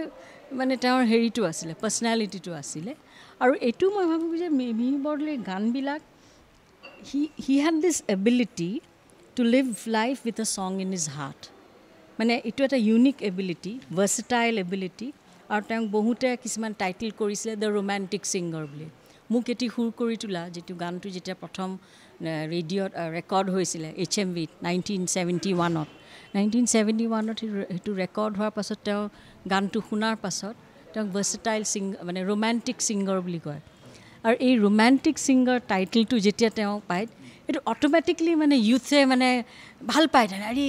মানে তেওঁৰ হেৰিটো আছিলে পাৰ্চনেলিটিটো আছিলে আৰু এইটো মই ভাবোঁ যে মিহিৰ বৰদলৈৰ গানবিলাক he had this ability to live life with a song in his heart মানে এইটো এটা ইউনিক এবিলিটি ভাৰ্চিটাইল এবিলিটি আৰু তেওঁক বহুতে কিছুমান টাইটেল কৰিছিলে দ্য ৰোমেণ্টিক ছিংগাৰ বুলি মোক এটি সুৰ কৰি তোলা যিটো গানটো যেতিয়া প্ৰথম ৰেডিঅ'ত ৰেকৰ্ড হৈছিলে HMVত 1971ত সেইটো ৰেকৰ্ড হোৱাৰ পাছত তেওঁ গানটো শুনাৰ পাছত তেওঁক ভাৰ্চিটাইল মানে ৰোমেণ্টিক ছিংগাৰ বুলি কয় আৰু এই ৰোমেণ্টিক ছিংগাৰ টাইটেলটো যেতিয়া তেওঁ পায় এইটো অট'মেটিকলি মানে ইউথে মানে ভাল পায় থাকে আৰে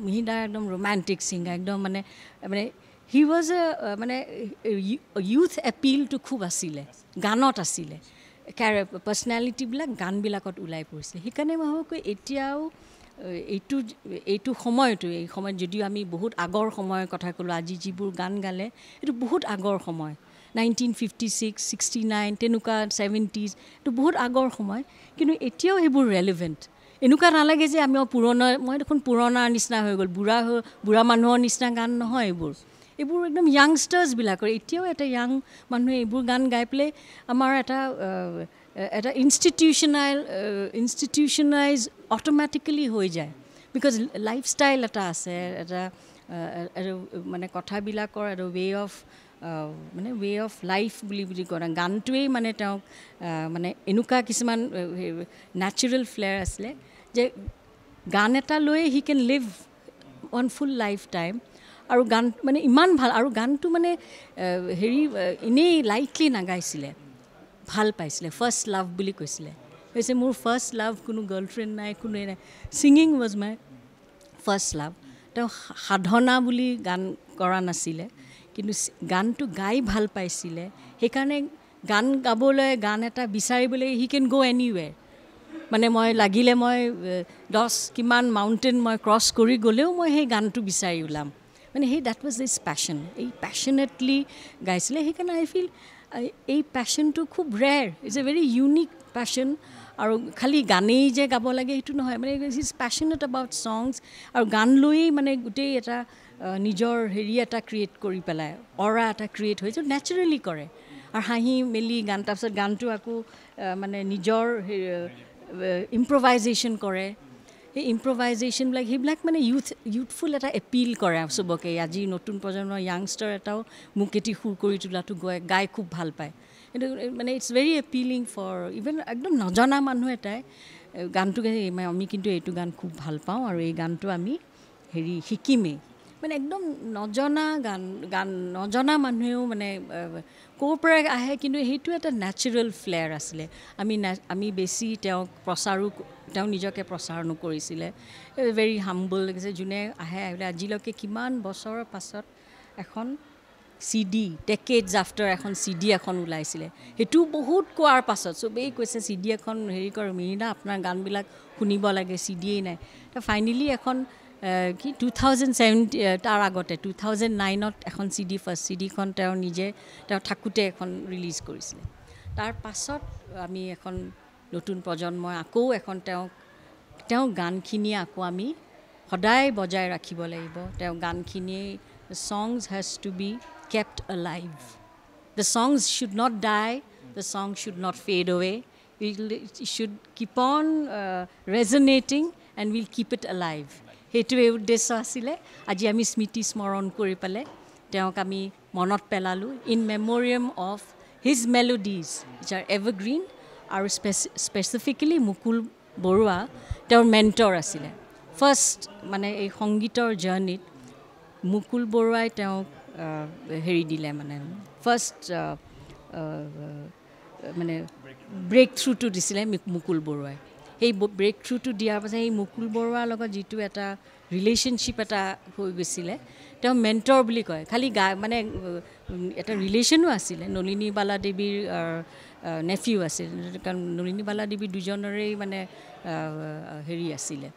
মিহিদাৰ একদম ৰোমান্টিক ছিংগাৰ একদম মানে মানে হি ৱাজ এ মানে ইউথ এপিলটো খুব আছিলে গানত আছিলে পাৰ্চনেলিটিবিলাক গানবিলাকত ওলাই পৰিছিলে সেইকাৰণে মই ভাবোঁ এতিয়াও এইটো সময়তো এই সময়ত যদিও আমি বহুত আগৰ সময়ৰ কথা ক'লোঁ আজি যিবোৰ গান গালে এইটো বহুত আগৰ সময় 1956, 69 তেনেকুৱা 70s এইটো বহুত আগৰ সময় কিন্তু এতিয়াও সেইবোৰ ৰেলিভেণ্ট এনেকুৱা নালাগে যে আমি মই দেখোন পুৰণাৰ নিচিনা হৈ গ'ল বুঢ়া মানুহৰ নিচিনা গান নহয় এইবোৰ একদম য়াংষ্টাৰ্ছবিলাকৰ এতিয়াও এটা য়াং মানুহে এইবোৰ গান গাই পেলাই আমাৰ এটা ইনষ্টিটিউচনাইজ অট'মেটিকেলি হৈ যায় বিকজ লাইফষ্টাইল এটা আছে এটা মানে কথাবিলাকৰ এটা ৱে অফ লাইফ বুলি কয় গানটোৱেই মানে তেওঁক মানে এনেকুৱা কিছুমান নেচাৰেল ফ্লেয়াৰ আছিলে যে গান এটা লৈয়ে he can live on full life time আৰু গান মানে ইমান ভাল আৰু গানটো মানে এনেই লাইটলি নাগাইছিলে ভাল পাইছিলে ফাৰ্ষ্ট লাভ বুলি কৈছিলে কৈছে মোৰ ফাৰ্ষ্ট লাভ কোনো গাৰ্লফ্ৰেণ্ড নাই কোনোৱে নাই ছিংগিং ৱাজ মাই ফাৰ্ষ্ট লাভ তেওঁ সাধনা বুলি গান কৰা নাছিলে কিন্তু গানটো গাই ভাল পাইছিলে সেইকাৰণে গান গাবলৈ গান এটা বিচাৰিবলৈ হি কেন গ' এনিৱেৰ মানে মই লাগিলে মই 10 কিমান মাউণ্টেইন মই ক্ৰছ কৰি গ'লেও মই সেই গানটো বিচাৰি ওলাম মানে সেই ডেট ৱাজ দিছ পেশ্যন এই পেশ্যনেটলি গাইছিলে সেইকাৰণে আই ফিল এই পেশ্যনটো খুব rare it's a very unique passion আৰু খালি গানেই যে গাব লাগে সেইটো নহয় মানে ইজ পেশ্যনেট এবাউট ছংছ আৰু গান লৈয়ে মানে গোটেই এটা নিজৰ এটা ক্ৰিয়েট কৰি পেলাই অৰা এটা ক্ৰিয়েট হৈ যায় নেচাৰেলি কৰে আৰু হাঁহি মেলি গান তাৰপিছত গানটো আকৌ মানে নিজৰ ইম্প্ৰভাইজেশ্যন কৰে সেই ইম্প্ৰভাইজেশ্যনবিলাক সেইবিলাক মানে ইউথফুল এটা এপিল কৰে চবকে আজি নতুন প্ৰজন্মৰ য়াংষ্টাৰ এটাও মোক এটি সুৰ কৰি তোলাটো গাই খুব ভাল পায় কিন্তু মানে ইটছ ভেৰি এপিলিং ফৰ ইভেন একদম নজনা মানুহ এটাই গানটো আমি কিন্তু এইটো গান খুব ভাল পাওঁ আৰু এই গানটো আমি শিকিমেই মানে একদম নজনা মানুহেও মানে ক'ৰ পৰা আহে কিন্তু সেইটো এটা নেচাৰেল ফ্লেয়াৰ আছিলে আমি বেছি তেওঁক তেওঁ নিজকে প্ৰচাৰ নকৰিছিলে ভেৰি হাম্বল লাগিছে যোনে আহিলে আজিলৈকে কিমান বছৰৰ পাছত এখন CD ডেকেডছ আফটাৰ এখন CD এখন ওলাইছিলে সেইটো বহুত কোৱাৰ পাছত চবেই কৈছে CD এখন কৰ মিহিদা আপোনাৰ গানবিলাক শুনিব লাগে CDয়েই নাই ফাইনেলি এখন কি 2007 তাৰ আগতে 2009ত এখন CD ফাৰ্ষ্ট CDখন তেওঁ থাকোঁতে এখন ৰিলিজ কৰিছিলে তাৰ পাছত আমি এখন নতুন প্ৰজন্মই আকৌ এখন তেওঁ গানখিনি আকৌ আমি সদায় বজাই ৰাখিব লাগিব তেওঁ গানখিনি songs has to be kept alive the songs should not die the songs should not fade away it should keep on resonating and we'll keep it alive সেইটোৱে উদ্দেশ্য আছিলে আজি আমি স্মৃতি স্মৰণ কৰি পেলাই তেওঁক আমি মনত পেলালোঁ in memoriam of his melodies which are evergreen আৰু স্পেচিফিকেলি মুকুল বৰুৱা তেওঁৰ মেণ্টৰ আছিলে ফাৰ্ষ্ট মানে এই সংগীতৰ জাৰ্ণিত মুকুল বৰুৱাই তেওঁক দিলে মানে ফাৰ্ষ্ট মানে ব্ৰেক থ্ৰুটো দিছিলে মুকুল বৰুৱাই সেই ব্ৰেক থ্ৰুটো দিয়াৰ পাছত সেই মুকুল বৰুৱাৰ লগত যিটো এটা ৰিলেশ্যনশ্বিপ এটা হৈ গৈছিলে তেওঁ মেণ্টৰ বুলি কয় খালি মানে এটা ৰিলেশ্যনো আছিলে নলিনী বালাদেৱীৰ নেফিউ আছিল কাৰণ নলিনী বালাদেৱী দুজনৰেই মানে আছিলে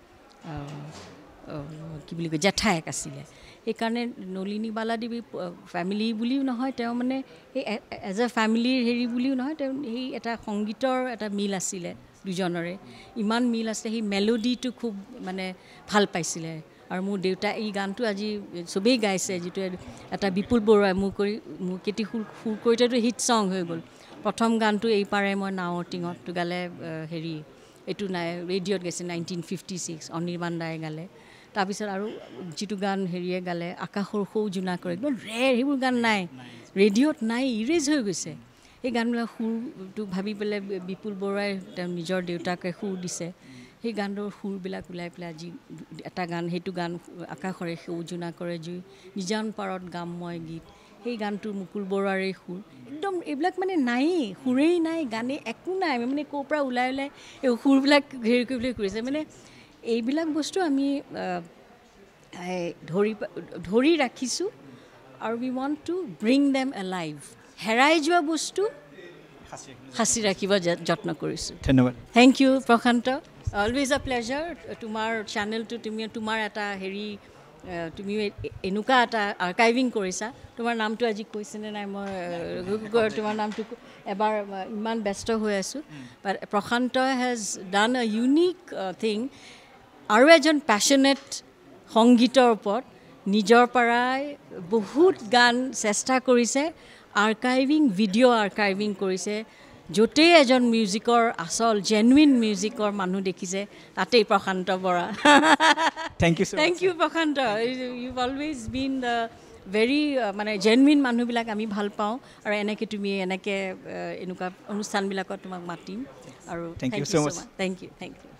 কি বুলি কয় জেঠায়েক আছিলে সেইকাৰণে নলিনী বালাদেৱী ফেমিলি বুলিও নহয় তেওঁ মানে সেই এজ এ ফেমিলিৰ বুলিও নহয় তেওঁ সেই এটা সংগীতৰ এটা মিল আছিলে দুজনৰে ইমান মিল আছে সেই মেলোডিটো খুব মানে ভাল পাইছিলে আৰু মোৰ দেউতা এই গানটো আজি চবেই গাইছে যিটো এটা বিপুল বৰুৱাই মোৰ কেতি সুৰ কৰিতেতো হিট ছং হৈ গ'ল প্ৰথম গানটো এই পাৰে মই নাৱৰ টিঙত গালে এইটো নাই ৰেডিঅ'ত গাইছে 1956 অনিৰ্বাণ দায়ে গালে তাৰপিছত আৰু যিটো গান গালে আকাশৰ সৌ জোনা কৰে একদম ৰেৰ সেইবোৰ গান নাই ৰেডিঅ'ত নাই ইৰেজ হৈ গৈছে সেই গানবিলাক সুৰটো ভাবি পেলাই বিপুল বৰুৱাই তেওঁ নিজৰ দেউতাকে সুৰ দিছে সেই গানটোৰ সুৰবিলাক ওলাই পেলাই আজি এটা গান সেইটো গান আকাশৰে সৌ জোনা কৰে জুই নিজান পাৰত গাম মই গীত সেই গানটো মুকুল বৰুৱাৰে সুৰ একদম এইবিলাক মানে নায়েই সুৰেই নাই গানে একো নাই মানে ক'ৰ পৰা ওলাই ওলাই এই সুৰবিলাক হেৰি কৰিবলৈ কৰিছে মানে এইবিলাক বস্তু আমি ধৰি ৰাখিছোঁ আৰু we want to bring them alive হেৰাই যোৱা বস্তু সাঁচি ৰাখিব যত্ন কৰিছোঁ ধন্যবাদ thank you Prashanta always a pleasure তোমাৰ চেনেলটো তোমাৰ এটা হেৰি তুমি এনেকুৱা এটা আৰ্কাইভিং কৰিছা তোমাৰ নামটো আজি কৈছেনে নাই মই তোমাৰ নামটো এবাৰ ইমান ব্যস্ত হৈ আছোঁ বাট প্ৰশান্ত হেজ ডান আ ইউনিক থিং আৰু এজন পেশ্যনেট সংগীতৰ ওপৰত নিজৰ পৰাই বহুত গান চেষ্টা কৰিছে আৰ্কাইভিং ভিডিঅ' আৰ্কাইভিং কৰিছে য'তেই এজন মিউজিকৰ আচল জেনুইন মিউজিকৰ মানুহ দেখিছে তাতেই Prashanta Bora thank you Prashanta you always been the very মানে জেনুইন মানুহবিলাক আমি ভাল পাওঁ আৰু এনেকৈ তুমি এনেকৈ এনেকুৱা অনুষ্ঠানবিলাকত তোমাক মাতিম আৰু থেংক ইউ